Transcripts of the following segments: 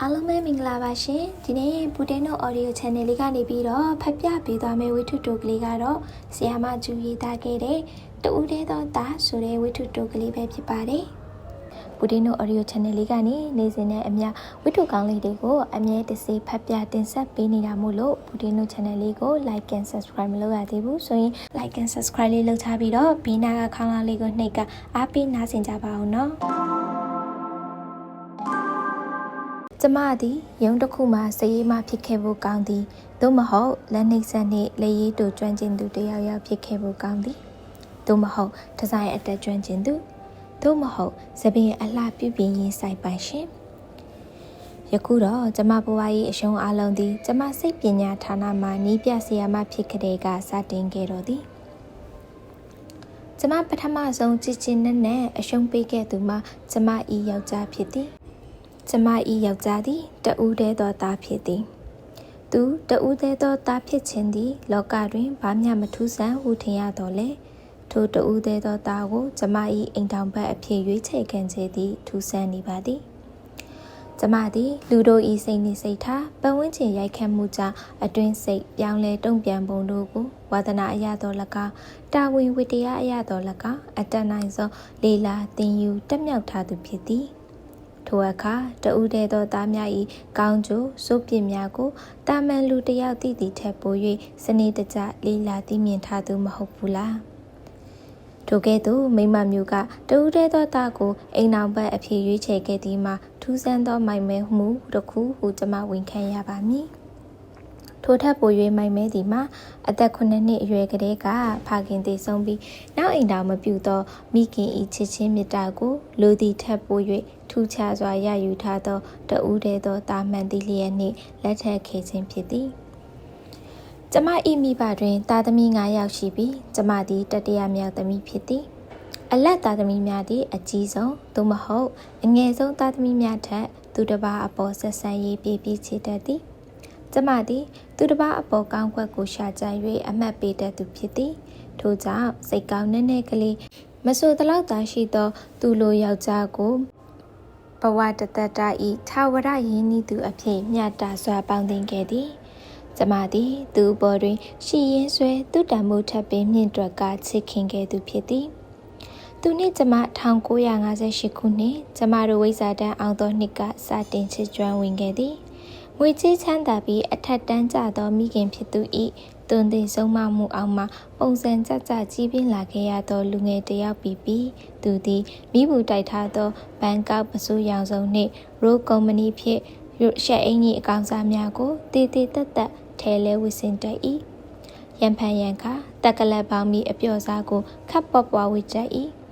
အားလုံးပဲမင်္ဂလာပါရှင်ဒီနေ့ဘူတေနို audio channel လေးကနေပြီးတော့ဖတ်ပြပေးသွားမယ့်ဝိထုတိုကလေးကတော့ဆရာမကျူရေးသားခဲ့တဲ့တူဦးတဲ့သောသားဆိုတဲ့ဝိထုတိုကလေးပဲဖြစ်ပါတယ်ဘူတေနို audio channel လေးကနေနေ့စဉ်နဲ့အမျှဝိထုကောင်းလေးတွေကိုအမြဲတစေဖတ်ပြတင်ဆက်ပေးနေတာမို့လို့ဘူတေနို channel လေးကို like and subscribe မလုပ်ရသေးဘူးဆိုရင် like and subscribe လေးလုပ်ထားပြီးတော့ဘေးနားကခေါင်းလောင်းလေးကိုနှိပ်ကအားပေးနားဆင်ကြပါအောင်နော်ကျမသည်ရုံးတစ်ခုမှာစရေးမှဖြစ်ခဲ့ဖို့ကောင်းသည်သို့မဟုတ်လက်နှိပ်ဆက်နှင့်လက်ရည်တူကျွမ်းကျင်သူတယောက်ဖြစ်ခဲ့ဖို့ကောင်းသည်သို့မဟုတ်ဒီဇိုင်းအတက်ကျွမ်းကျင်သူသို့မဟုတ်သပင်အလှပြုပြင်ရေးစိုက်ပိုင်ရှင်ယခုတော့ကျမဘဝ၏အရှုံးအလုံးသည်ကျမစိတ်ပညာဌာနမှာနီးပြဆရာမဖြစ်ခဲ့တဲ့ကစတင်ခဲ့တော်သည်ကျမပထမဆုံးကြည်ကျင်နဲ့အရှုံးပေးခဲ့သူမှာကျမ၏ယောက်ျားဖြစ်သည်ကျမ၏ယောက်ျားသည်တဦးတည်းသောသားဖြစ်သည်သူတဦးတည်းသောသားဖြစ်ခြင်းသည်လောကတွင်ဘာမျှမထူးဆန်းဟုထင်ရတော့လေထိုတဦးတည်းသောသားကိုကျမ၏အိမ်ထောင်ဘက်အဖြစ်ရွေးချယ်ခံခြင်းသည်ထူးဆန်းနေပါသည်ကျမသည်လူတို့၏စိတ်နှင့်စိတ်ထားပတ်ဝန်းကျင်ရိုက်ခတ်မှုကြောင့်အတွင်းစိတ်ပြောင်းလဲတုံ့ပြန်ပုံတို့ကိုဝါသနာအရတော်၎င်းတာဝန်ဝတ္တရားအရတော်၎င်းအတတ်နိုင်ဆုံးလေးလာသင်ယူတက်မြောက်ထားသူဖြစ်သည်ထိုအခါတဦးတည်းသောသားများ၏ကောင်းကျိုးစိုးပြစ်များကိုတာမန်လူတစ်ယောက်သိသည့်ထက်ပို၍စနစ်တကျလေးလာသိမြင်ထားသူမဟုတ်ဘူးလားထိုကဲ့သို့မိမမျိုးကတဦးတည်းသောသားကိုအိမ်အောင်ဘက်အဖြစ်ရွေးချယ်ခဲ့သည်မှာထူးဆန်းသောမိုင်မဲမှုတစ်ခုဟုကျွန်မဝန်ခံရပါမည်ထိုထက်ပို၍မိုင်မဲသည်မှာအသက်9နှစ်အရွယ်ကလေးကဖခင်သေဆုံးပြီးနောက်အိမ်တော်မပြုသောမိခင်၏ချစ်ချင်းမေတ္တာကိုလူသည်ထက်ပို၍ထူးခြားစွာရယူထားသောတဦးတည်းသောတာမန်သည်လျက်နှင့်လက်ထပ်ခဲ့ခြင်းဖြစ်သည်ကျမ၏မိဘတွင်သားသမီး9ယောက်ရှိပြီးကျမသည်တတိယမြောက်သမီးဖြစ်သည်အလက်သားသမီးများသည်အကြီးဆုံးသို့မဟုတ်အငယ်ဆုံးသားသမီးများထက်သူတစ်ပါးအပေါ်ဆက်ဆံရေးပြည့်ပြည့်ချစ်တတ်သည်ကျမသည်သူတစ်ပါးအပေါ်ကောင်းကွက်ကိုရှာကြံ၍အမှတ်ပေးတတ်သူဖြစ်သည်ထို့ကြောင့်စိတ်ကောင်းနဲ့ကလေးမဆိုတလောက်သာရှိသောသူလိုယောက်ျားကိုဘဝတသက်တာဤထာဝရယင်းဤသူအဖြစ်မြတ်တာစွာပေါင်းသင်ခဲ့သည်ကျမသည်သူ့ဘော်တွင်ရှိရင်ဆွဲသူ့တန်မိုးထပ်ပင်မြင့်တွက်ကချစ်ခင်ခဲ့သူဖြစ်သည်သူနှင့်ကျမ1958ခုနှစ်ကျမတို့ဝိဇာတန်းအောင်သောနှစ်ကစတင်ချစ်ကြွမ်းဝင်ခဲ့သည်ငွေကြေးချမ်းသာပြီးအထက်တန်းကျသောမိခင်ဖြစ်သူ၏တွင်တင်ဆုံးမမှုအောင်မှာပုံစံကြကြကြီးပြင်းလာခဲ့ရသောလူငယ်တစ်ယောက်ပြီးသူသည်မိဘူးတိုက်ထားသောဘန်ကောက်ပစိုးရောင်စုံနှင့်ရိုးကုမ္ပဏီဖြင့်ရှက်အင်ကြီးအကောင်စားများကိုတည်တည်တက်တက်ထဲလဲဝစ်စင်တတ်၏ရန်ဖန်ရန်ခါတက်ကလက်ပေါင်းမီအပြော့စားကိုခပ်ပွားပွားဝစ်ကြ၏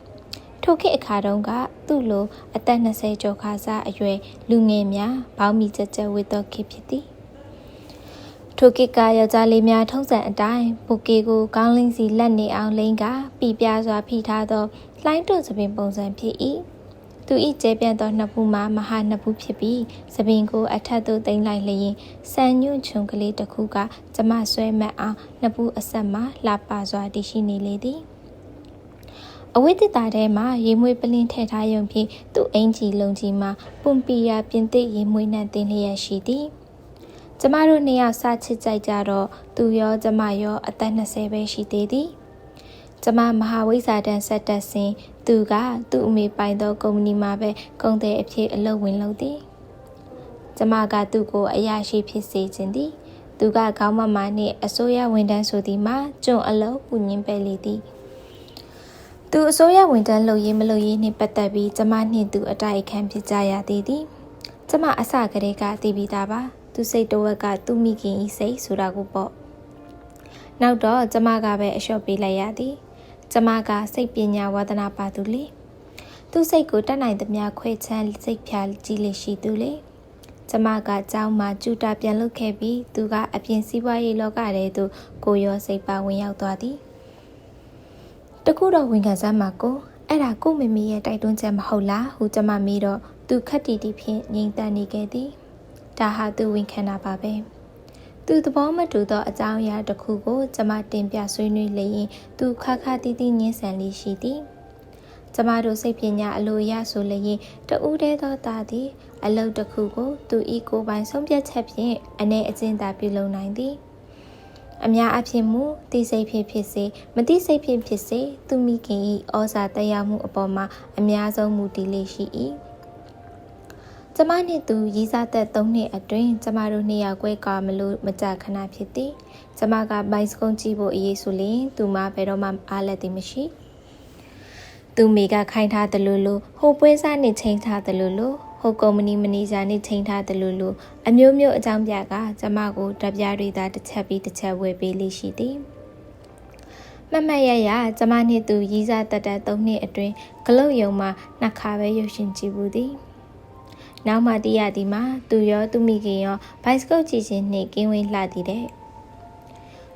ထိုခေတ်အခါတုန်းကသူ့လိုအသက်20ကျော်ခါစားအရွယ်လူငယ်များဘောင်းမီကြကြဝစ်သောခေတ်ဖြစ်သည်ထိုခေတ်ကယောက်ျားလေးများထုံးစံအတိုင်းပိုကေကိုကောင်းလင်းစီလက်နေအောင်လိမ့်ကပြပြစွာဖိထားသောလှိုင်းတွန့်စပင်ပုံစံဖြစ်၏သူ၏ကျဲပြန့်သောနှစ်ဖူးမှာမဟာနှစ်ဖူးဖြစ်ပြီးစပင်ကိုအထက်သို့သိမ်းလိုက်လျင်စံညွန့်ချုံကလေးတစ်ခုကကျမဆွဲမှတ်အောင်နှစ်ဖူးအဆက်မှာလှပစွာတည်ရှိနေလေသည်အဝိတ္တတာထဲမှာရေမွေးပလင်းထည့်ထားရုံဖြင့်သူ့အင်ကြီးလုံးကြီးမှာပွန်ပီယာပြင်သစ်ရေမွေးနှံတင်လျက်ရှိသည်ကျမတို့နှစ်ယောက်စချစ်ကြိုက်ကြတော့သူရောကျမရောအသက်20ပဲရှိသေးသည်ကျမမဟာဝိဇာတန်းဆက်တက်စဉ်သူကသူ့အမေပိုင်သောကုမ္ပဏီမှာပဲကုန်သည်အဖြစ်အလုပ်ဝင်လုပ်သည်ကျမကသူ့ကိုအရာရှိဖြစ်စေခြင်းသည်သူကခေါင်းမမနှင့်အစိုးရဝန်ထမ်းဆိုသည်မှာကျွန်းအလုပ်ပူညင်းပဲလေသည်သူအစိုးရဝန်ထမ်းလုပ်ရေးမလုပ်ရေးနှင့်ပတ်သက်ပြီးကျမနှင့်သူအတိုက်အခံဖြစ်ကြရသေးသည်ကျမအစကတည်းကသိပြီးသားပါသူစိတ်တော်ကသူ့မိခင်ဤစိတ်ဆိုတာကိုပေါ့နောက်တော့ကျမကပဲအလျှော့ပေးလိုက်ရသည်ကျမကစိတ်ပညာဝါသနာပါသူလေသူစိတ်ကိုတတ်နိုင်သမျှခွဲချမ်းစိတ်ဖြာကြီးလေရှိသူလေကျမကကျောင်းမှာကျူတာပြန်လုပ်ခဲ့ပြီးသူကအပြင်စီးပွားရေးလောကထဲသို့ကိုရောစိတ်ပါဝင်ရောက်သွားသည်တခုတော့ဝန်ခံစမ်းမှာကိုအဲ့ဒါကိုမမေရဲ့တိုက်တွန်းချက်မဟုတ်လားဟုကျမမေးတော့သူခက်တီတီဖြင့်ငြိမ်သက်နေခဲ့သည်ဒါဟာသူဝန်ခံတာပါပဲသူသဘောမတူသောအကြောင်းအရာတစ်ခုကိုကျမတင်ပြဆွေးနွေးလျင်သူခါခါတီးတီးညှင်းဆန်လေးရှိသည် ကျမတို့စိတ်ပညာအလိုရဆိုလျင်တူးတဲ့သောသားသည်အလုတ်တစ်ခုကိုသူဤကိုယ်ပိုင်ဆုံးဖြတ်ချက်ဖြင့်အနေအကျဉ်းသာပြုလုပ်နိုင်သည်အများအဖြစ်မူတိစိတ်ဖြစ်စေမတိစိတ်ဖြစ်စေသူမိခင်၏ဩဇာတက်ရောက်မှုအပေါ်မှာအများဆုံးမူတည်လေးရှိ၏ကျမနှင့်သူရည်စားသက်3နှစ်အတွင်းကျမတို့2ယောက်ကွဲကာမလို့မကြခဏဖြစ်သည်ကျမကဘိုက်စကုန်းကြည့်ဖို့အရေးဆိုလျင်သူမဘယ်တော့မှအားလက်သည်မရှိသူမိကခိုင်းထားတယ်လို့ဟိုပွဲစားနဲ့ချိန်ထားတယ်လို့ဟိုကုမ္ပဏီမန်နေဂျာနဲ့ချိန်ထားတယ်လို့အမျိုးမျိုးအကြောင်းပြကကျမကိုဓာတ်ပြားတွေသာတစ်ချက်ပြီးတစ်ချက်ဝယ်ပေးလေးရှိသည်မမရရကျမနှင့်သူရည်စားတက်3နှစ်အတွင်းဂလုတ်ယုံမှာ2ခါပဲရုပ်ရှင်ကြည့်ဘူးသည်နောက်မှတည်ရသည်မှာသူရောသူမိခင်ရောဘိုက်စကုတ်ကြည့်ခြင်းနှင့်ကင်းဝေးလှသည်တဲ့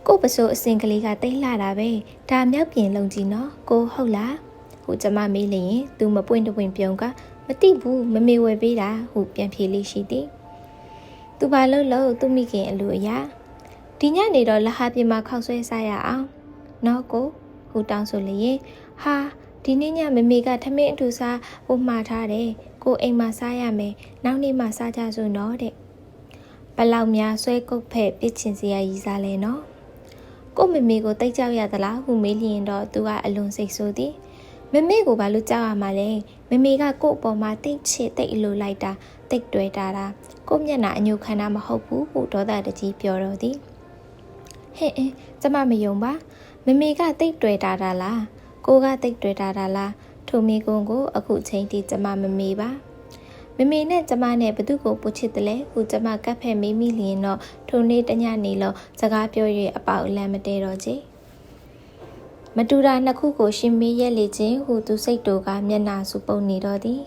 ကိုပစိုးအစင်ကလေးကတိတ်လှတာပဲဒါမြောက်ပြင်လုံးကြီးနော်ကိုဟုတ်လားဟိုကျမမေးလျင်သူမပွင့်တပွင့်ပြုံးကမတိဘူးမမေဝယ်ပေးတာဟုပြန်ဖြေလေးရှိသည်သူဘာလို့သူမိခင်အလိုအရာဒီညနေတော့လဟာပြင်မှာခောက်ဆွဲစားရအောင်နော်ကိုဟိုတောင်းဆိုလျင်ဟာဒီနေ့ညမမေကထမင်းအထူစားဟိုမှားထားတယ်ကိုအိမ်မှာစားရမယ်နောက်နေ့မှစားကြစို့နော်တဲ့ဘလောက်များဆွဲကုတ်ဖက်ပြစ်ချင်စရာရည်စားလဲနော်ကိုမမေကိုတိတ်ကြောက်ရသလားဟုမေးလျင်တော့သူကအလွန်စိတ်ဆိုးသည်မမေကိုဘာလို့ကြောက်ရမှာလဲမမေကကို့အပေါ်မှာတိတ်ချစ်တိတ်အလိုလိုက်တာတိတ်တွေ့တာကိုမျက်နှာအညိုခန္ဓာမဟုတ်ဘူးဟုဒေါသတကြီးပြောတော့သည်ဟဲ့ကျမမယုံပါမမေကတိတ်တွေ့တာလားကိုကတိတ်တွေ့တာလားထိုမိကုံကိုအခုချိန်ထိကျမမမေပါမမေနဲ့ကျမနဲ့ဘသူကိုပူချစ်တယ်လဲဟုကျမကပ်ဖက်မေးမိလျင်တော့ထိုနေ့တညနေလောက်စကားပြော၍အပေါက်အလန့်မတဲတော့ချေမတူတာနှစ်ခုကိုရှင်မေးရက်လေခြင်းဟုသူစိတ်တို့ကမျက်နှာစုပုံနေတော့သည်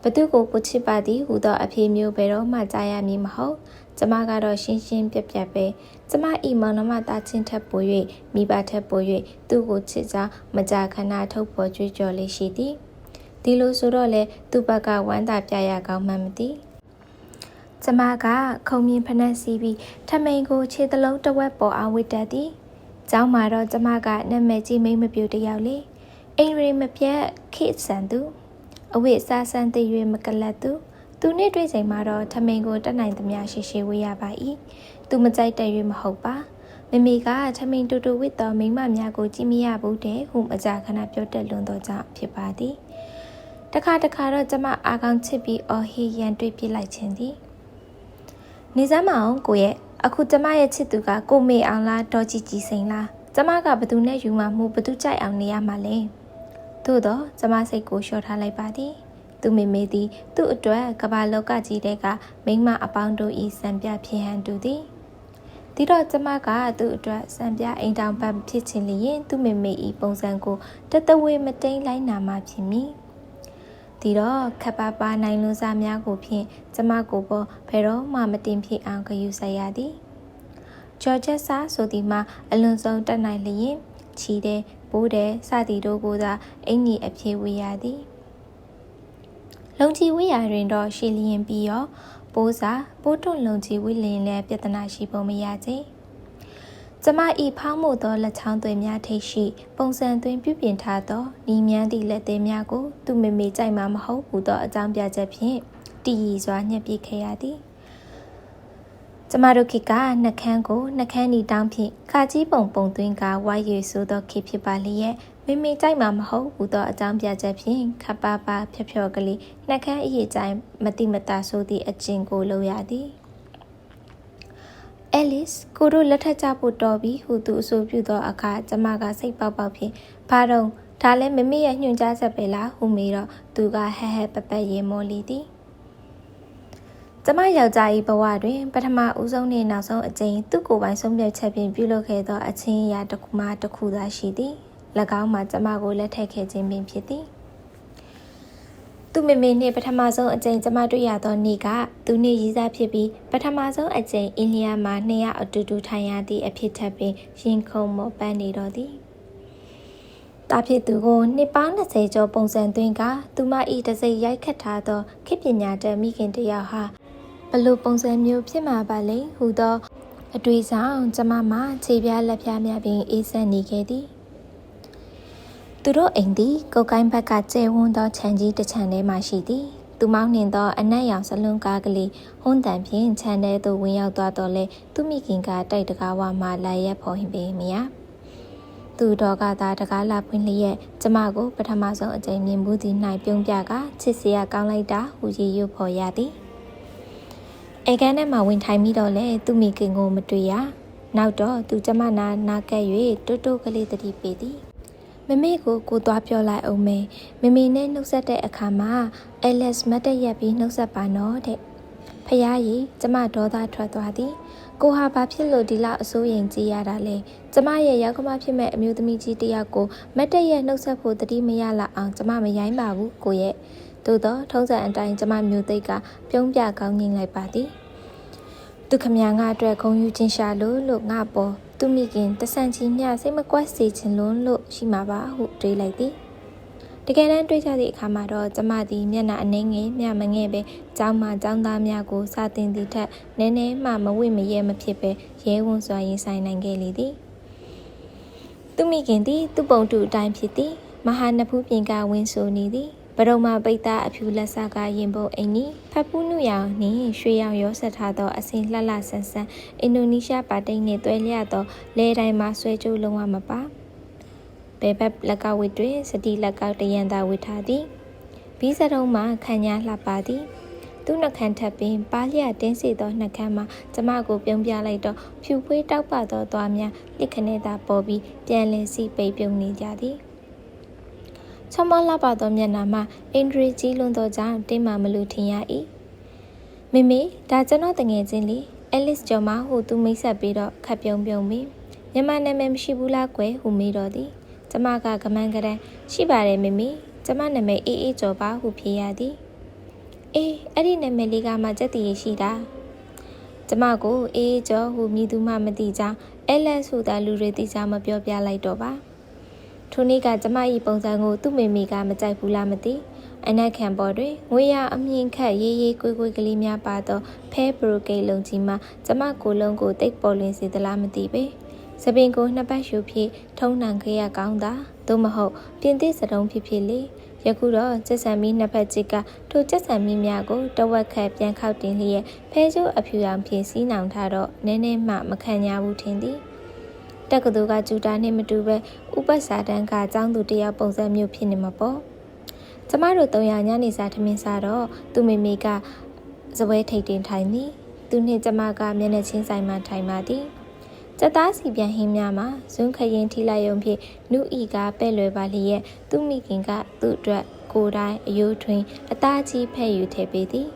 ဘသူကိုပူချစ်ပါသည်ဟုသောအဖေမျိုးဘယ်တော့မှကြားရမည်မဟုတ်ကျမကတော့ရှင်းရှင်းပြပြပဲကျမဤမောင်နှမသားချင်းထက်ပို၍မိဘထက်ပို၍သူ့ကိုချစ်ကြောင်းမကြာခဏထုတ်ပေါ်ကြွေးကြော်လေးရှိသည်ဒီလိုဆိုတော့လေသူ့ဘက်ကဝမ်းသာပြရကောင်းမှမသိကျမကခုံမြင်ဖနက်စီးပြီးထမိန်ကိုခြေသလုံးတစ်ဝက်ပေါ်အောင်ဝစ်တတ်သည်ကျောင်းမှာတော့ကျမကနာမည်ကြီးမိန်းမပြူတယောက်လေအိမ်ရီမပြတ်ခိဆန်သူအဝိစားဆန်းတည်၍မကလတ်သူနဲ့တွေ့ချိန်မှာတော့ထမိန်ကိုတက်နိုင်သမျှရှိဝေးရပါ၏သူမကြိုက်တဲ့၍မဟုတ်ပါမမေကထမိန်တူတူဝစ်တော်မိန်းမများကိုကြည့်မရဘူးတဲ့ဟုအကြခဏပြောတတ်လွန်သောကြောင့်ဖြစ်ပါသည်တခါတော့ကျမအာကောင်းချစ်ပြီးအော်ဟီရန်တွေ့ပြလိုက်ခြင်းသည်နေစမ်းမအောင်ကိုရဲ့အခုကျမရဲ့ချစ်သူကကိုမေအောင်လားဒေါ်ကြီးစိန်လားကျမကဘသူနဲ့ယူမှမှုဘသူကြိုက်အောင်နေရမှာလဲသို့တော့ကျမစိတ်ကိုလျှော့ထားလိုက်ပါသည်သူမေမေသည်သူ့အတွက်ကဘာလောကကြီးတဲ့ကမိန်းမအပေါင်းတို့ဤစံပြဖြစ်ဟန်တူသည်ဒီတော့ကျမကသူ့အတွက်စံပြအိမ်တောင်ပတ်ဖြစ်ချင်လျင်သူ့မေမေဤပုံစံကိုတတဝေမတိန်လိုက်နာမှဖြစ်မည်ဒီတော့ခပ်ပါပါနိုင်လွန်စားများကိုဖြင့်ကျမကိုပေါ်ဘယ်တော့မှမတင်ဖြစ်အောင်ဂရုစိုက်ရသည်ဂျော်ဂျက်ဆာဆိုသည်မှာအလွန်ဆုံးတက်နိုင်လျင်ချီတဲ့ဘိုးတဲ့စသည်တို့ကိုသာအင်ကြီးအပြေဝေရသည်လုံချီဝေရတွင်တော့ရှည်လျင်ပြီးရောပိုးတွန့်လုံချီဝေလင်လည်းပြဿနာရှိပုံမရချေကျမဤဖောင်းမှုသောလက်ချောင်းသွေးများထိတ်ရှိပုံစံသွင်းပြုပြင်ထားသောနီမြန်းသည့်လက်သေးများကိုသူ့မေမေကြိုက်မှာမဟုတ်ဘူးသောအကြောင်းပြချက်ဖြင့်တည်ရည်စွာညှက်ပစ်ခဲ့ရသည်ကျမတို့ခေတ်ကနှကန်းကိုနှကန်းဤတောင်းဖြင့်ခါကြီးပုံသွင်းကဝိုင်းရည်ဆိုသောခေတ်ဖြစ်ပါလျက်မေမေကြိုက်မှာမဟုတ်ဘူးသောအကြောင်းပြချက်ဖြင့်ခပ်ပါပါဖြော့ကလေးနှကန်းအရေးကြိုင်မတိမတာဆိုသည့်အကျင့်ကိုလုပ်ရသည်အဲလစ်ကိုတို့လက်ထပ်ကြဖို့တော်ပြီဟုသူအဆိုပြုသောအခါကျမကစိတ်ပေါက်ဖြင့်ဘာတော့ဒါလည်းမမေရဲ့ညွှန်ကြားချက်ပဲလားဟုမေးတော့သူကဟဲပပရေမော်လီသည်ကျမယောက်ျား၏ဘဝတွင်ပထမဦးဆုံးနှင့်နောက်ဆုံးအကြိမ်သူ့ကိုယ်ပိုင်ဆုံးဖြတ်ချက်ဖြင့်ပြုလုပ်ခဲ့သောအချင်းအရာတစ်ခုမှတစ်ခုသာရှိသည်၎င်းမှာကျမကိုလက်ထပ်ခဲ့ခြင်းပင်ဖြစ်သည်သူမေမေနှင့်ပထမဆုံးအကြိမ်ကျမတွေ့ရသောနေ့ကသူနှင့်ရည်စားဖြစ်ပြီးပထမဆုံးအကြိမ်အိန္ဒိယမှာ2ယောက်အတူတူထိုင်ရသည့်အဖြစ်ထက်ပင်ရင်ခုန်မောပန်းနေတော့သည်တာဖြစ်သူကိုနှစ်ပေါင်း20ကျော်ပုံစံသွင်းကသူမ၏တစိမ့်ရိုက်ခတ်ထားသောခေတ်ပညာတတ်မိခင်တယောက်ဟာဘလို့ပုံစံမျိုးဖြစ်မှာပါလဲဟူသောအတွေ့ဆောင်ကျမမှခြေပြားလက်ပြားများပင်အေးစက်နေခဲ့သည် သူတို့အိမ်သည်ကိုကိုင်းဘက်ကကျဲဝန်းသောခြံကြီးတစ်ခြံထဲမှရှိသည်သူမောင်းနှင်သောအနက်ရောင်စလွန်ကားကလေးဟွန်းတန်ဖြင့်ခြံထဲသို့ဝင်ရောက်သွားတော့လေသူမိခင်ကတိုက်တကားဝမှလာရက်ဖော်ဟင်ပေးမရသူတော်ကသာတကားလာဖွင့်လျက်ကျမကိုပထမဆုံးအကြိမ်မြင်မှုသည်၌ပြုံးပြကချစ်စရာကောင်းလိုက်တာဟူရည်ရွတ်ဖော်ရသည်အဲကန်းထဲမှာဝင်ထိုင်ပြီးတော့လေသူမိခင်ကိုမတွေ့ရနောက်တော့သူကျမနာကဲ့၍တိုးတိုးကလေးတတိပေးသည်မမေကိုသွားပြောလိုက်အောင်မေမမေနဲ့နှုတ်ဆက်တဲ့အခါမှာအဲလက်စ်မတ်တက်ရက်ပြီးနှုတ်ဆက်ပါနော်တဲ့ဖယားကြီးကျမဒေါသထွက်သွားသည်ကိုဟာဘာဖြစ်လို့ဒီလောက်အစိုးရင်ကြီးရတာလဲကျမရဲ့ရောက်ကမဖြစ်မဲ့အမျိုးသမီးကြီးတယောက်ကိုမတ်တက်ရက်နှုတ်ဆက်ဖို့တတိမရလောက်အောင်ကျမမရိုင်းပါဘူးကိုရဲ့သို့တော့ထုံးစံအတိုင်းကျမမျိုးသိက်ကပြုံးပြကောင်းငင်လိုက်ပါသည်သူခမညာငါအတွက်ခုံယူချင်းရှာလို့ငါပေါ်သူမိခင်တဆန်ချီမျှစိတ်မကွက်စေချင်လို့ရှိမှာပါဟုတွေးလိုက်သည်တကယ်တမ်းတွေးကြသည့်အခါမှာတော့ကျမသည်မျက်နှာအနှင်းငယ်မျှမငဲ့ပဲကျောင်းသားများကိုစာတင်သည့်ထက်နည်းနည်းမှမဝိမရဲမဖြစ်ပဲရဲဝံ့စွာရင်ဆိုင်နိုင်ခဲ့လေသည်သူမိခင်သည်သူ့ပုံတူအတိုင်းဖြစ်သည်မဟာနဖူးပြင်ကဝင်းဆိုနေသည်ပရုံမပိတ်သားအဖြူလက်စကရင်ပုံအိမ်နီဖတ်ပူးနုရောင်နှင့်ရွှေရောင်ရောဆက်ထားသောအစင်လှဆန်းဆန်းအင်ဒိုနီးရှားပါတိတ်နှင့်တွဲလျက်သောလဲတိုင်းမှာဆွဲကြိုးလုံးဝမပါဘဲဘက်လက်ကဝစ်တွင်စတိလက်ကောက်တရံသာဝစ်ထားသည်ဘီးစတုံးမှာခံညာလှပါသည်သူ့နှခမ်းထပ်ပင်ပါလျက်တင်းစီသောနှခမ်းမှာကျမကိုပြုံးပြလိုက်တော့ဖြူဖွေးတောက်ပသောသွားများလက်ခနဲ့သာပေါ်ပြီးပြန်လည်စီပိတ်ပြုံးနေကြသည်ချမလာပါသောမျက်နှာမှာအင်ဒရီကြီးလွန်သောကြောင့်တင်းမာမလို့ထင်ရ၏မေမေဒါကျွန်တော်တငယ်ချင်းလေးအဲလစ်ကျော်မဟိုသူမိတ်ဆက်ပြီးတော့ခပ်ပြုံးပြီးမြန်မာနာမည်မရှိဘူးလားကွယ်ဟူမေးတော့သည်ကျမကကမန်းကရန်ရှိပါတယ်မေမေကျမနာမည်အေးကျော်ပါဟုဖြေရသည်အေးအဲ့ဒီနာမည်လေးကမှစက်တည်ရှိတာကျမကိုအေးကျော်ဟူမြည်သူမှမသိကြောင်းအဲလက်ဟူသာလူတွေသိကြောင်းမပြောပြလိုက်တော့ပါထိုနေ့ကကျမ၏ပုံစံကိုသူ့မေမေကမကြိုက်ဘူးလားမသိအနက်ခံပေါ်တွင်ငွေရအမြင့်ခတ်ရေးကွေးကလေးများပါသောဖဲဘရိုကေလုံးကြီးမှာကျမကိုယ်လုံးကိုတိတ်ပေါ်လင်းစေသလားမသိပေစပင်ကိုနှစ်ပတ်ရှုဖြစ်ထုံနှံခဲ့ရကောင်းတာသို့မဟုတ်ပြင်သစ်စတုံးဖြစ်လေယခုတော့ကျက်ဆံမီနှစ်ဖက်ချစ်ကထိုကျက်ဆံမီများကိုတဝက်ခက်ပြန်ခောက်တင်လျက်ဖဲကျိုးအဖြူအောင်ဖြင့်စီးနှောင်ထားတော့နည်းနည်းမှမခံရဘူးထင်သည်တက္ကသိုလ်ကကျူတာနှင့်မတူပဲဥပစာတန်းကကျောင်းသူတယောက်ပုံစံမျိုးဖြစ်နေမှာပေါ့ကျမတို့300ညနေစာထမင်းစားတော့သူမေမေကစပွဲထိတ်တင်ထိုင်သည်သူနှင့်ကျမကမျက်နှာချင်းဆိုင်မှထိုင်ပါသည်ကျသားစီပြန်ဟင်းများမှာဇွန်းခရင်ထိလိုက်ရုံဖြင့်နုဤကပဲ့လွယ်ပါလျက်သူမိခင်ကသူ့အတွက်ကိုယ်တိုင်အယိုးထွင်းအသားကြီးဖဲ့ယူထည့်ပေးသည်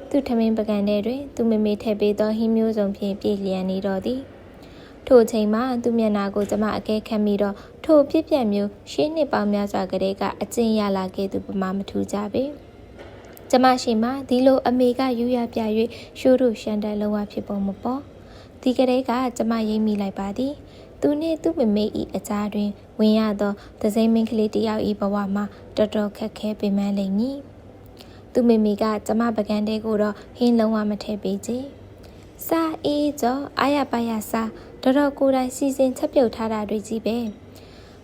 သူထမင်းပကံထဲတွင်သူမေမေထည့်ပေးသောဟင်းမျိုးစုံဖြင့်ပြည့်လျံနေတော့သည်ထိုချိန်မှာသူမျက်နှာကိုကျမအကဲခတ်မိတော့ထိုဖြစ်ပျက်မျိုးရှင်းနှစ်ပေါင်းများစွာကတည်းကအကျဉ်းရလာခဲ့သူပမာမထူကြပေကျမရှိမှဒီလိုအမေကယူရပြ၍ရှိုးတို့ရှန်တန်လုံးဝဖြစ်ပုံမပေါ်ဒီကလေးကကျမရိပ်မိလိုက်ပါသည်သူနှင့်သူ့မမေ၏အကြားတွင်ဝင်ရသောသစိမ်းမင်းကလေးတယောက်၏ဘဝမှာတော်တော်ခက်ခဲပင်ပန်းလိမ့်မည်သူမေမေကကျမပကံတဲကိုတော့ဟင်းလုံးဝမထည့်ပေးချေစာအေးကျော်အာရပါရစာတော်ကိုယ်တိုင်စီစဉ်ချက်ပြုတ်ထားတာတွေကြီးပဲ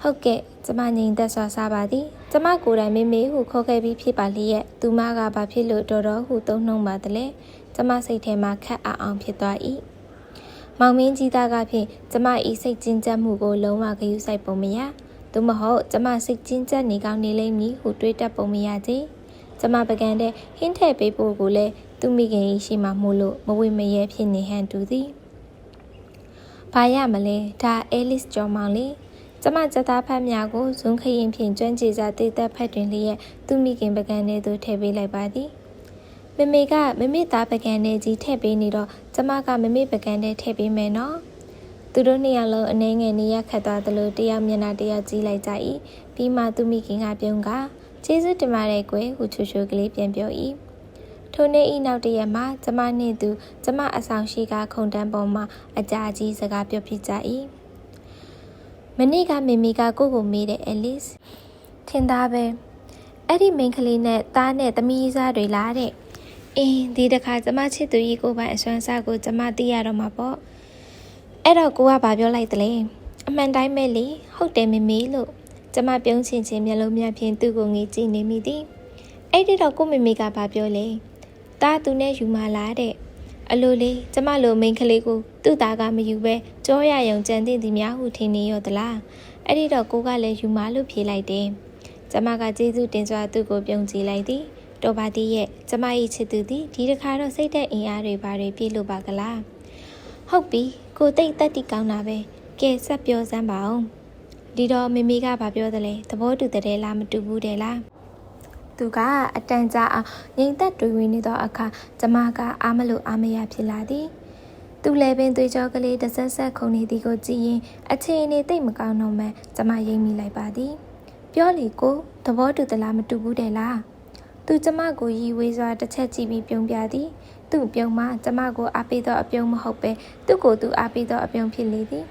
ဟုတ်ကဲ့ကျမငြိမ်သက်စွာစားပါသည်ကျမကိုယ်တိုင်မေမေဟုခေါ်ခဲ့ပြီးဖြစ်ပါလျက်သူမကဘာဖြစ်လို့တော်ဟုသုံးနှုံပါသလဲကျမစိတ်ထဲမှာခက်အောင်ဖြစ်သွား၏မောင်မင်းကြီးသားကဖြင့်ကျမ၏စိတ်ကျဉ်ကျပ်မှုကိုလုံးဝဂရုစိုက်ပုံမရသို့မဟုတ်ကျမစိတ်ကျဉ်ကျပ်နေကောင်းနေလိမ့်မည်ဟုတွေးတတ်ပုံမရသေးကျမပကံတဲ့ဟင်းထည့်ပေးဖို့ကိုလည်းသူမိခင်ရှိမှမို့လို့မဝေမရဲဖြစ်နေဟန်တူသည်ဘာရမလဲဒါအဲလစ်ကျော်မောင်လေးကျမစသားဖတ်များကိုဇွန်းခရင်ဖြင့်ကျွမ်းကျင်စာတည်သက်ဖတ်တွင်လျက်သူမိခင်ပကံထဲသို့ထည့်ပေးလိုက်ပါသည်မမေကမမေသားပကံထဲကြီးထည့်ပေးနေတော့ကျမကမမေပကံထဲထည့်ပေးမယ်နော်သူတို့နှစ်ယောက်လုံးအနေငယ်နေရခတ်သွားသလိုတယောက်မျက်နှာတယောက်ကြည့်လိုက်ကြ၏ပြီးမှသူမိခင်ကပြုံးကကျေးဇူးတင်ပါတယ်ကွယ်ဟုချူချူကလေးပြန်ပြော၏ထိုနေ့ဤနောက်တရက်မှာကျမနှင့်သူကျမအဆောင်ရှိကခုံတန်းပေါ်မှာအကြာကြီးစကားပြောဖြစ်ကြ၏မနေ့ကမေမေကကိုမေးတဲ့အဲလစ်ထင်သားပဲအဲ့ဒီမိန်းကလေးနဲ့သားနဲ့သမီးစားတွေလားတဲ့အင်းဒီတခါကျမချစ်သူကြီးကိုပိုင်အစွမ်းစားကိုကျမသိရတော့မှာပေါ့အဲ့တော့ကိုကဘာပြောလိုက်သလဲအမှန်တိုင်းပဲလေဟုတ်တယ်မေမေလို့ကျ ကျမပြုံးချင်ချင်းမျက်လုံးများဖြင့်သူ့ကိုငေးကြည့်နေမိသည်အဲ့ဒီတော့ကိုမေမေကဘာပြောလဲတားသူနဲ့ယူမလားတဲ့အလိုလေးကျမလိုမိန်းကလေးကိုသူ့သားကမယူပဲကြောရယုံကြံသိသည်များဟုထင်နေရောသလားအဲ့ဒီတော့ကိုကလည်းယူမလို့ဖြေလိုက်တယ်ကျမကကျေးဇူးတင်စွာသူ့ကိုပြုံးကြည့်လိုက်သည်တော်ပါသည်ရဲ့ကျမ၏ချစ်သူသည်ဒီတစ်ခါတော့စိတ်သက်အင်အားတွေပါတွေပြည့်လို့ပါကလားဟုတ်ပြီကိုတိတ်တက်တိကောင်းတာပဲကဲဆက်ပြောစမ်းပါအောင်ဒီတော့မေမေကဘာပြောသလဲသဘောတူတဲ့လားမတူဘူးတဲ့လားသူကအတန်ကြာအောင်ငြိမ်သက်တွေးဝင်နေသောအခါကျမကအားမလို့အားမရဖြစ်လာသည်သူလည်းပင်သွေးကြောကလေးတစ်ဆက်ဆက်ခုန်နေသည်ကိုကြည့်ရင်အခြေအနေသိပ်မကောင်းတော့မှကျမရိပ်မိလိုက်ပါသည်ပြောလေကိုသဘောတူသလားမတူဘူးတဲ့လားသူကျမကိုရီဝေးစွာတစ်ချက်ကြည့်ပြီးပြုံးပြသည်သူ့ပြုံးမှာကျမကိုအားပေးသောအပြုံးမဟုတ်ပဲသူ့ကိုသူအားပေးသောအပြုံးဖြစ်လေသည်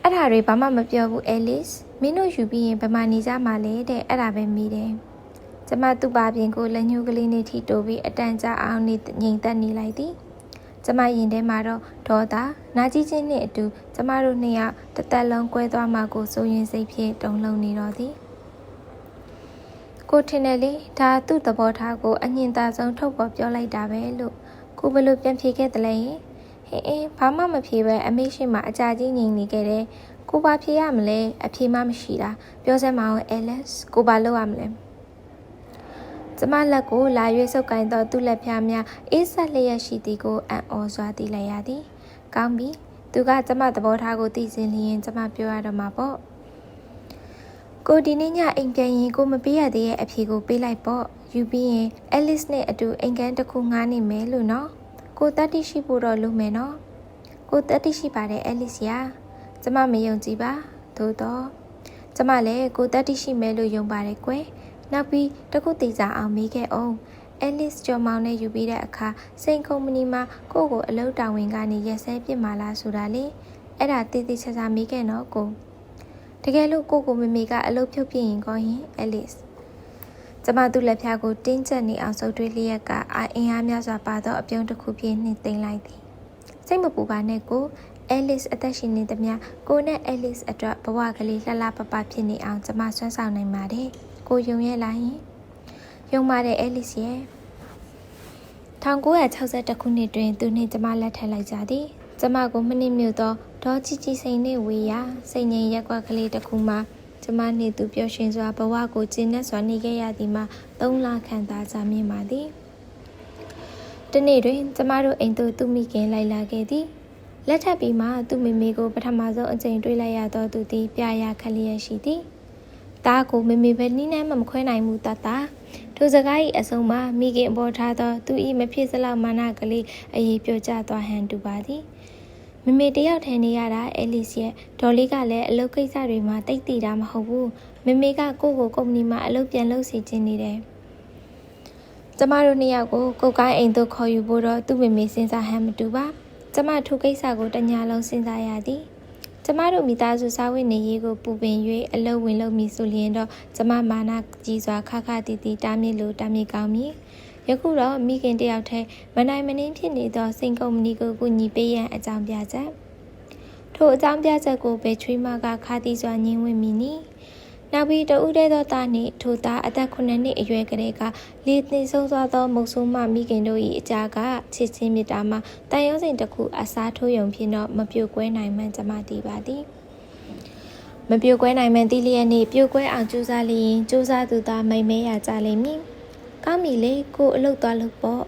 အဲ့ဒါတွေဘာမှမပြောဘူးအဲလစ်မင်းတို့ယူပြီးရင်ဘယ်မှာနေကြမှာလဲတဲ့အဲ့ဒါပဲမိတယ်ကျမသူ့ပါပြင်ကိုလက်ညှိုးကလေးနဲ့ထိတိုးပြီးအတန်ကြာအောင်နေငြိမ်သက်နေလိုက်သည်ကျမရင်ထဲမှာတော့ဒေါသနာကျင်ခြင်းနှင့်အတူကျမတို့နှစ်ယောက်တစ်သက်လုံးကွဲသွားမှကိုစိုးရင်စိတ်ဖြင့်တုန်လှုပ်နေတော့သည်ကိုထင်တယ်လေဒါသူ့သဘောထားကိုအညင်သာဆုံးထုတ်ပေါ်ပြောလိုက်တာပဲလို့ကိုဘယ်လိုပြန်ဖြေခဲ့သလဲဟင်ဘာမှမဖြေပဲအမေရှိမှအကြာကြီးငြိမ်နေခဲ့တယ်ကိုဘာဖြေရမလဲအဖြေမှမရှိတာပြောစမ်းမအောင်အဲလက်စ်ကိုဘာလုပ်ရမလဲကျမလက်ကိုလာရွေးဆုပ်ကိုင်းသောသူ့လက်ဖြားများအေးဆက်လျက်ရှိသည်ကိုအံ့ဩစွာသိလိုက်ရသည်ကောင်းပြီသူကကျမသဘောထားကိုသိစင်လျင်ကျမပြောရတော့မှာပေါ့ကိုဒီနေ့ညအိမ်ပြန်ရင်ကိုမပေးရသေးရဲ့အဖြေကိုပေးလိုက်ပေါ့ယူပြီးရင်အဲလစ်နဲ့အတူအိမ်ကန်တစ်ခုငှားနေမယ်လို့နော်ကိုတတိရှိဖို့တော့လုပ်မယ်နော်ကိုတတိရှိပါတယ်အဲလစ်ရာကျမမယုံကြည်ပါသို့တော့ကျမလည်းကိုတတိရှိမယ်လို့ယုံပါတယ်ကွယ်နောက်ပြီးတခုသိစားအောင်မေးခဲ့အောင်အဲလစ်ကျော်မောင်နဲ့ယူပြီးတဲ့အခါစိန်ကုမ္ပဏီမှာကိုကိုအလုပ်တာဝန်ကနေရက်စဲပြစ်မှာလားဆိုတာလေအဲ့ဒါတည်တည်ချာချာမေးခဲ့နော်ကိုတကယ်လို့ကိုမေမေကအလုပ်ဖြုတ်ပြရင်ကောရင်အဲလစ်ကျမသူ့လက်ဖြားကိုတင်းကျပ်နေအောင်စုပ်တွေးလျက်ကအင်အားများစွာပါသောအပြုံးတစ်ခုဖြင့်နှိမ့်သိမ့်လိုက်သည်စိတ်မပူပါနဲ့ကိုအဲလစ်အသက်ရှင်နေသမျှကိုနဲ့အဲလစ်အတွက်ဘဝကလေးလှလှပပဖြစ်နေအောင်ကျမဆွမ်းဆောင်နိုင်ပါတယ်ကိုယုံရဲ့လားယင်ယုံပါတယ်အဲလစ်ရဲ့1962ခုနှစ်တွင်သူနှင့်ကျမလက်ထပ်လိုက်ကြသည်ကျမကိုမနစ်မြုပ်သောဒေါ်ချီချီစိန်နှင့်ဝေးရာစိတ်ငြိမ်ရက်ကွက်ကလေးတစ်ခုမှာကျမနှင့်သူပျော်ရွှင်စွာဘဝကိုကျဉ်းနှက်စွာနေခဲ့ရသည်မှာ3လခန့်သာကြာမြင့်ပါသည်တနေ့တွင်ကျမတို့အိမ်သို့သူမိခင်လိုက်လာခဲ့သည်လက်ထပ်ပြီးမှသူမိမိကိုပထမဆုံးအကြိမ်တွေ့လိုက်ရသောသူသည်ပြရာခလျက်ရှိသည်တားကိုမိမိပဲနီးနှမ်းမခွဲနိုင်မှုတတ်တာထိုစကား၏အဆုံးမှာမိခင်အပေါ်ထားသောသူ၏မဖြစ်စလောက်မာနကလေးအရေးပြောကြသွားဟန်တူပါသည်မမေတယောက်ထိုင်နေရတာအဲလစ်ရဲ့ဒေါ်လေးကလည်းအလုပ်ကိစ္စတွေမှာတိတ်တိတာမဟုတ်ဘူးမမေကကိုကိုကုမ္ပဏီမှာအလုပ်ပြန်လုပ်စီခြင်းနေတယ်ကျမတို့နှစ်ယောက်ကိုကိုကိုင်းအိမ်သို့ခေါ်ယူဖို့တော့သူ့မမေစဉ်းစားဟန်မတူပါကျမထိုကိစ္စကိုတညာလုံးစဉ်းစားရသည်ကျမတို့မိသားစုစာဝတ်နေရေးကိုပူပင်၍အလုပ်ဝင်လုပ်မည်ဆိုလျင်တော့ကျမမာနကြီးစွာခခတီတီတားမြစ်လို့တားမြစ်ကောင်းမည်ယခုတော့မိခင်တယောက်တည်းမနိုင်မနှင်းဖြစ်နေသောစိန်ကုမ္ပဏီကိုကူညီပေးရန်အကြောင်းပြချက်ထိုအကြောင်းပြချက်ကိုပဲချွေးမကခါတီစွာညှင်းဝင့်မိနီနောက်ပြီးတဦးတည်းသောသားနှင့်ထိုသားအသက်9နှစ်အရွယ်ကလေးကလေသိဆုံးသွားသောမုတ်ဆိုးမမိခင်တို့၏အကြာကချစ်ချင်းမြတ်တာမှာတန်ရုံးစဉ်တစ်ခုအစားထိုးယုံဖြင့်တော့မပြိုကွဲနိုင်မှန်းကျမသိပါသည်မပြိုကွဲနိုင်မှန်းသိလျက်နှင့်ပြိုကွဲအောင်ကြိုးစားလျင်ကြိုးစားသူသားမိတ်မဲရကြလိမ့်မည်ကောင်းပြီလေကိုအလုပ်သွားလို့ပေါ့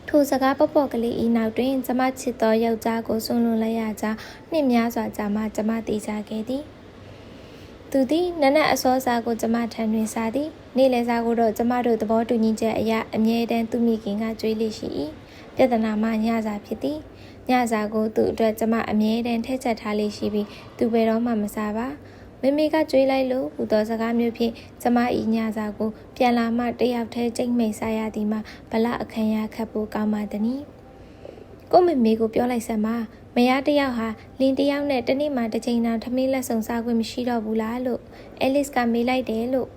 ထိုစကားပေါ့ကလေးဤနောက်တွင်ကျမချစ်သောယောက်ျားကိုဆွန့်လွတ်လိုက်ရကြောင်းနှစ်များစွာကြာမှကျမသိကြခဲ့သည်သူသည်နနက်အစောစားကိုကျမထံတွင်စားသည်နေ့လယ်စားကိုတော့ကျမတို့သဘောတူညီချက်အရအမြဲတမ်းသူမိခင်ကကြွေးလိရှိ၏ပြဿနာမှညစာဖြစ်သည်ညစာကိုသူ့အတွက်ကျမအမြဲတမ်းထည့်ချက်ထားလိရှိပြီးသူဘယ်တော့မှမစားပါမမေကကြွေးလိုက်လို့ဟူသောစကားမျိုးဖြင့်ကျမဤညစာကိုပြန်လာမှတယောက်တည်းကြိတ်မိတ်စားရသည်မှာဗလအခမ်းရခတ်ဖို့ကောင်းပါသည်။ကိုမမေကိုပြောလိုက်စမ်းပါမယားတယောက်ဟာလင်းတယောက်နဲ့တနေ့မှတစ်ချိန်တောင်ထမင်းလက်ဆောင်စားခွင့်မရှိတော့ဘူးလားလို့အဲလစ်ကမေးလိုက်တယ်လို့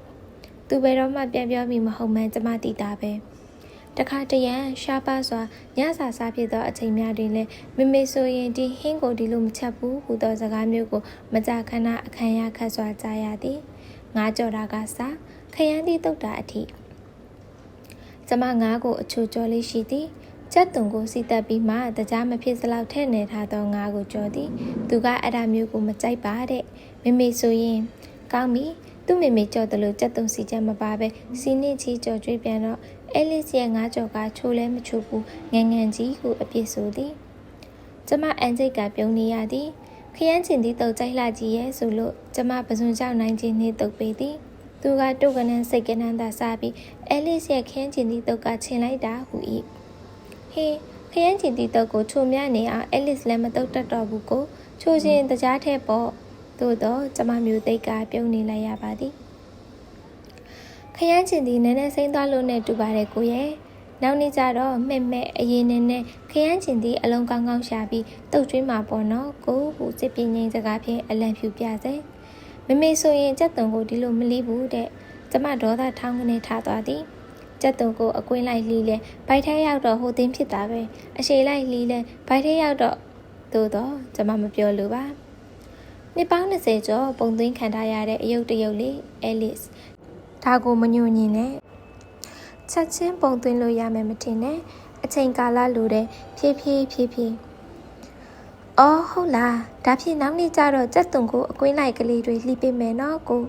သူဘယ်တော့မှပြန်ပြောမိမဟုတ်မှန်းကျမသိတာပဲ။တ တခါတရံရှားပါစွာညစာစားဖြစ်သောအချိန်များတွင်လည်းမေဆိုရင်ဒီဟင်းကိုဒီလိုမချက်ဘူးဟူသောစကားမျိုးကိုမကြာခဏအခမ်းရခတ်စွာကြားရသည်ငါကြော်တာကစားခရမ်းသီးတုတ်တာအထိကျမငါကိုအချိုကြော်လေးရှိသည်ချက်တုံကိုစီတက်ပြီးမှတကြားမဖြစ်စလောက်ထဲ့နေထားသောငါကိုကြော်သည်သူကအဲ့ဒါမျိုးကိုမကြိုက်ပါတဲ့မေဆိုရင်ကောင်းပြီသူ့မေကြော်တယ်လို့ချက်တုံစီချက်မပါပဲစီနစ်ချီကြော်ကြွေးပြန်တော့အဲလစ်ရဲ့ငါကြော်ကချိုးလဲမချိုးဘူးငန်ငန်ကြီးဟုအပြစ်ဆိုသည်ကျမအန်စိတ်ကပြုံးနေရသည်ခရမ်းချင်သည့်တုတ်ကြိုက်လှကြီးရဲ့ဆိုလို့ကျမပစွန်ကြောက်နိုင်ခြင်းနှင့်တုတ်ပေးသည်သူကတုတ်ကနန်းစိတ်ကနန်းသာစားပြီးအဲလစ်ရဲ့ခရမ်းချင်သည့်တုတ်ကချင်လိုက်တာဟူ၏ဟေးခရမ်းချင်သည့်တုတ်ကိုချိုမြနေအောင်အဲလစ်လည်းမတုတ်တတ်တော့ဘူးကိုချိုချင်းတကြားထဲပေါ့သို့တော့ကျမမျိုးသိက်ကပြုံးနေလိုက်ရပါသည်ခရမ်းချင်သည်နည်းနည်းစိမ့်သွားလို့နဲ့တူပါတယ်ကိုရဲ့နောက်နေ့ကျတော့မဲ့အရင်နဲ့ခရမ်းချင်သည်အလုံးကောင်းကောင်းရှာပြီးတုတ်ကျွေးမှာပေါ့နော်ကိုဟူစစ်ပြင်းငိမ့်စကားဖြင့်အလံဖြူပြစေမေဆိုရင်ကြက်တုံကိုဒီလိုမလီးဘူးတဲ့ကျမဒေါသထောင်းကနေထားသွားသည်ကြက်တုံကိုအကွင်းလိုက်လီးလဲဘိုက်ထဲရောက်တော့ဟိုတင်းဖြစ်တာပဲအရှိလိုက်လီးလဲဘိုက်ထဲရောက်တော့သို့တော့ကျမမပြောလို့ပါနှစ်ပေါင်း20ကျော်ပုံသွင်းခံထားရတဲ့အယုတ်တရုတ်လေးအဲလစ်ဒါကိုမညွန့်ညင်နဲ့ချက်ချင်းပုံသွင်းလို့ရမယ်မထင်နဲ့အချိန်ကာလလိုတဲ့ဖြည်းဖြည်းအော်ဟုတ်လားဒါဖြင့်နောက်နေ့ကျတော့ကြက်တုံကိုအကွင်းလိုက်ကလေးတွေလှီးပေးမယ်နော်ကို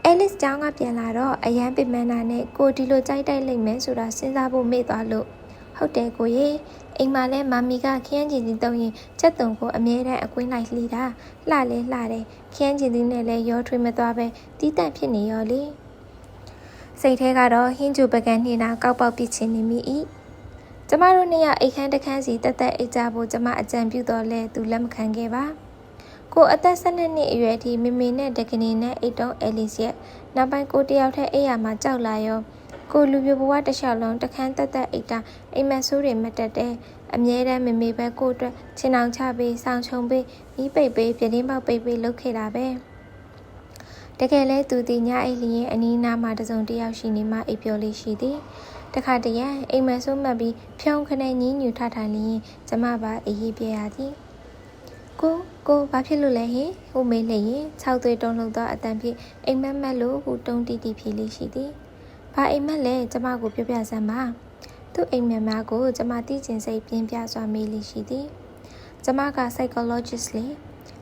အဲလစ်ကျောင်းကပြန်လာတော့အရန်ပင်မနာနဲ့ကိုဒီလိုကြိုက်တိုက်လိုက်မယ်ဆိုတာစဉ်းစားဖို့မေ့သွားလို့ဟုတ်တယ်ကိုရေအိမ်မှာလဲမမီကခရမ်းချင်စီတုံးရင်ချက်တုံကိုအမြဲတမ်းအကွင်းလိုက်လှီးတာလှလဲလှတယ်ခရမ်းချင်စီနဲ့လဲရောထွေးမသွားပဲတီးတန့်ဖြစ်နေရောလေစိတ်ထဲကတော့ဟင်းကျူပကံနှင်းနာကောက်ပေါက်ပြစ်ချင်နေမိ၏ကျမတို့နှစ်ယောက်အိတ်ခမ်းတစ်ခန်းစီတက်တက်အိတ်ကြဖို့ကျမအကြံပြုတော့လဲသူလက်မခံခဲ့ပါကိုအသက်12နှစ်အရွယ်ထိမေနဲ့တကနီနဲ့အိတ်တုံးအဲလစ်ရဲ့နောက်ပိုင်းကိုတယောက်ထက်အိတ်ရမှာကြောက်လာရောကိုလူပြဘဝတစ်လျှောက်လုံးတခန်းတက်တက်အိတ်တာအိမ်မက်ဆိုးတွေမတက်တဲ့အမြဲတမ်းမေပဲကိုအတွက်ချင်းအောင်ချပေးဆောင်ချုံပေးဤပိတ်ပေးပြတင်းပေါက်ပိတ်ပေးလုပ်ခဲ့တာပဲတကယ်လဲသူဒီညအိတ်လျင်အနီးနားမှာတစုံတယောက်ရှိနေမှအိပ်ပျော်လေးရှိသည်တခါတရံအိမ်မက်ဆိုးမှတ်ပြီးဖြုံခနဲ့ညင်းညူထထိုင်လျင်ကျမပါအေးရေးပြရသည်ကိုဘာဖြစ်လို့လဲဟင်ဟိုမေးလျင်6သွေးတုံးလုံးသောအတန်ဖြင့်အိမ်မက်မက်လို့ဟိုတုံးတီတီဖြေလေးရှိသည်ဘာအိမ်မက်လဲကျမကိုပြပြစမ်းပါသူ့အိမ်မက်များကိုကျမသိကျင်စိတ်ပြင်းပြစွာမေးလေးရှိသည်ကျမက psychologist လေ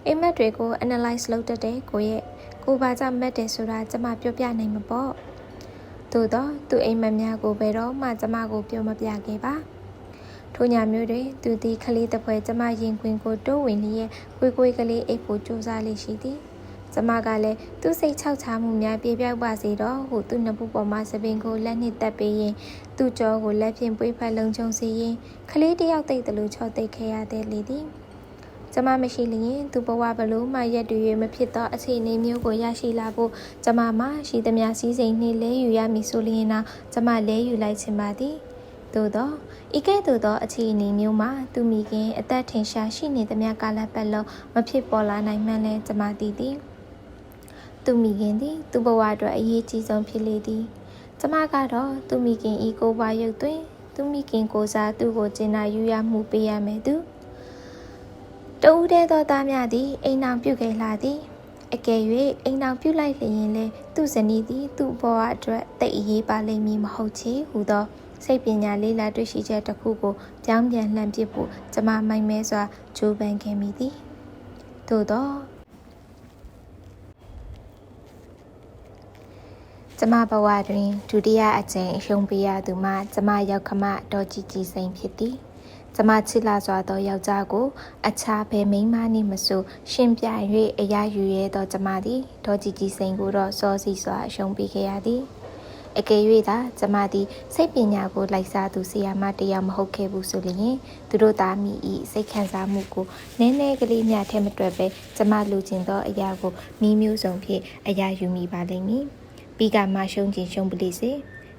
အိမ်မက်တွေကို analyze လုပ်တတ်တဲ့ကိုဘာကြောင့်မက်တယ်ဆိုတာကျမပြောပြနိုင်မှာပေါ့သို့တော့သူ့အိမ်မက်များကိုဘယ်တော့မှကျမကိုပြောမပြခဲ့ပါထိုညမျိုးတွင်သူသည်ခလေးတစ်ဖွဲကျမရင်ခွင်ကိုတိုးဝင်လျက်ကွေးကလေးအိတ်ကိုကြိုးစားလေးရှိသည်ကျမကလည်းသူ့စိတ်ချောက်ချမှုများပြေပြောက်ပါစေတော့ဟုသူ့နှစ်ဖူးပေါ်မှစပင်ကိုလက်နှင့်တက်ပေးရင်သူ့ကြောကိုလက်ဖြင့်ပွေးဖက်လုံးချုံစီရင်ခလေးတယောက်တိတ်တလူချော့တိတ်ခဲ့ရတဲ့လေသည်ကျမမရှိလျင်သူ့ဘဝဘလို့မှရက်တရွေမဖြစ်သောအခြေအနေမျိုးကိုရရှိလာဖို့ကျမမှရှိသမျှစည်းစိမ်နှင့်လဲယူရမည်ဆိုလျင်တော့ကျမလဲယူလိုက်ခြင်းပါသည်သို့သောဤကဲ့သို့သောအခြေအနေမျိုးမှာသူမိခင်အသက်ထင်ရှားရှိနေသမျှကာလပတ်လုံးမဖြစ်ပေါ်လာနိုင်မှန်းလဲကျမသိသည်သူမိခင်သည်သူ့ဘဝအတွက်အရေးကြီးဆုံးဖြစ်လေသည်ကျမကတော့သူမိခင်ဤကိုဘွားရုပ်တွင်သူမိခင်ကိုစားသူ့ကိုကျင်နာယူရမှုပေးရမယ်သူတူးတဲ့သောသားများသည်အိမ်အောင်ပြုခဲ့လာသည်အကယ်၍အိမ်အောင်ပြုလိုက်လျင်လဲသူ့ဇနီးသည်သူ့ဘဝအတွက်တိတ်အရေးပါလိမ့်မည်မဟုတ်ချေဟူသောစိတ်ပညာလေးလာတွေ့ရှိချက်တစ်ခုကိုပြောင်းပြန်လှန်ပစ်ဖို့ကျမမိုက်မဲစွာကြိုးပမ်းခဲ့မိသည်သို့တော့ကျမဘဝတွင်ဒုတိယအကြိမ်အရှုံးပေးရသူမှကျမရောက်ခမတော်ကြီးစိန်ဖြစ်သည်ကျမချစ်လာစွာသောယောက်ျားကိုအခြားဘယ်မိန်းမနှင့်မဆိုရှင်ပြ၍အရာယူရဲသောကျမသည်တော်ကြီးစိန်ကိုတော့စောစီစွာအရှုံးပေးခဲ့ရသည်အကယ်၍သာကျမသည်စိတ်ပညာကိုလိုက်စားသူဆရာမတရားမဟုတ်ခဲ့ဘူးဆိုလျင်သူတို့သားမိ၏စိတ်ခံစားမှုကိုနည်းနည်းကလေးများထဲမတွက်ပဲကျမလူကျင်သောအရာကိုမိမျိုးစုံဖြင့်အရာယူမိပါလိမ့်မည်ပြီးကမှရှုံးခြင်းရှုံးပလိစေ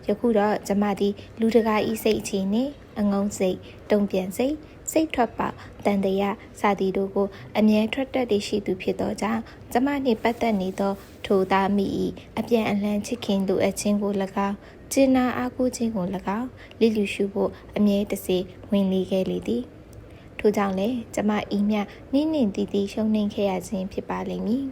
ယခုတော့ကျမသည်လူတကာဤစိတ်အခြေနှင့်အငုံစိတ်တုံ့ပြန်စိတ်စိတ်ထွက်ပေါက်တန်တရားစသည်တို့ကိုအမြဲထွက်တတ်သည့်ရှိသူဖြစ်သောကြောင့်ကျမနှင့်ပတ်သက်နေသောထိုသားမိ၏အပြန်အလှန်ချစ်ခင်လိုအပ်ခြင်းကို၎င်း ကျင်းနာအားကိုးခြင်းကို၎င်းလိလူရှုဖို့အမြဲတစေဝင်လေခဲ့လေသည်ထို့ကြောင့်လည်းကျမဤမြနင်းနှင့်တီတီရှုံနှိမ်ခဲ့ရခြင်းဖြစ်ပါလိမ့်မည်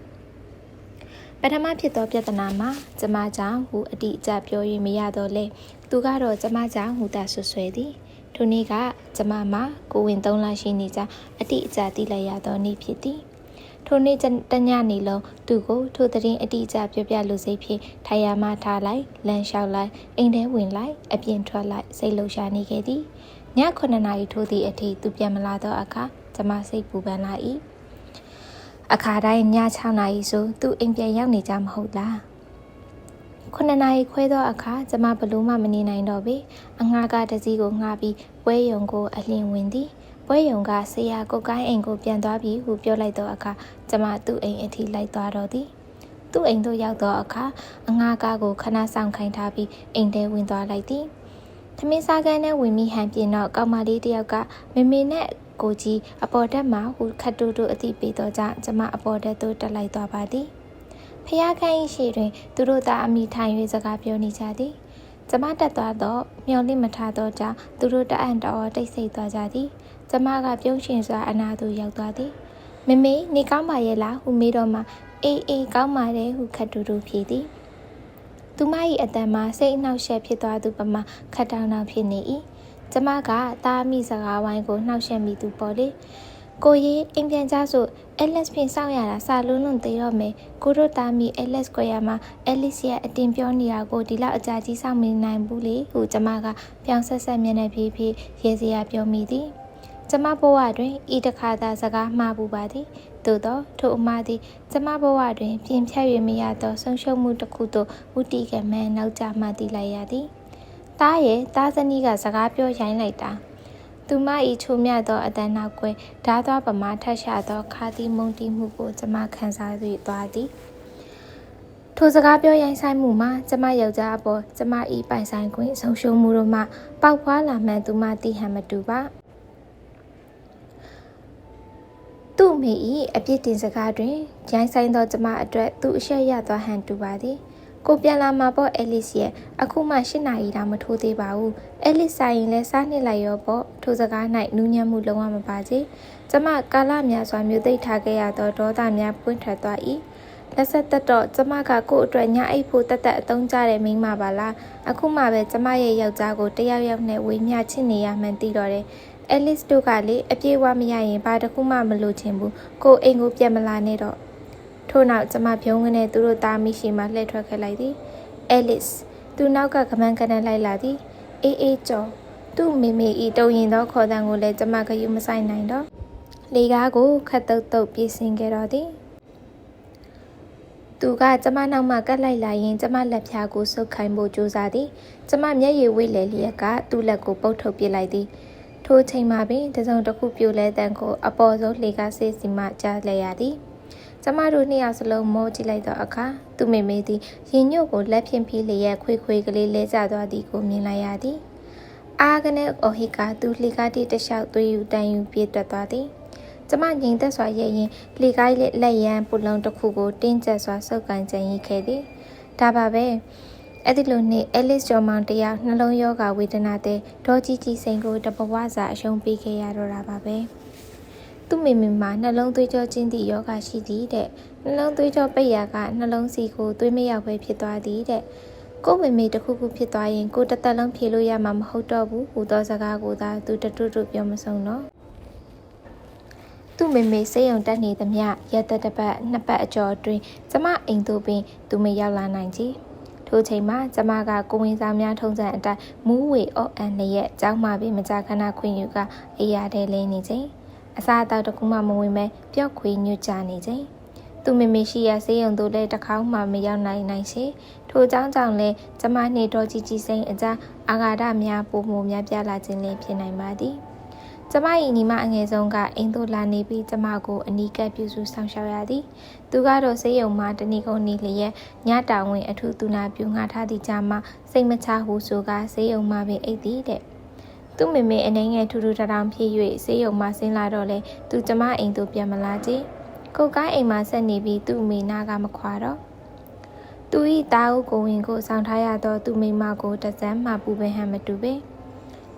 ပထမဖြစ်သောပြဿနာမှာကျမကြောင့်ဟူအတိအကျပြော၍မရတော့လဲသူကတော့ကျမကြောင့်ဟူသာဆွဆွဲသည်ထိုနေ့ကကျမမှာကိုဝင်3လရှိနေကြအတိအကျသိလိုက်ရသောနေ့ဖြစ်သည်ထိုနေ့တညနေလုံးသူကိုထိုသတင်းအတိအကျပြောပြလို့စိတ်ဖြင့်ထိုင်ရမှထားလိုက်လမ်းလျှောက်လိုက်အိမ်ထဲဝင်လိုက်အပြင်ထွက်လိုက်စိတ်လှုပ်ရှားနေခဲ့သည်ည9နာရီထိုးသည့်အထိသူပြန်မလာသောအခါကျမစိတ်ပူပန်လာ၏အခါတိုင်းည6နာရီဆိုသူအိမ်ပြန်ရောက်နေကြမဟုတ်လား9နာရီခွဲသောအခါကျမဘလို့မှမနေနိုင်တော့ပေအငှားကတစည်းကိုငှားပြီးပွဲရုံကိုအလင်းဝင်သည်ပွဲရုံကဆရာကိုကိုင်းအိမ်ကိုပြန်သွားပြီဟုပြောလိုက်သောအခါကျမသူ့အိမ်အထိလိုက်သွားတော့သည်သူ့အိမ်သို့ရောက်သောအခါအငှားကားကိုခဏဆောင်ခိုင်းထားပြီးအိမ်ထဲဝင်သွားလိုက်သည်သမင်းစားကန်းနဲ့ဝင်မိဟန်ပြင်တော့ကောင်မလေးတယောက်ကမေမေနဲ့ကိုကြီးအပေါ်တက်မှာဟူခတ်တူတူအတိပေးတော့ကြောင့်ကျမအပေါ်တက်သို့တက်လိုက်သွားပါသည်ဖျားခန်းရှိတွင်သူတို့သားအမိထိုင်၍စကားပြောနေကြသည်ကျမတက်သွားတော့မျောလင့်မထားတော့ကြောင့်သူတို့တအံ့တော်တိတ်ဆိတ်သွားကြသည်ကျမကပြုံးရှင်စွာအနာသို့ရောက်သွားသည်မမေနေကောင်းပါရဲ့လားဟုမေးတော့မှအေးကောင်းပါတယ်ဟုခတ်တူတူဖြေသည်သူမ၏အတန်မှာစိတ်အနှောက်အယှက်ဖြစ်သွားသူပမာခတ်တောင်းတောင်းဖြစ်နေ၏ကျမကသားမိစကားဝိုင်းကိုနှောက်ယှက်မိသူပေါ်လေကိုရေးအိမ်ပြန်ကြဆိုအဲလက်စ်ဖြင့်စောင့်ရတာစာလုံးလုံးသေးတော့မယ်ကိုတို့သားမိအဲလက်စ်ကိုရမှာအဲလစ်ရဲ့အတင်ပြောနေတာကိုဒီလောက်အကြာကြီးစောင့်မနိုင်ဘူးလေဟုကျမကပြောင်းဆက်ဆက်မျက်နှာဖြည်းဖြည်းရေစရာပြောမိသည်ကျမဘဝတွင်ဤတခါသာစကားမှားပူပါသည်သို့သောထိုအမှားသည်ကျမဘဝတွင်ပြင်ဖြတ်၍မရသောဆုံးရှုံးမှုတစ်ခုသို့ဝတ္တိကမှန်နောက်ကျမှသိလိုက်ရသည်သားရဲ့သားစနီးကစကားပြောရိုင်းလိုက်တာသူမ၏ချိုးမြသောအတန်နောက်ကွယ်ဓာသွားပမာထက်ရှာသောခါသီးမုန်တီးမှုကိုကျမခံစား၍သွားသည်ထိုစကားပြောရိုင်းဆိုင်မှုမှာကျမယောက်ျားအပေါ်ကျမ၏ပိုင်ဆိုင်ခွင့်ဆုံးရှုံးမှုတို့မှပေါက်ဖွာလာမှန်သူမသိဟန်မတူပါသူ့မိ၏အပြစ်တင်စကားတွင်ရိုင်းဆိုင်သောကျမအတွက်သူအရှက်ရသွားဟန်တူပါသည်ကိုပြန်လာမှာပေါ့အဲလစ်ရဲ့အခုမှ8နာရီတောင်မထိုးသေးပါဘူးအဲလစ်ဆိုင်ရင်လည်းစားနှစ်လိုက်ရောပေါ့ထိုစကား၌နူးညံ့မှုလုံးဝမပါချေကျမကာလများစွာမျိုးသိပ်ထားခဲ့ရသောဒေါသများပွင့်ထွက်သွား၏လက်ဆက်သက်တော့ကျမကကို့အတွက်ညအိပ်ဖို့တသက်အသုံးကျတဲ့မိန်းမပါလားအခုမှပဲကျမရဲ့ယောက်ျားကိုတယောက်ယောက်နဲ့ဝေမျှချစ်နေရမှန်းသိတော့တယ်အဲလစ်တို့ကလေအပြေးဝမရရင်ဘာတစ်ခုမှမလိုချင်ဘူးကိုအိမ်ကိုပြန်မလာနဲ့တော့ထို့နောက်ကျမပြုံးကနေသူတို့သားမိရှိမှလှည့်ထွက်ခဲ့လိုက်သည်အဲလစ်သူနောက်ကကမန်းကနန်းလိုက်လာသည်အေးကျော်သူ့မေမေဤတုံရင်သောခေါ်တန်းကိုလည်းကျမကယူမဆိုင်နိုင်တော့လေကားကိုခတ်တုတ်ပြေးဆင်းခဲ့တော့သည်သူကကျမနောက်မှကတ်လိုက်လာရင်ကျမလက်ဖြာကိုဆုပ်ခိုင်းဖို့ကြိုးစားသည်ကျမမျက်ရည်ဝိလေလျက်ကသူ့လက်ကိုပုတ်ထုတ်ပစ်လိုက်သည်ထိုချိန်မှာပင်တစုံတစ်ခုပြိုလဲတန်းကိုအပေါ်ဆုံးလေကားဆေးစီမှကြားလဲရသည်ကျမတို့နှစ်ယောက်စလုံးမောကြည့်လိုက်တော့အခါသူ့မေမေသည်ရင်ညွတ်ကိုလက်ဖြင့်ဖိလျက်ခွေကလေးလဲကျသွားသည်ကိုမြင်လိုက်ရသည်အားကနေအော်ဟီကာသူလေကားတိတလျှောက်သွေးယူတန်ယူပြေးတက်သွားသည်ကျမငြိမ်သက်စွာရဲ့ရင်လေကားလက်ရန်ပူလုံးတစ်ခုကိုတင်းကျပ်စွာဆုပ်ကန်ကြံရည်ခဲ့သည်ဒါပါပဲအဲ့ဒီလိုနဲ့အဲလစ်ကျော်မောင်တယောက်နှလုံးရောဂါဝေဒနာတဲ့ဒေါ်ကြီးကြီးစိန်ကိုတဘဝစာအရှုံးပေးခဲ့ရတော့တာပါပဲသူ့မိမိမှာနှလုံးသွေးကြောကျဉ်သည့်ယောဂရှိသည်တဲ့နှလုံးသွေးကြောပိတ်ရာကနှလုံးစီကိုသွေးမရောက်ပဲဖြစ်သွားသည်တဲ့ကိုမိမိတစ်ခုခုဖြစ်သွားရင်ကိုတစ်သက်လုံးဖြေလို့ရမှာမဟုတ်တော့ဘူးဟူသောစကားကိုသာသူတတူတူပြောမဆုံးတော့သူ့မိမိစိတ်ယုံတက်နေသမျှရက်သက်တစ်ပတ်နှစ်ပတ်အကျော်အတွင်းကျမအိမ်သို့ပင်သူမရောက်လာနိုင်ကြထိုချိန်မှာကျမကကိုဝင်စားများထုံးစံအတိုင်းမူးဝေအော့အန်လျက်ကျောင်းမှာပင်မကြာခဏခွင့်ယူကအေးရတဲ့လင်းနေချိန်အစားအသောက်တစ်ခုမှမဝင်မဲပျော့ခွေညွတ်ကြနေချိန်သူမိမရှိရဆေးရုံသို့လည်းတစ်ခေါက်မှမရောက်နိုင်ရှိထိုเจ้าကြောင့်လည်းကျမနှင့်တော်ကြီးစိမ့်အကြားအာဃာတများပုံမှုများပြလာခြင်းလည်းဖြစ်နိုင်ပါသည်ကျမ၏ညီမအငယ်ဆုံးကအိမ်သို့လာနေပြီးကျမကိုအနီးကပ်ပြုစုဆောင်ရှောက်ရသည်သူကတော့ဆေးရုံမှာတဏီကုန်းနေလျက်ညတာဝန်အထူးသူနာပြုငှားထားသည့်ကြားမှာစိတ်မချဟုဆိုကဆေးရုံမှာပင်အိတ်သည်တဲ့သူ့မေမေအနေငယ်ထူထူထောင်ဖြစ်၍ဆေးရုံမှာဆင်းလာတော့လေသူကျမအိမ်သို့ပြန်မလာကြကိုကိုင်းအိမ်မှာဆက်နေပြီးသူ့မိနာကမခွာတော့ သူ၏သားဦးကိုဝင်ကိုဆောင်ထားရသောသူမိမကိုတစမ်းမှပူပင်ဟန်မတူပေ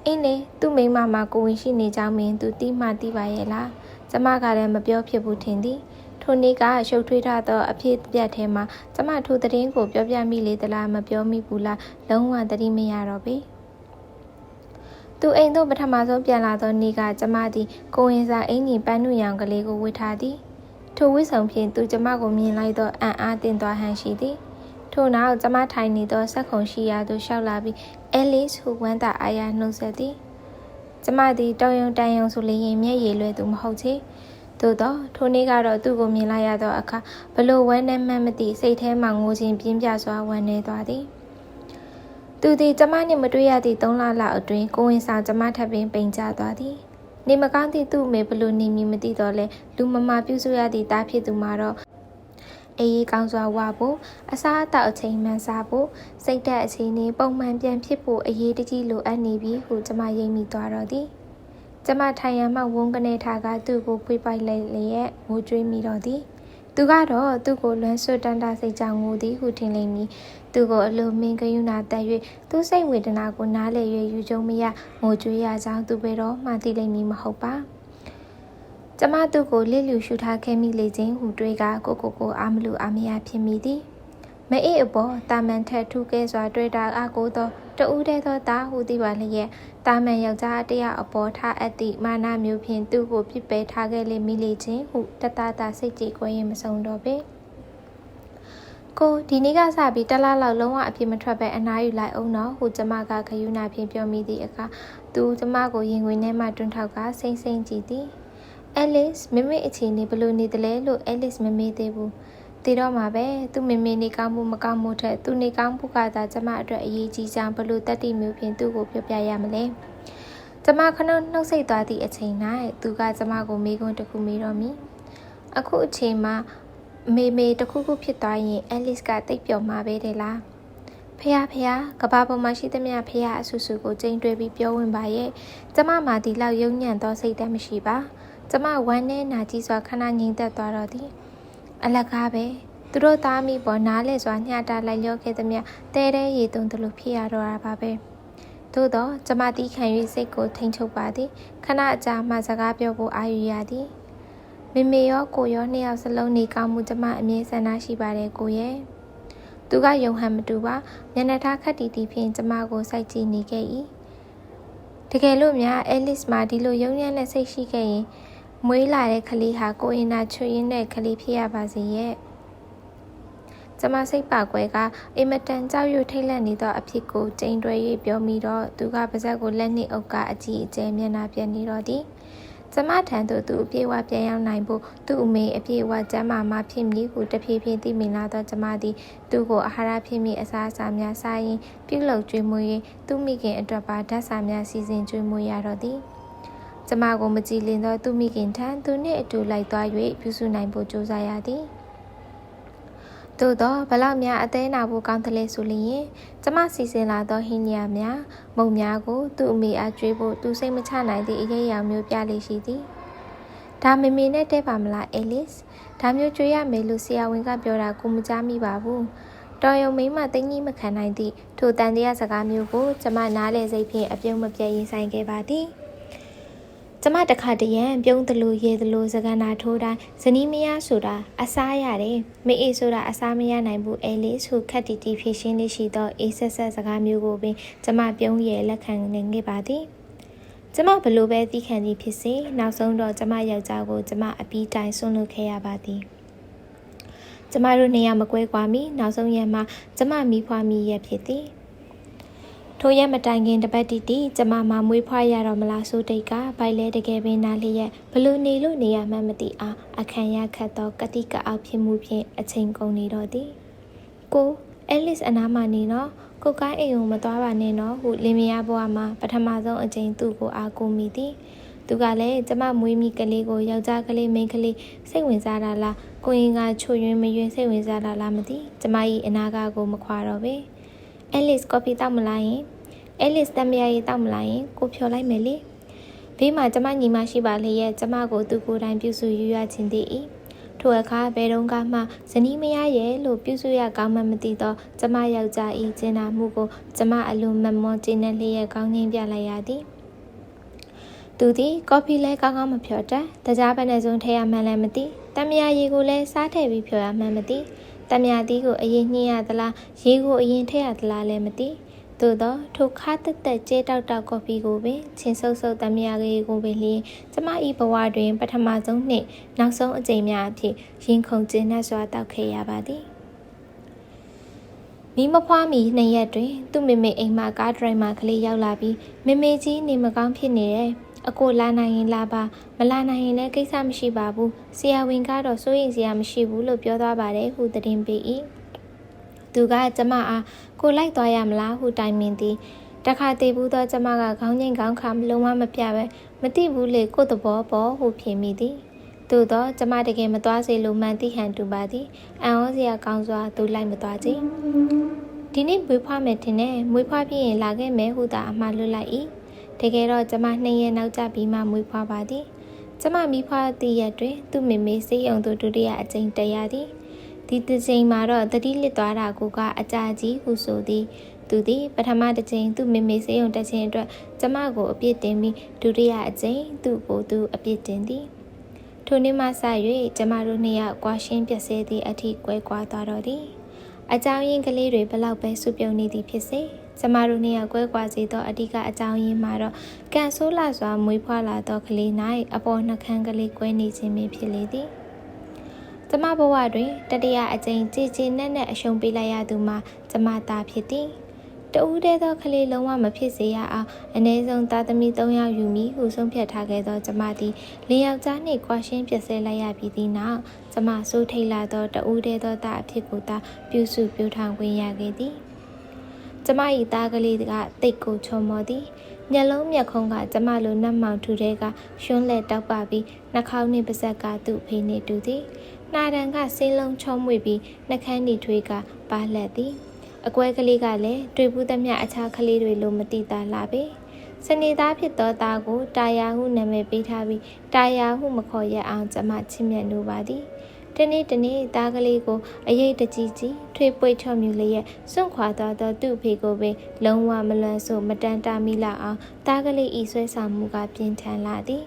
အင်းလေသူမိမမှာကိုဝင်ရှိနေကြောင်းမင်းသူတိမှတိပါရဲ့လားကျမကလည်းမပြောဖြစ်ဘူးထင်သည်ထိုနေ့ကရှုပ်ထွေးထားသောအဖြစ်ပြတ်ထဲမှာကျမထိုသတင်းကိုပြောပြမိလေသလားမပြောမိဘူးလားလုံးဝသတိမရတော့ပေသူအိမ်သို့ပထမဆုံးပြန်လာသောနေ့ကကျမသည်ကိုဝင်စာအင်ကြီးပန်းနုရောင်ကလေးကိုဝတ်ထားသည်ထိုဝတ်ဆောင်ဖြင့်သူကျမကိုမြင်လိုက်သောအံ့အားသင့်သွားဟန်ရှိသည်ထို့နောက်ကျမထိုင်နေသောစက်ခုံရှိရာသို့ရှောက်လာပြီးအဲလစ်ဟုဝမ်းသာအားရနှုတ်ဆက်သည်ကျမသည်တောင်ယုံတန်ယုံဆိုလျင်မျက်ရည်လွှဲသူမဟုတ်ချေသို့သောထိုနေ့ကတော့သူ့ကိုမြင်လိုက်ရသောအခါဘလို့ဝမ်းနဲ့မှန်းမသိစိတ်ထဲမှငိုခြင်းပြင်းပြစွာဝမ်းနေသွားသည်သူသည်ကျမနှင့်မတွေ့ရသည့်3 လလောက်အတွင်းကိုဝင်စာကျမထပ်ပင်ပိန်ကျသွားသည်နေမကောင်းသည့်သူ့မေဘလို့နေမည်မသိတော့လဲလူမမာပြုစုရသည့်တားဖြစ်သူမှာတော့အေးကောင်းစွာဝဖို့အစားအသောက်အချိန်မှန်စားဖို့စိတ်ဓာတ်အခြေအနေပုံမှန်ပြန်ဖြစ်ဖို့အရေးတကြီးလိုအပ်နေပြီဟုကျမရိပ်မိသွားတော့သည်ကျမထိုင်ရန်မှဝန်းကနေထားကသူ့ကိုဖွေးပိုက်လိုက်လျက်ငိုကြွေးမိတော့သည်သူကတော့သူ့ကိုလွမ်းဆွတန်တာစိတ်ကြောင့်ငိုသည်ဟုထင်လိမ့်မည်သူကိုအလိုမင်းကယူနာတက်၍သူ့စိတ်ဝေဒနာကိုနားလည်၍ယူကြုံမရငိုကြွေးရကြောင်းသူပဲတော့မှသိလိမ့်မည်မဟုတ်ပါကျမသူ့ကိုလစ်လျူရှုထားခဲ့မိလေခြင်းဟုတွေးကကိုအာမလူအာမရဖြစ်မိသည်မအေးအပေါ်တာမန်ထက်ထူးကဲစွာတွေ့တာအကိုသောတဦးတည်းသောသားဟုသိပါလျက်တာမန်ယောက်ျားတယောက်အပေါ်ထားအပ်သည့်မာနမျိုးဖြင့်သူ့ကိုပြစ်ပယ်ထားခဲ့လေမိလေခြင်းဟုတတတာစိတ်ကြည်ခွဲရင်မဆုံးတော့ပေကိုဒီနေ့ကစပြီးတလားလောက်လုံးဝအပြစ်မထွက်ပဲအနားယူလိုက်အောင်တော့ဟုကျမကခယူနာဖြင့်ပြောမိသည့်အခါသူကျမကိုရင်ခွင်ထဲမှတွန်းထောက်ကစိမ့်စိမ့်ကြည့်သည်အဲလစ်မမေအခြေအနေဘလို့နေတယ်လဲလို့အဲလစ်မမေးသေးဘူးဒီတော့မှပဲသူမမေနေကောင်းမှုမကောင်းမှုထက်သူနေကောင်းမှုကသာကျမအတွက်အရေးကြီးကြောင်းဘလို့တက်တိမျိုးဖြင့်သူ့ကိုပြောပြရမလဲကျမခဏနှုတ်ဆက်သွားသည့်အချိန်၌သူကကျမကိုမေးခွန်းတစ်ခုမေးတော့မည်အခုအချိန်မှာမေတစ်ခုခုဖြစ်သွားရင်အဲလစ်ကတိတ်ပျော်မှာပဲတဲ့လားဖះကဘာပေါ်မှာရှိသမျှဖះအဆူဆူကိုချိန်တွဲပြီးပြောဝင်ပါရဲ့ကျမမှဒီလောက်ယုံညံ့သောစိတ်တမ်းမရှိပါကျမဝမ်းနဲ့နာကြီးစွာခဏငြိမ်သက်သွားတော့သည်အလကားပဲသူတို့သားမိပေါ်နားလဲစွာညှတာလိုက်လျောခဲ့သမျှတဲတဲရေသွန်းသလိုဖြစ်ရတော့တာပါပဲသို့တော့ကျမတီးခံ၍စိတ်ကိုထိန်ချုပ်ပါသည်ခဏအကြာမှစကားပြောဖို့အာရုံရသည်မေရောကိုရောနှစ်ယောက်စလုံးနေကောင်းမှုကျမအမြဲဆန္ဒရှိပါတယ်ကိုရဲ့သူကယုံဟန်မတူပါမျက်နှာထားခက်တီတီဖြင့်ကျမကိုစိုက်ကြည့်နေခဲ့၏တကယ်လို့များအဲလစ်မှာဒီလိုယုံညံ့တဲ့စိတ်ရှိခဲ့ရင်မွေးလာတဲ့ကလေးဟာကိုရင်နာချွေရင်းတဲ့ကလေးဖြစ်ရပါစေရဲ့ကျမစိတ်ပါကွယ်ကအင်မတန်ကြောက်ရွံ့ထိတ်လန့်နေသောအဖြစ်ကိုကျိန်တွဲ၍ပြောမိတော့သူကပါဇက်ကိုလက်နှင့်အုပ်ကအကြည့်အကျဲမျက်နှာပြန်နေတော့သည်ကျမထံသို့သူအပြည့်အဝပြန်ရောက်နိုင်ဖို့သူ့အမေအပြည့်အဝကျမ်းမာမှဖြစ်မည်ဟုတဖြည်းဖြည်းသိမြင်လာသောကျမသည်သူ့ကိုအာဟာရဖြစ်မည်အစားအစာများစားရင်းပြုလုပ်ကျွေးမွေး၍သူ့မိခင်အတွက်ပါဓာတ်စာများစီစဉ်ကျွေးမွေးရတော့သည်ကျမကိုမကြည်လင်သောသူမိခင်ထံသူနှင့်အတူလိုက်သွား၍ပြုစုနိုင်ဖို့ကြိုးစားရသည်သို့သောဘလောက်များအသေးနာဖို့ကောင်းတယ်လဲဆိုလျင်ကျမစီစဉ်လာသောဟင်းညာများမုံများကိုသူ့အမေအားကျွေးဖို့သူစိတ်မချနိုင်သည့်အရေးအရာမျိုးပြလေရှိသည်ဒါမေနဲ့တဲပါမလားအဲလစ်ဒါမျိုးကျွေးရမယ်လို့ဆရာဝန်ကပြောတာကိုမကြားမိပါဘူးတော်ရုံမိမသိငကြီးမခံနိုင်သည့်ထိုတန်တရားစကားမျိုးကိုကျမနားလေစိတ်ဖြင့်အပြုံးမပြတ်ရင်ဆိုင်ခဲ့ပါသည်ကျမတခါတရံပြုံးသလိုရေသလိုစကားနာထိုးတိုင်းဇနီးမယားဆိုတာအစားရတယ်မအေးဆိုတာအစားမရနိုင်ဘူးအဲလစ်ဟုခက်တီတီဖြစ်ရှင်းလေးရှိသောအေးဆက်ဆက်စကားမျိုးကိုပင်ကျမပြုံးရဲ့လက်ခံနေခဲ့ပါသည်ကျမဘလို့ပဲသိခံသည်ဖြစ်စေနောက်ဆုံးတော့ကျမယောက်ျားကိုကျမအပီးတိုင်ဆွန့်လွတ်ခဲ့ရပါသည်ကျမတို့နေရာမကွဲကွာမီနောက်ဆုံးရက်မှာကျမမိဖွားမိရက်ဖြစ်သည်ထိုရက်မတိုင်ခင်တပတ်တီကျမမမွေးဖွားရတော့မလားဆိုတိတ်ကဘိုက်လဲတကယ်ပင်နားလျက်ဘလို့နေလို့နေရမှန်းမသိအောင်အခမ်းရခတ်သောကတိကအောက်ဖြစ်မှုဖြင့်အချိန်ကုန်နေတော့သည်ကိုအဲလစ်အနားမှနေတော့ကိုကိုင်းအိမ်ကိုမသွားပါနဲ့နော်ဟုလင်မယားဘဝမှာပထမဆုံးအချိန်သူ့ကိုအားကိုးမိသည်သူကလည်းကျမမွေးမိကလေးကိုယောက်ျားကလေးမိန်းကလေးစိတ်ဝင်စားတာလားကိုရင်ကချိုရွင်းမရွင်းစိတ်ဝင်စားတာလားမသိကျမ၏အနာကကိုမခွာတော့ပဲအဲလစ်ကော်ဖီတောက်မလားယင်အဲလစ်တမယာရီတောက်မလားယင်ကိုဖြော်လိုက်မယ်လေဘေးမှာကျမညီမရှိပါလေရဲ့ကျမကိုသူကိုယ်တိုင်ပြုစုယူရခြင်းသည် ထိုအခါဘယ်တော့မှဇနီးမရရဲ့လို့ပြုစုရကောင်းမှမသိတော့ကျမယောက်ျားဤကျင်နာမှုကိုကျမအလွန်မမောကျေနပ်လျက်ကောင်းငင်းပြလိုက်ရသည်သူသည်ကော်ဖီလဲကောင်းကောင်းမဖြော်တတ်တကြားဘက်နဲ့စုံထည့်ရမှန်းလည်းမသိတမယာရေကိုလည်းစားထည့်ပြီးဖြော်ရမှန်းမသိတမယာသီးကိုအရင်နှင်းရသလားရေကိုအရင်ထည့်ရသလားလည်းမသိသို့သောထိုခါတက်တက်ကျဲတောက်တောက်ကော်ဖီကိုပင်ချင်းဆုပ်ဆုပ်တမယာလေးကိုပင်လျင်ကျမ၏ဘဝတွင်ပထမဆုံးနှင့်နောက်ဆုံးအကြိမ်များအဖြစ်ရင်ခုန်ကျဉ်နှံ့စွာတောက်ခဲ့ရပါသည်မိမဖွားမီ2ရက်တွင်သူ့မေမေအိမ်မှကားဒရိုင်မာကလေးရောက်လာပြီးမေမေကြီးနေမကောင်းဖြစ်နေတယ်အကိုလာနိုင်ရင်လာပါမလာနိုင်ရင်လည်းကိစ္စမရှိပါဘူးဆရာဝန်ကတော့စိုးရိမ်စရာမရှိဘူးလို့ပြောသွားပါတယ်ဟုသတင်းပေး၏သူကကျမအားကိုလိုက်သွားရမလားဟုတိုင်ပင်သည်တခါတည်းဘူးသောကျမကခေါင်းငိမ့်ခေါင်းခါမလုံးဝမပြပဲမသိဘူးလေကိုသဘောပေါ်ဟုဖြေမိသည်သို့သောကျမတကယ်မသွားစေလို့မှန်သိဟန်တူပါသည်အံ့ဩစရာကောင်းစွာသူလိုက်မသွားကြဒီနေ့မွေးဖွားမယ်ထင်တယ်မွေးဖွားပြီးရင်လာခဲ့မယ်ဟုသာအမှားလွတ်လိုက်၏တကယ်တော့ကျမ2ရက်နောက်ကျပြီးမှမွေးဖွားပါသည်ကျမမိဖွားသည့်ရက်တွင်သူ့မေမေစေးရုံသို့ဒုတိယအကြိမ်တက်ရသည်ဒီတစ်ကြိမ်မှာတော့တတိလစ်သွားတာကအကြာကြီးဟုဆိုသည်သူသည်ပထမတစ်ကြိမ်သူ့မေမေစေးရုံတက်ခြင်းအတွက်ကျမကိုအပြစ်တင်ပြီးဒုတိယအကြိမ်သူ့ကိုသူအပြစ်တင်သည်ထိုနေ့မှစ၍ကျမတို့2ယောက်ကွာရှင်းပြည့်စဲသည့်အထိကွဲကွာသွားတော့သည်အကြောင်းရင်းကလေးတွေဘလောက်ပဲစုပြုံနေသည်ဖြစ်စေကျမတို့2ယောက်ကွဲကွာစေသောအဓိကအကြောင်းရင်းမှာတော့ကန်ဆိုးလာစွာမွေးဖွားလာသောကလေး၌အပေါ်နှခမ်းကလေးကွဲနေခြင်းပဲဖြစ်လေသည်ကျမဘဝတွင်တတိယအကြိမ်ကြည်ကြည်နက်နက်အရှုံးပေးလိုက်ရသူမှာကျမသားဖြစ်သည်တဦးတည်းသောကလေးလုံးဝမဖြစ်စေရအောင်အနည်းဆုံးသားသမီး3ယောက်ယူမည်ဟုဆုံးဖြတ်ထားခဲ့သောကျမသည်လင်ယောက်ျားနှင့်ကွာရှင်းပြည့်စဲလိုက်ရပြီးသည့်နောက်ကျမစိုးထိတ်လာသောတဦးတည်းသောသားအဖြစ်ကိုသာပြုစုပြောင်းထောင်ခွင့်ရခဲ့သည်ကျမ၏သားကလေးကတိတ်ကိုချုံမော်သည်မျက်လုံးမျက်ခုံးကကျမလိုနတ်မောင်ထူတဲ့ကရွှန်းလက်တောက်ပပြီးနှာခေါင်းနှင့်ပါးစပ်ကသူ့ဖေးနှင့်တူသည်နှာတံကဆေးလုံးချုံမွေပြီးနှကန်းနှီထွေးကပါလက်သည်အကွဲကလေးကလည်းတွေ့ဘူးသမျှအခြားကလေးတွေလိုမတိတာလာပေစနေသားဖြစ်သောသားကိုတာယာဟုနာမည်ပေးထားပြီးတာယာဟုမခေါ်ရအောင်ကျမချစ်မြတ်လိုပါသည်တနေ့သားကလေးကိုအရေးတကြီးကြီးထွေးပွေချော့မြူလျက်စွန့်ခွာသွားသောသူ့ဖေကိုပင်လုံးဝမလွန်ဆိုမတန်တာမိလောက်အောင်သားကလေးဤဆွဲဆောင်မှုကပြင်းထန်လာသည်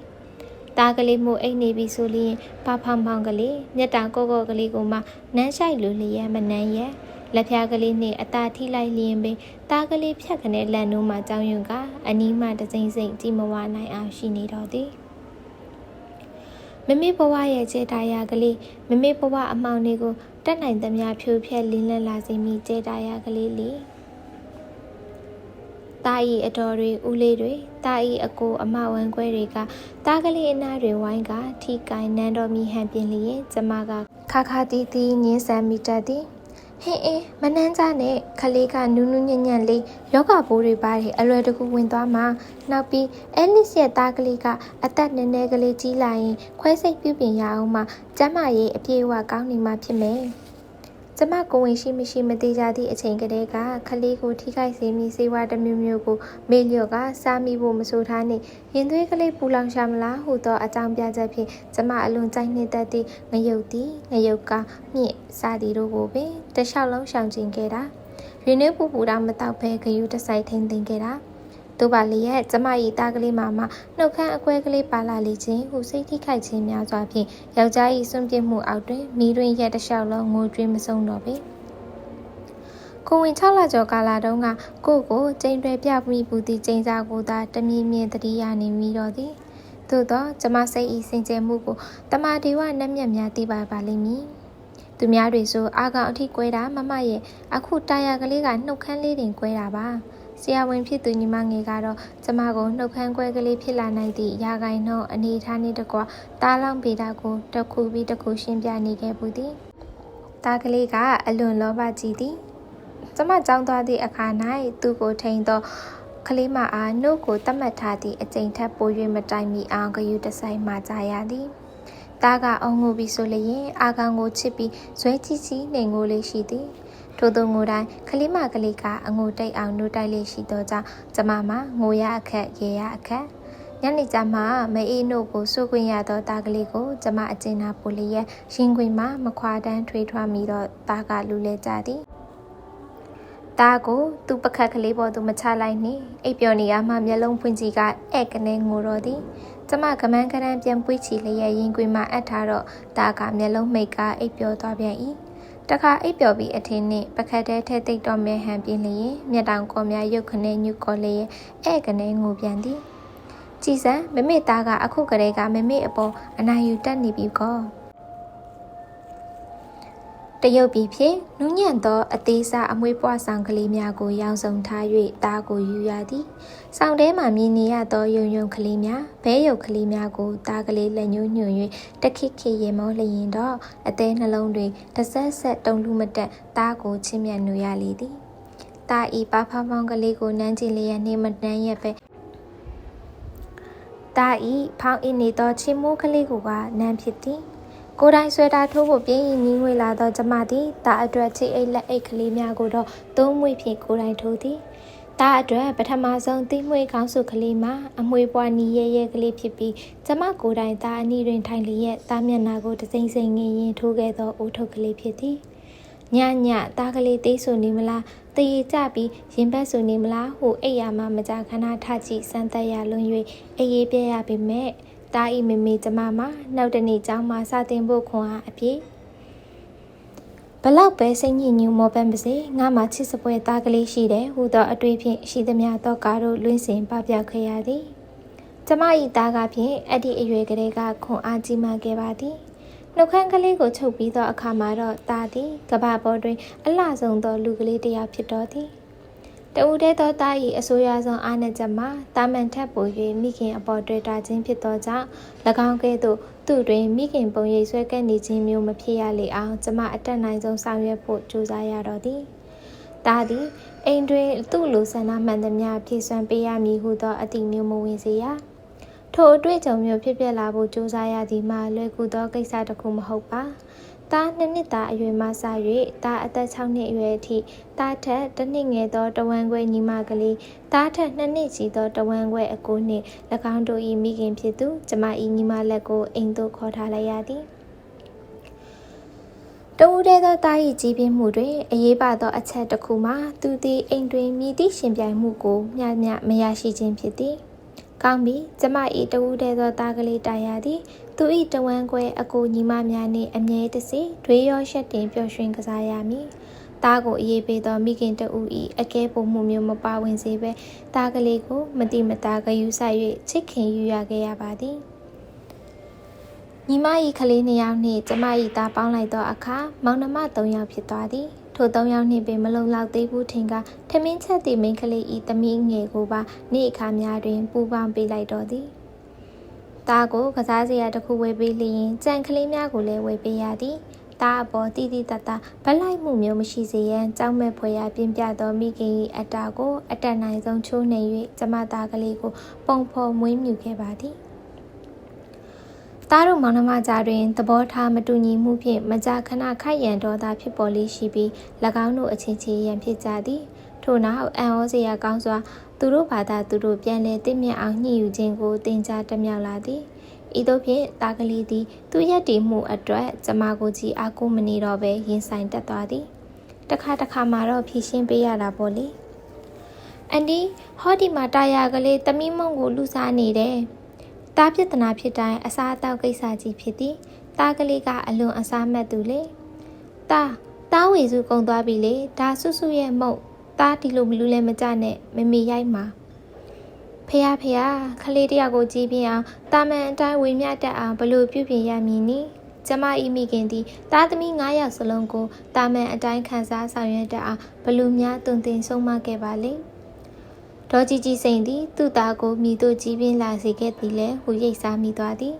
သားကလေးမို့အိတ်နေပြီဆိုလျင်ဖဖောင်ဖောင်ကလေးမျက်တောင်ကော့ကော့ကလေးကိုမှနမ်းဆိုင်လိုလျက်မနှမ်းရဲ့လက်ဖြားကလေးနှင့်အသာထိလိုက်လျင်ပင်သားကလေးဖြတ်ခနဲ့လန်နိုးမှကြောင်းယွန်းကအနီးမှတစိမ့်စိမ့်ကြည့်မဝနိုင်အောင်ရှိနေတော့သည်မမေဘဝရဲ့ကျေတာယာကလေးမမေဘဝအမောင်လေးကိုတက်နိုင်သမျှဖြိုဖျက်လင်းလန်းလာစေမိကျေတာယာကလေးလေတာဤအတော်တွေဦးလေးတွေတာဤအကိုအမဝမ်းခွဲတွေကတာကလေးအနားတွေဝိုင်းကထိကိုင်းနန်းတော်မီဟန်ပြင်းလျင်ကျမကခါခါတီးတီးညင်းဆန်မိတတ်သည်ဟင်းမနှမ်းကြနဲ့ခလေးကနူးနူးညံ့ညံ့လေးယောဂဘိုးတွေပါတယ်အလွယ်တကူဝင်သွားမှနောက်ပြီးအဲလစ်ရဲ့သားကလေးကအသက်နည်းနည်းကလေးကြီးလာရင်ခွဲစိတ်ပြုပြင်ရအောင်မှကျမရဲ့အပြေအဝကောင်းနေမှဖြစ်မယ်ကျမကိုဝင်ရှိမရှိမသေးကြသည့်အချိန်ကလေးကခလေးကိုထိခိုက်စေမိစေဝါတစ်မျိုးမျိုးကိုမေလျော့ကစားမိဖို့မဆိုထားနှင့်ရင်သွေးကလေးပူလောင်ရှာမလားဟုသောအကြောင်းပြချက်ဖြင့်ကျမအလွန်ကြိုက်နေတတ်သည့်ငရုတ်တီငရုတ်ကမြင့်စားသည်တို့ကိုပင်တလျှောက်လုံးရှောင်ကျဉ်ခဲ့တာရင်းနှီးပူပူတော့မတော့ဘဲဂယုတစိုက်ထိန်သိမ်းခဲ့တာတို့ပါလေရဲ့ကျမ၏သားကလေးမှနှုတ်ခမ်းအကွဲကလေးပါလာလေခြင်းဟုစိတ်ထိခိုက်ခြင်းများစွာဖြင့်ယောက်ျား၏စွန့်ပစ်မှုအောက်တွင်မိတွင်ရက်တစ်လျှောက်လုံးငိုကြွေးမဆုံးတော့ပေကိုဝင်6လကျော်ကာလတုန်းကကိုကျိန်တွယ်ပြမိပူသည့်ကျိန်စာကိုသာတမြင့်မြင့်တတိယနေမိတော့သည်သို့သောကျမစိတ်၏စင်ကြယ်မှုကိုတမဒေဝနတ်မြတ်များသိပါလိမ့်မည်သူများတွေဆိုအာကောင်အထိကွဲတာမမရဲ့အခုတာယာကလေးကနှုတ်ခမ်းလေးတင်ကွဲတာပါဆရာဝန်ဖြစ်သူညီမငယ်ကတော့ကျမကိုနှုတ်ခမ်းကွဲကလေးဖြစ်လာနိုင်သည့်ရာဂိုင်နှုန်းအနေထားနှင့်တကွတားလောင်ပေတာကိုတစ်ခုပြီးတစ်ခုရှင်းပြနေခဲ့ပူသည်တားကလေးကအလွန်လောဘကြီးသည်ကျမကြောင်းသွားသည့်အခါ၌သူ့ကိုထိန်သောကလေးမအားနှုတ်ကိုတတ်မှတ်ထားသည့်အကျဉ်ထက်ပို၍မတိုင်မီအောင်ဂယုတစိုက်မှကြရသည်တားကအုံငိုပြီးဆိုလျင်အာကောင်ကိုချစ်ပြီးဇွဲကြီးကြီးနှိမ်ငိုလေးရှိသည်ထို့သောငိုတိုင်းကလေးမကလေးကအငိုတိတ်အောင်နှုတ်တိုက်လေးရှိသောကြောင့်ကျမငိုရအခက်ရေရအခက်ည ညနေကျမှမအေးနို့ကိုစိုးခွင့်ရသောတာကလေးကိုကျမအကျဉ်းနာပိုလျက်ရင်ခွင်မှာမခွာတန်းထွေးထွားမိတော့တာကလူလဲကြသည်တာကိုသူ့ပခတ်ကလေးပေါ်သို့မချလိုက်နှင့်အိပ်ပျော်နေရမှမျက်လုံးဖွင့်ကြည့်ကဧည့်ကနေငိုတော့သည်ကျမကမန်းကရန်ပြန်ပွေးချီလျက်ရင်ခွင်မှာအပ်ထားတော့တာကမျက်လုံးမိတ်ကအိပ်ပျော်သွားပြန်၏တခါအိပ်ပျော်ပြီးအထင်းနှင့်ပခတ်တဲထဲသိပ်တော့မဲဟန်ပြင်းလျင်မျက်တောင်ကော်များရုပ်ခနဲညှုကော်လျက်ဧည့်ကနေငိုပြန်သည်ကြည်စံမမေသားကအခုကလေးကမမေအပေါ်အနာယူတက်နေပြီကောတရုတ်ပြည်ဖြင့်နူးညံ့သောအသေးစားအမွေးပွားဆောင်ကလေးများကိုရောင်စုံထား၍သားကိုယူရသည်ဆောင်ထဲမှမြင်နေရသောယုံယုံကလေးများဘဲရုပ်ကလေးများကိုသားကလေးလက်ညှိုးညွှန်၍တခိခိရင်မောလျင်တော့အသေးနှလုံးတွင်တဆက်ဆက်တုံလူမတက်သားကိုချစ်မြတ်နူရလေသည်သားဤပါဖားပေါင်းကလေးကိုနမ်းကြည့်လျက်နှင့်မနှမ်းရက်ပဲတာဤဖောင်းအင်းနေသောချီမိုးကလေးကိုကနမ်းဖြစ်သည်ကိုယ်တိုင်ဆွဲတာထိုးဖို့ပြင်းရင်နီးငွေလာသောကျမသည်တာအတွက်ချိတ်အိတ်လက်အိတ်ကလေးများကိုတော့သုံးမွေဖြင့်ကိုယ်တိုင်ထိုးသည်တာအတွက်ပထမဆုံးသိမွေခေါင်းစုကလေးမှာအမွေပွားနီးရဲရဲကလေးဖြစ်ပြီးကျမကိုယ်တိုင်တာအနီးတွင်ထိုင်လျက်တာမျက်နှာကိုတစိမ့်စိမ့်ငင်ရင်ထိုးခဲ့သောအိုးထုတ်ကလေးဖြစ်သည်ညတာကလေးသေးဆိုနေမလားတရေကြပြီးရင်ဘတ်ဆိုနေမလားဟုအိပ်ရမှမကြခဏထကြည့်စမ်းသက်ရလွန်၍အေးရေးပြရပေမဲ့တာဤမေမေကျမမှာနောက်တနေ့ကျောင်းမှာစာသင်ဖို့ခွန်အားအပြည့်ဘလောက်ပဲစိတ်ညစ်ညူမောပန်းပါစေငါမှချစ်စပွဲသားကလေးရှိတယ်ဟူသောအတွေ့ဖြင့်ရှိသမျှသောကားတို့လွင့်စင်ပပျောက်ခဲ့ရသည်ကျမဤသားကဖြင့်အဲ့ဒီအရွယ်ကလေးကခွန်အားကြီးမားခဲ့ပါသည်နှုတ်ခမ်းကလေးကိုချုပ်ပြီးသောအခါမှာတော့တာသည်ကဘာပေါ်တွင်အလှဆုံးသောလူကလေးတစ်ယောက်ဖြစ်တော်သည်တဦးတည်းသောတာ၏အဆိုးရွားဆုံးအားနည်းချက်မှာတာမန်ထက်ပို၍မိခင်အပေါ်တွေ့တာခြင်းဖြစ်သောကြောင့်၎င်းကဲ့သို့သူ့တွင်မိခင်ပုံရိပ်ဆွဲကဲ့နေခြင်းမျိုးမဖြစ်ရလေအောင်ကျမအတက်နိုင်ဆုံးဆောင်ရွက်ဖို့ကြိုးစားရတော့သည်တာသည်အိမ်တွင်သူ့လိုဆန္ဒမှန်သမျှဖြည့်စွမ်းပေးရမည်ဟုသောအသည့်မျိုးမဝင်စေရထိုအတွေ့အကြုံမျိုးဖြစ်ပျက်လာဖို့ကြိုးစားရသည်မှာလွယ်ကူသောကိစ္စတစ်ခုမဟုတ်ပါတာ2နှစ်သားအရွယ်မှစ၍တာအသက်6နှစ်အရွယ်အထိတာထက်တစ်နှစ်ငယ်သောတဝမ်းခွဲညီမကလေးတာထက်2နှစ်ကြီးသောတဝမ်းခွဲအကိုနှင့်၎င်းတို့၏မိခင်ဖြစ်သူကျမ၏ညီမလက်ကိုအိမ်သို့ခေါ်ထားလိုက်ရသည်တဦးတည်းသောတာ၏ကြီးပြင်းမှုတွင်အရေးပါသောအချက်တစ်ခုမှာသူသည်အိမ်တွင်မြည်သည့်ရှင်ပြိုင်မှုကိုမျှမရရှိခြင်းဖြစ်သည်ကောင်းပြီကျမ၏တဦးတည်းသောသားကလေးတာယာသည်သူ၏တဝမ်းခွဲအကိုညီမများနှင့်အမြဲတစေဒွေရောရှက်တင်ပျော်ရွှင်ကစားရမည်သားကိုအေးပေးသောမိခင်တဦး၏အကဲပုံမှုမျိုးမပါဝင်စေဘဲသားကလေးကိုမတိမတာဂယူဆိုင်၍ချစ်ခင်ယူရခဲ့ရပါသည်ညီမ၏ကလေး2ယောက်နှင့်ကျမ၏သားပေါင်းလိုက်သောအခါမောင်နှမ3ယောက်ဖြစ်သွားသည်ထို3ယောက်နှင့်ပင်မလုံလောက်သေးဘူးထင်ကထမင်းချက်သည့်မိန်းကလေး၏သမီးငယ်ကိုပါနေ့အခါများတွင်ပူပေါင်းပေးလိုက်တော်သည်သားကိုကစားစရာတစ်ခုဝယ်ပေးလျင်ကြံကလေးများကိုလည်းဝယ်ပေးရသည်သားအပေါ်တိတိတတ်တာဗလိုက်မှုမျိုးမရှိစေရန်ကြောက်မဲ့ဖွယ်ရာပြင်းပြသောမိခင်၏အတာကိုအတက်နိုင်ဆုံးချိုးနှိမ်၍ကျမသားကလေးကိုပုံဖော်မွေးမြူခဲ့ပါသည်သားတို့မောင်နှမကြားတွင်သဘောထားမတူညီမှုဖြင့်မကြာခဏခိုက်ရန်ဒေါသဖြစ်ပေါ်လေးရှိပြီး၎င်းတို့အချင်းချင်းရန်ဖြစ်ကြသည်ထို့နောက်အံ့ဩစရာကောင်းစွာသူတို့ဘာသာသူတို့ပြန်လည်တည်မြတ်အောင်ညှိယူခြင်းကိုတင်ကြားတမြောက်လာသည်ဤသို့ဖြင့်သားကလေးသည်သူရက်တည်မှုအတွက်ကျမကိုကြည်အားကိုးမနေတော့ဘဲရင်ဆိုင်တက်သွားသည်တခါမှတော့ဖြည့်ရှင်းပေးရတာပေါ့လေအန်ဒီဟောဒီမှာတာယာကလေးတမိမုံကိုလူစားနေတယ်တားပြဿနာဖြစ်တိုင်းအစားအသောက်ကိစ္စကြီးဖြစ်သည်တားကလေးကအလွန်အစားမှတ်သူလေတားဝေစုကုံသွားပြီလေဒါဆွဆွရဲ့မုတ်တားဒီလိုမလူလဲမကြနဲ့မမေရိုက်မှာဖះခလေးတယောက်ကိုကြည်ပြင်းအောင်တာမန်အတိုင်းဝေမျှတတ်အောင်ဘလို့ပြုပြင်ရမည်နီကျမဤမိခင်သည်တားသမီး9ယောက်စလုံးကိုတာမန်အတိုင်းခံစားဆောင်ရွက်တတ်အောင်ဘလို့များတုံတင်ဆုံးမခဲ့ပါလေဒေါ်ကြီးစိန်သည်သူ့သားကိုမိတို့ကြီးပြင်းလာစေခဲ့သည်လဲဟူရိတ်စားမိသွားသည်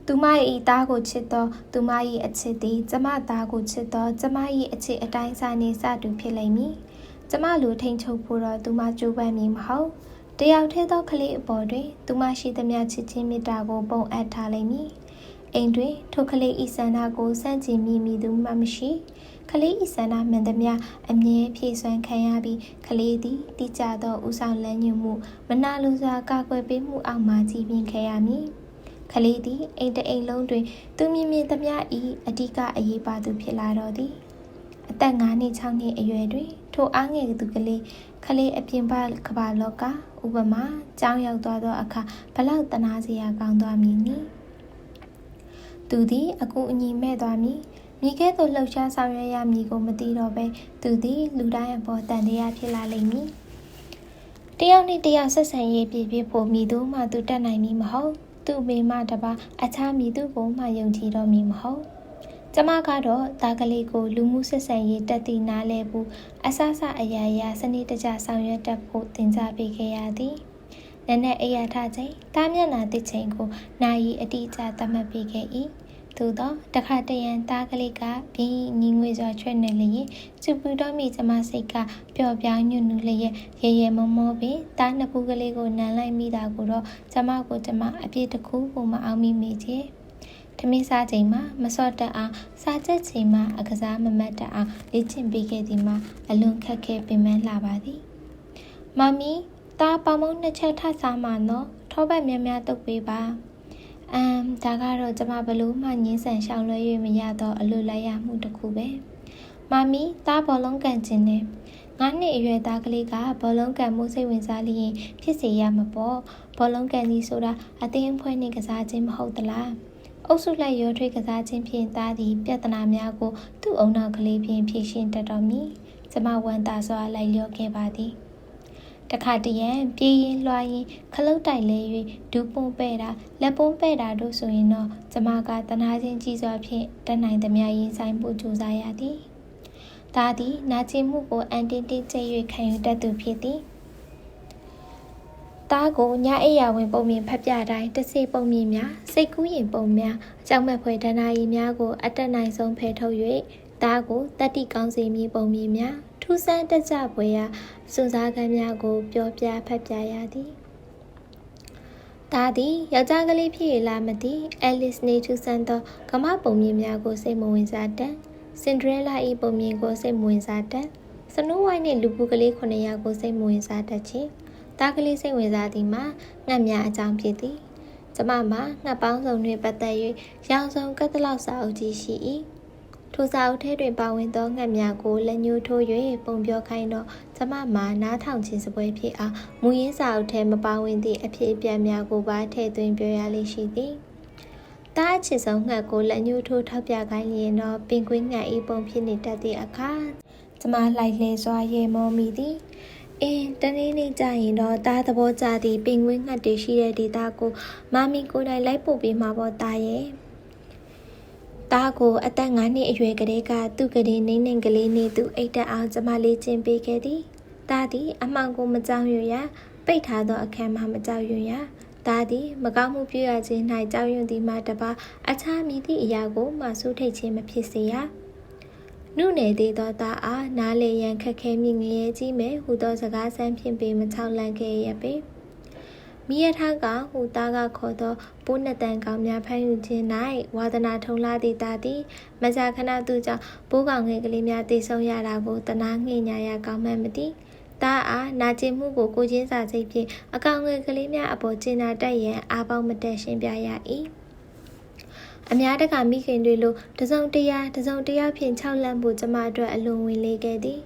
သူမ၏သားကိုချစ်သောသူမ၏အချစ်သည်ကျမသားကိုချစ်သောကျမ၏အချစ်အတိုင်းစားနေစတူဖြစ်လိမ့်မည်ကျမလူထိန်ချုပ်ဖို့တော့သူမကြိုးပမ်းမည်မဟုတ်တယောက်တည်းသောကလေးအပေါ်တွင်သူမရှိသမျှချစ်ချင်းမေတ္တာကိုပုံအပ်ထားလိမ့်မည် အိမ်တွင်ထိုကလေးဤဆန္ဒကိုစန့်ကျင်မိသူမှမရှိကလေးဤဆန္ဒမှန်သမျှအမြဲဖြည့်စွမ်းခံရပြီးကလေးသည်တိကျသောဥဆောင်လမ်းညွှန်မှုမနာလိုစွာကာကွယ်ပေးမှုအောက်မှကြီးပြင်းခဲ့ရမည်ကလေးသည်အိမ်တအိမ်လုံးတွင်သူမြင်သမျှဤအဓိကအရေးပါသူဖြစ်လာတော့သည်အသက်9နှစ်6နှစ်အရွယ်တွင်ထိုအားငယ်သူကလေးအပြင်ပကမ္ဘာလောကဥပမာကြောင်းရောက်သွားသောအခါဘလောက်တနာစရာကောင်းသွားမည်နည်းသူသည်အကူအညီမဲ့သွားမည်မိကဲ့သို့လှုပ်ရှားဆောင်ရွက်ရမည်ကိုမသိတော့ဘဲသူသည်လူတိုင်းအပေါ်တန်တရားဖြစ်လာလိမ့်မည်တယောက်နှင့်တယောက်ဆက်ဆံရေးပြည့်ဖို့မိသူမှသူတတ်နိုင်မည်မဟုတ်သူ့မိမတပါအခြားမိသူကိုမှယုံကြည်တော့မည်မဟုတ်ကျမကတော့တာကလေးကိုလူမှုဆက်ဆံရေးတက်တည်နားလဲဘူးအဆအအရာရာစနစ်တကျဆောင်ရွက်တတ်ဖို့သင်ကြားပေးခဲ့ရသည်နက်နက်အိယာထချိန်တားမျက်နှာတစ်ချိန်ကိုနာယီအတိအကျသတ်မှတ်ပေးခဲ့၏သို့သောတခါတရံတားကလေးကပြင်းညီငွေစွာချွဲ့နေလျင်စူပူတော့မိကျမစိတ်ကပျော့ပြောင်းညွတ်နူလျက်ရေရေမောမောပင်တားနှစ်ဖူးကလေးကိုနမ်းလိုက်မိတာကိုတော့ကျမအပြည့်တစ်ခုကိုမအောင်မိမိချေထမင်းစားချိန်မှာမစော့တက်အောင်စားချက်ချိန်မှာအကစားမမတ်တက်အောင်လေ့ကျင့်ပေးခဲ့သည်မှာအလွန်ခက်ခဲပင်ပန်းလာပါသည်မမီတားပေါမုံနှစ်ချက်ထစားမှာနော်ထောပတ်များများတုပ်ပေးပါဒါကတော့ကျမဘလို့မှငင်းဆန်ရှောင်လွှဲ၍မရတော့အလိုလိုက်ရမှုတစ်ခုပဲမမီတားဘောလုံးကန်ခြင်းနဲ့9နှစ်အရွယ်သားကလေးကဘောလုံးကန်မှုစိတ်ဝင်စားလျင်ဖြစ်စေရမှာပေါ့ဘောလုံးကန်ကြီးဆိုတာအသင်းအဖွဲ့နဲ့ကစားခြင်းမဟုတ်သလားအုပ်စုလိုက်ရောထွေးကစားခြင်းဖြင့်သားသည်ပြဿနာများကိုသူ့အုံနောက်ကလေးဖြင့်ဖြေရှင်းတတ်တော်မူကျမဝန်တာစွာလိုက်လျောခဲ့ပါသည်တခါတရံပြေးရင်လွှားရင်ခလုတ်တိုက်လဲ၍ဒူးပွန်းပဲ့တာလက်ပွန်းပဲ့တာတို့ဆိုရင်တော့ကျမကတနာချင်းကြီးစွာဖြင့်တတ်နိုင်သမျှရင်ဆိုင်ဖို့ကြိုးစားရသည်ဒါသည်နာကျင်မှုကိုအန်တင်းတင်းကျ၍ခံယူတတ်သူဖြစ်သည်တားကိုညအိယာဝင်ပုံမြင်ဖတ်ပြတိုင်းတစေပုံမြင်များစိတ်ကူးရင်ပုံများအကြောင်းမဲ့ဖွယ်ဒဏ္ဍာရီများကိုအတက်နိုင်ဆုံးဖယ်ထုတ်၍တားကိုတတိကောင်းစေမည်ပုံမြင်များထူးဆန်းတက်ကြပွေရာစွန်စားကမ်းများကိုပြောပြဖတ်ပြရသည်တားသည်ယောက်ျားကလေးဖြစ်ရလားမသိအဲလစ်နေထူးဆန်းသောကမပုံမြင်များကိုစိတ်မဝင်စားတတ်စင်ဒရဲလာ၏ပုံမြင်ကိုစိတ်မဝင်စားတတ်စနိုးဝိုင်းနှင့်လူပူကလေး9ယောက်ကိုစိတ်မဝင်စားတတ်ခြင်းတားကလေးစိတ်ဝင်စားသည်မှာငှက်များအကြောင်းဖြစ်သည်ကျမမှာငှက်ပေါင်းစုံတွင်ပတ်သက်၍ရောင်စုံကတ်တလောက်စာအုပ်ကြီးရှိ၏ထိုစာအုပ်ထဲတွင်ပါဝင်သောငှက်များကိုလက်ညှိုးထိုး၍ပုံပြောခိုင်းတော့ကျမမှာနားထောင်ခြင်းစပွဲဖြစ်အောင်မူရင်းစာအုပ်ထဲမပါဝင်သည့်အဖြစ်အပျက်များကိုပါထည့်သွင်းပြောရလိမ့်ရှိသည်တားအချစ်ဆုံးငှက်ကိုလက်ညှိုးထိုးထောက်ပြခိုင်းရင်တော့ပင်ကွင်းငှက်ဤပုံဖြစ်နေတတ်သည့်အခါကျမလိုက်လဲစွာရေမောမိသည်တနေ့နေ့ကြရင်တော့တားသဘောကျသည့်ပင်ကွင်းငှက်တွေရှိတဲ့ဒေသကိုမမီကိုယ်တိုင်လိုက်ပို့ပေးမှာပေါ့တားရဲ့တားကိုအသက်9နှစ်အရွယ်ကလေးကသူ့ကလေးနှိမ့်ကလေးနေသူအိတ်တက်အောင်ကျမလေးချင်းပေးခဲ့သည်တားသည်အမှောင်ကိုမကြောက်ရွံ့ရပိတ်ထားသောအခန်းမှမကြောက်ရွံ့ရတားသည်မကောင်းမှုပြုရခြင်း၌ကြောက်ရွံ့သည်မှတပါအခြားမည်သည့်အရာကိုမှစိုးထိတ်ခြင်းမဖြစ်စေရနုနယ်သေးသောသားအားနားလေရန်ခက်ခဲမိငရဲကြီးမယ်ဟူသောစကားဆန်းဖြင့်ပေမချောက်လန့်ခဲ့ရပေမိရထားကဟူသားကခေါ်သောပိုးနှစ်တန်ကောင်များဖမ်းယူခြင်း၌ဝါသနာထုံလာသည့်သားသည်မကြာခဏသူကြောင့်ပိုးကောင်ငယ်ကလေးများတည်ဆုံရတာကိုတနာငှိညာရကောင်းမှန်းမသိသားအားနာကျင်မှုကိုကိုချင်းစာစိတ်ဖြင့်အကောင်ငယ်ကလေးများအပေါ်ကျင်နာတက်ရန်အားပေါင်းမတက်ရှင်းပြရ၏အများတကာမိခင်တွေလိုတစုံတရာဖြင့်6လန့်ဖို့ကျမအတွက်အလွန်ဝင်လေးခဲ့သည်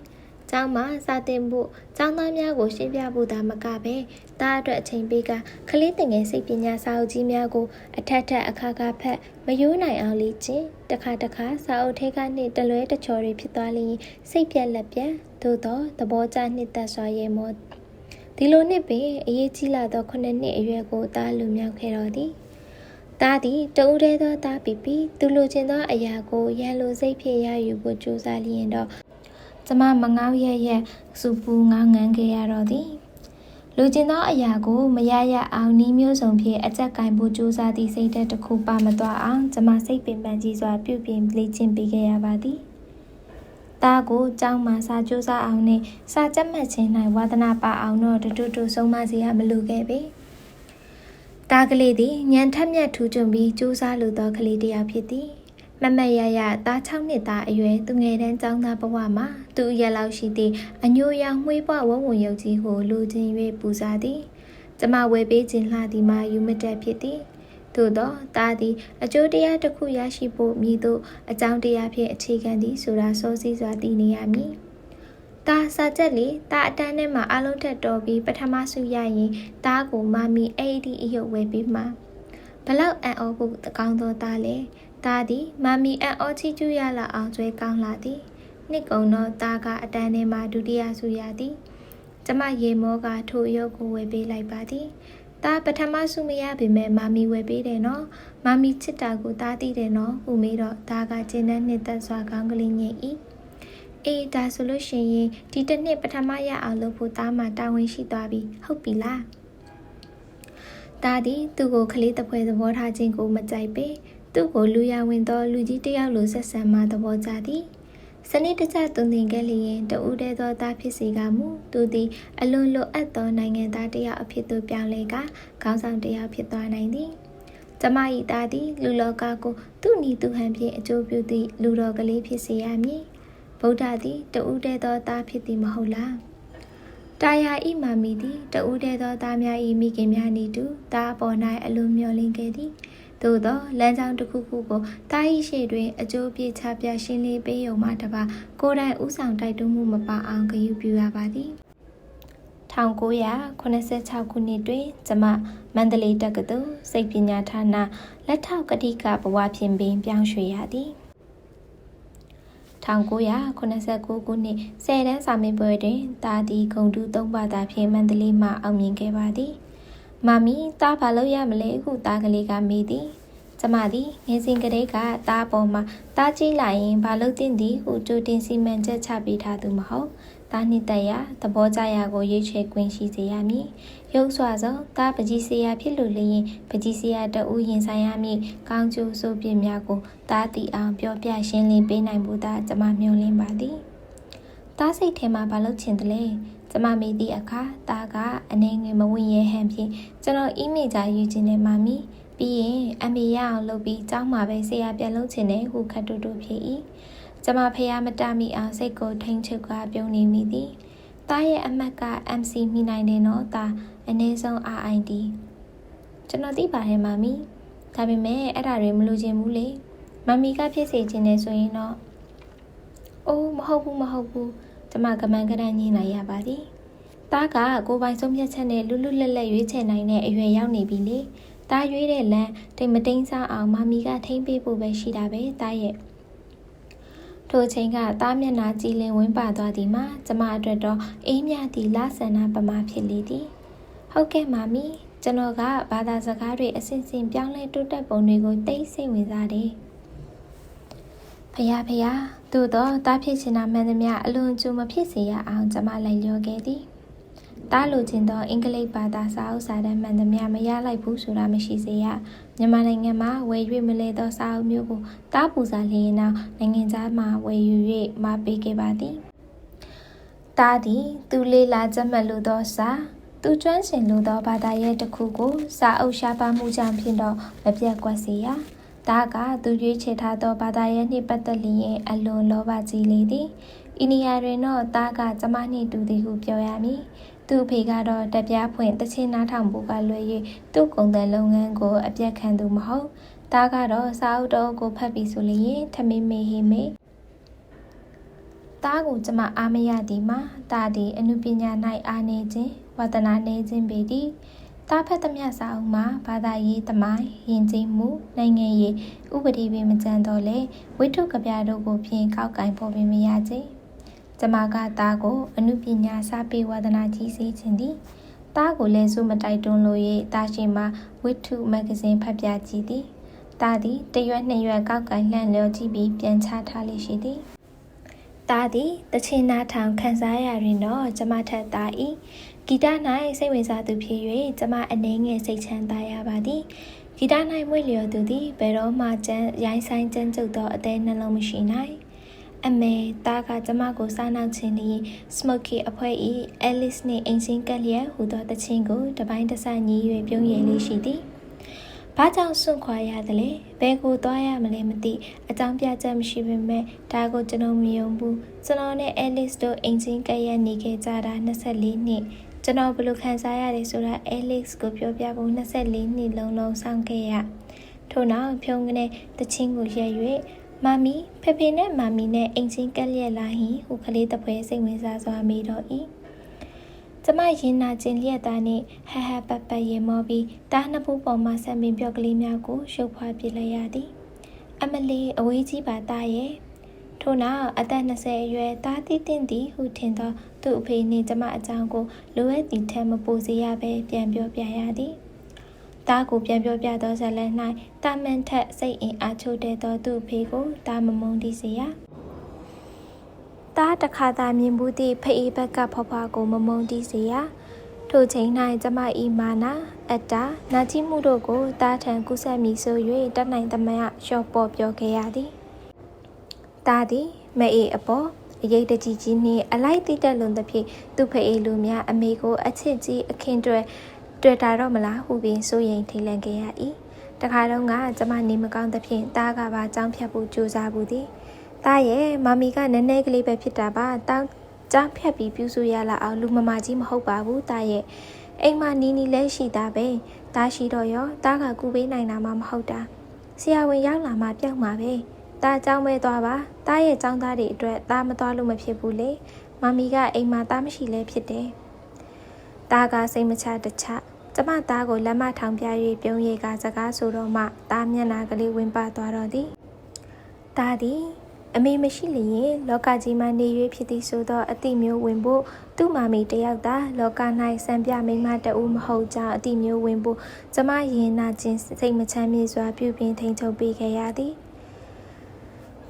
ကျောင်းမှာစာသင်ဖို့ကျောင်းသားများကိုရှင်းပြဖို့သာမကပဲတားအတွက်အချိန်ပေးကကလေးတင်ငယ်စိတ်ပညာစာအုပ်ကြီးများကိုအထက်အခါဖက်မယိုးနိုင်အောင်လေ့ကျင့်တခါစာအုပ်ထဲကနှင့်တလွဲတချော်တွေဖြစ်သွားလျင်စိတ်ပြက်လက်ပြက်သို့သောသဘောကျနှစ်သက်စွာရေမောဒီလိုနှစ်ပင်အရေးကြီးလာသော9နှစ်အရွယ်ကိုတားလူမြောက်ခဲ့တော်သည်တားသည်တူးတဲသောတားပြီးသူလိုချင်သောအရာကိုရန်လိုစိတ်ဖြင့်ရယူဖို့ကြိုးစားလျင်တော့ကျမမငေါ့ရဲ့စူပူငေါငန်းခဲ့ရတော့သည်လူကျင်သောအရာကိုမရအောင်နီးမျိုးစုံဖြင့်အကြက်ကင်ဖို့ကြိုးစားသည့်စိတ်ဓာတ်တစ်ခုပါမသွားအောင်ကျမစိတ်ပင်ပန်းကြီးစွာပြုပြင်လေ့ကျင့်ပေးခဲ့ရပါသည်တားကိုကျောင်းမှာစာကြိုးစားအောင်နှင့်စာကြက်မှတ်ခြင်း၌ဝါသနာပါအောင်တော့တူဆုံးမစီရမလိုခဲ့ပေ တာကလေးသည်ညံထက်မြက်ထူးချွန်ပြီးကြိုးစားလိုသောကလေးတစ်ယောက်ဖြစ်သည်မမရရသား6နှစ်သားအရွယ်သူငယ်တန်းကျောင်းသားဘဝမှာသူအရက်လောက်ရှိသည့်အညိုရောင်မှွေးပွားဝုံဝုံရုပ်ကြီးကိုလူချင်း၍ပူဇော်သည်ကျမဝယ်ပေးခြင်းလှသည်မှာယူမတက်ဖြစ်သည်သို့သောသားသည်အကျိုးတရားတစ်ခုရရှိဖို့မည်သို့အကြောင်းတရားဖြင့်အခြေခံသည်ဆိုတာစောစီးစွာသိနေရမည်သားစာချက်လေသားအတန်းထဲမှာအလုံးထက်တော်ပြီးပထမဆုရရင်သားကိုမမီအဲ့ဒီအယုတ်ဝယ်ပြီးမှဘလောက်အံ့ဩဖို့ကောင်းသောသားလေသားသည်မမီအံ့ဩချီးကျူးရလာအောင်ကျွဲကောင်းလာသည်နှစ်ကုံသောသားကအတန်းထဲမှာဒုတိယဆုရသည်ကျမရေမောကထိုအယုတ်ကိုဝယ်ပေးလိုက်ပါသည်သားပထမဆုမရပေမဲ့မမီဝယ်ပေးတယ်နော်မမီချစ်တာကိုသားသိတယ်နော်ဟူမေးတော့သားကကျင်းတဲ့နှစ်သက်စွာကောင်းကလေးညင်၏အေးဒါဆိုလို့ရှိရင်ဒီတစ်နှစ်ပထမရအောင်လုပ်ဖို့သားမှတာဝန်ရှိသွားပြီဟုတ်ပြီလားသားသည်သူ့ကိုကလေးတပွဲသဘောထားခြင်းကိုမကြိုက်ပေသူ့ကိုလူရဝင်သောလူကြီးတစ်ယောက်လိုဆက်ဆံမှသဘောကျသည်စနစ်တကျသွန်သင်ခဲ့လျင်တဦးတည်းသောသားဖြစ်စေကမူသူသည်အလွန်လိုအပ်သောနိုင်ငံသားတစ်ယောက်အဖြစ်သို့ပြောင်းလဲကခေါင်းဆောင်တစ်ယောက်ဖြစ်သွားနိုင်သည်ကျမ၏သားသည်လူလောကကိုသူ့နီသူဟန်ဖြင့်အကျိုးပြုသည့်လူတော်ကလေးဖြစ်စေရမည်ဗုဒ္ဓသည်တဦးတည်းသောသားဖြစ်သည်မဟုတ်လားတာယာဤမာမီသည်တဦးတည်းသောသားများ၏မိခင်များနေတူသားအပေါ်၌အလွန်မျှော်လင့်ခဲ့သည်သို့သောလမ်းကြောင်းတစ်ခုခုကိုတာ၏ရှေ့တွင်အကျိုးပြချပြရှင်းလင်းပေးရုံမှတပါကိုယ်တိုင်ဥဆောင်တိုက်တွန်းမှုမပါအောင်ဂရုပြုရပါသည်1986ခုနှစ်တွင်ကျမမန္တလေးတက္ကသိုလ်စိတ်ပညာဌာနလက်ထောက်ကတိကဘဝဖြင့်ပင်ပြောင်းရွှေ့ရသည်1989ခုနှစ်10တန်းစာမေးပွဲတွင်တာဒီဂုံတူ3ဘာသာဖြင့်မန္တလေးမှအောင်မြင်ခဲ့ပါသည်မမီတာဘာလို့ရမလဲဟုတာကလေးကမေးသည်ကျမသည်ငယ်စဉ်ကတည်းကတာပေါ်မှာတာကြီးလာရင်ဘာလို့တင်သည်ဟုကြိုတင်စီမံချက်ချပေးထားသူမဟုတ်တာနှစ်သက်ရသဘောကျရာကိုရွေးချယ်ခွင့်ရှိစေရမည်ရုပ်စွာသောတာပကြီးစရာဖြစ်လို့လျင်ပကြီးစရာတဦးရင်ဆိုင်ရမည်ကောင်းကျိုးဆိုပြများကိုတာတီအောင်ပြောပြရှင်းလင်းပေးနိုင်ဖို့သာကျမမျှော်လင့်ပါသည်တာစိတ်ထဲမှာဘာလို့ချင်တယ်လဲကျမမေးသည့်အခါတာကအနေငယ်မဝင်ရဲဟန်ဖြင့်ကျွန်တော်အီးမေးကြယူခြင်းနဲ့မမီပြီးရင်အမေရအောင်လုပ်ပြီးကျောင်းမှာပဲဆရာပြန်လုပ်ခြင်းနဲ့ဟုခတ်တူတူဖြစ်၏ကျမဖះမတမိအောင်စိတ်ကိုထိန်ချုပ်ကပြုံးနေမိသည်တားရဲ့အမတ်က MC မိနိုင်တယ်နော်တာအနည်းဆုံး RID ကျွန်တော်သိပါတယ်မမီဒါပေမဲ့အဲ့ဒါတွေမလိုချင်ဘူးလေမမီကဖြစ်စေချင်တယ်ဆိုရင်တော့အိုးမဟုတ်ဘူးကျမကမန်ကရန်ညင်းလိုက်ရပါသည်တားကကိုပိုင်ဆုံးဖြတ်ချက်နဲ့လွတ်လွတ်လပ်လပ်ရွေးချယ်နိုင်တဲ့အရွယ်ရောက်နေပြီလေတားရွေးတဲ့လမ်းတိမ်မတိမ်စားအောင်မမီကထိမ့်ပေးဖို့ပဲရှိတာပဲတားရဲ့ထိုချိန်ကသားမျက်နှာကြည်လင်ဝင်းပါသွားသည်မှာကျမအတွက်တော့အေးမြသည့်လဆန္ဒပမာဖြစ်လေသည်ဟုတ်ကဲ့မမီကျွန်တော်ကဘာသာစကားတွေအစဉ်စဉ်ပြောင်းလဲတိုးတက်ပုံတွေကိုသိစိတ်ဝင်စားတယ်ဖះသို့တော့တားဖြစ်ချင်တာမှန်သမျှအလွန်ကျူမဖြစ်စေရအောင်ကျမလိုက်လျောခဲ့သည်တားလိုချင်သောအင်္ဂလိပ်ဘာသာစာအုပ်စာတမ်းမှန်သမျှမရလိုက်ဘူးဆိုတာမရှိစေရမြန်မာနိုင်ငံမှာဝယ်၍မလဲသောစာအုပ်မျိုးကိုတားပူစာလျင်နောက်နိုင်ငံသားမှဝယ်ယူ၍မပေးခဲ့ပါသည်တားသည်သူလေးလာချက်မှတ်လိုသောစာသူကျွမ်းကျင်လိုသောဘာသာရဲ့တစ်ခုကိုစာအုပ်ရှားပါမှုကြောင့်ဖြစ်တော့မပြတ်ကွက်စေရတားကသူရွေးချယ်ထားသောဘာသာရဲ့နှင့်ပတ်သက်လျင်အလွန်လောဘကြီးလေသည်ဤနေရာတွင်တော့တားကကျမနှင့်တူသည်ဟုပြောရမည်သူ့ဖေကတော့တပြားဖွင့်တချင်းနားထောင်ဖို့ကလွယ်၍သူ့ကုန်တဲ့လုပ်ငန်းကိုအပြတ်ခံသူမဟုတ်တားကတော့စာအုပ်တော်ကိုဖတ်ပြီးဆိုလျင်ထမင်းမေဟိမေတားကိုကျမအားမရသည်မှာတားသည်အနုပညာ၌အားနေခြင်းဝါသနာနေခြင်းပေသည်တားဖတ်သမျှစာအုပ်မှာဘာသာရေးသမိုင်းယဉ်ကျေးမှုနိုင်ငံရေးဥပဒေပင်မကြံတော့လေဝိထုကပြတို့ကိုဖြင့်ကောက်ကင်ဖို့ပင်မရခြင်းကျမကသားကိုအနုပညာစာပေဝါသနာကြီးစေခြင်းသည်သားကိုလည်းစုမတိုက်တွန်းလို့၍သားရှိမှဝိထုမဂ္ဂဇင်းဖတ်ပြကြည့်သည်သားသည်တရွက်နှစ်ရွက်ကောက်ကင်လှန့်လျော်ကြည့်ပြီးပြန်ချထားလေရှိသည်သားသည်တချင်းနာထောင်ခန်းစားရာတွင်တော့ကျမထက်သား၏ဂီတ၌စိတ်ဝင်စားသူဖြစ်၍ကျမအနေငယ်စိတ်ချမ်းသာရပါသည်ဂီတ၌မွေ့လျော်သူသည်ဘယ်တော့မှရိုင်းဆိုင်ကျန်းကျုပ်သောအသေးနှလုံးမရှိနိုင်အမေသားကကျမကိုစားနောက်ခြင်းသည် Smoky အဖွဲ့၏ Alice နှင့်အိမ်စင်းကက်လျက်ဟူသောတခြင်းကိုတပိုင်းတစညီ၍ပြုံးရည်လေးရှိသည် ဘာကြောင့်စွန့်ခွာရတယ်လဲဘယ်ကိုသွားရမလဲမသိအကြောင်းပြချက်မရှိပေမဲ့ဒါကိုကျွန်တော်မယုံဘူးကျွန်တော်နဲ့ Alice တို့အိမ်ချင်းကရက်နေခဲ့ကြတာ24နှစ်ကျွန်တော်ဘယ်လိုခံစားရတယ်ဆိုတာ Alex ကိုပြောပြဖို့24နှစ်လုံးစောင့်ခဲ့ရထို့နောက်ဖြုံးကနေတချင်းကိုရက်၍မမီဖေနဲ့မမီနဲ့အိမ်ချင်းကက်လျက်လာဟင်ဟူကလေးတပွဲစိတ်ဝင်စားစွာမိတော့၏ကျမရင်နာကျင်လျက်သားနှင့်ဟဟပတ်ရေမောပြီးတားနှစ်ဖူးပေါ်မှဆက်ပင်ပြော့ကလေးများကိုရှုပ်ဖွာပြလိုက်ရသည်အမလီအဝေးကြီးပါသားရဲ့ထို့နောက်အသက်20အရွယ်သားတိတင်သည်ဟုထင်သောသူ့အဖေနှင့်ကျမအကြောင်းကိုလိုအပ်သည့်ထက်မပိုစေရဘဲပြန်ပြောပြရသည်တားကိုပြန်ပြောပြသောဇာလန်၌တာမန်ထက်စိတ်အင်အားချို့တဲ့သောသူ့အဖေကိုတားမမုန်းတီးစေရတားတစ်ခါသာမြင်ဘူးသည့်ဖအေးဘက်ကဖွားဖွားကိုမမုန်းတီးစေရထိုချိန်၌ကျမဤမာနာအတ္တနာကြည့်မှုတို့ကိုတားထံကူးဆက်မိဆို၍တတ်နိုင်သမျှရှော့ပေါ်ပြောခဲ့ရသည်တားသည်မအေးအပေါ်အရေးတကြီးကြီးနှင့်အလိုက်တိတက်လွန်သဖြင့်သူ့ဖအေးလူများအမေကိုအချစ်ကြီးအခင်းတွေ့တာတော့မလားဟုပင်စိုးရိမ်ထိတ်လန့်ခဲ့ရ၏တခါတော့ကကျမနေမကောင်းသဖြင့်တားကပါကြောင်းဖြတ်ဖို့ကြိုးစားဘူးသည်တားရဲ့မမီကနည်းနည်းကလေးပဲဖြစ်တာပါတောင်းကြောင်းဖြတ်ပြီးပြုစုရလာအောင်လူမမာကြီးမဟုတ်ပါဘူးတားရဲ့အိမ်မှာနီးလဲရှိတာပဲတားရှိတော့ရောတားကကူပေးနိုင်တာမှမဟုတ်တာဆရာဝန်ရောက်လာမှပြောက်မှာပဲတားကြောင်းပဲသွားပါတားရဲ့ကြောင်းသားတွေအတွက်တားမသွားလို့မဖြစ်ဘူးလေမမီကအိမ်မှာတားမရှိလဲဖြစ်တယ်တားကစိတ်မချတချကျမသားကိုလက်မထောင်ပြ၍ပြုံးရည်ကစကားဆိုတော့မှသားမျက်နှာကလေးဝင်ပါသွားတော့သည်သားသည်အမေမရှိလျင်လောကကြီးမှနေ၍ဖြစ်သည်ဆိုသောအတိမျိုးဝင်ဖို့သူ့မမီတယောက်သာလောက၌စံပြမိမတအူးမဟုတ်ကြောင်းအတိမျိုးဝင်ဖို့ကျမရင်နာခြင်းစိတ်မချမ်းမြေ့စွာပြုပြင်ထိန်ချုပ်ပေးခဲ့ရသည်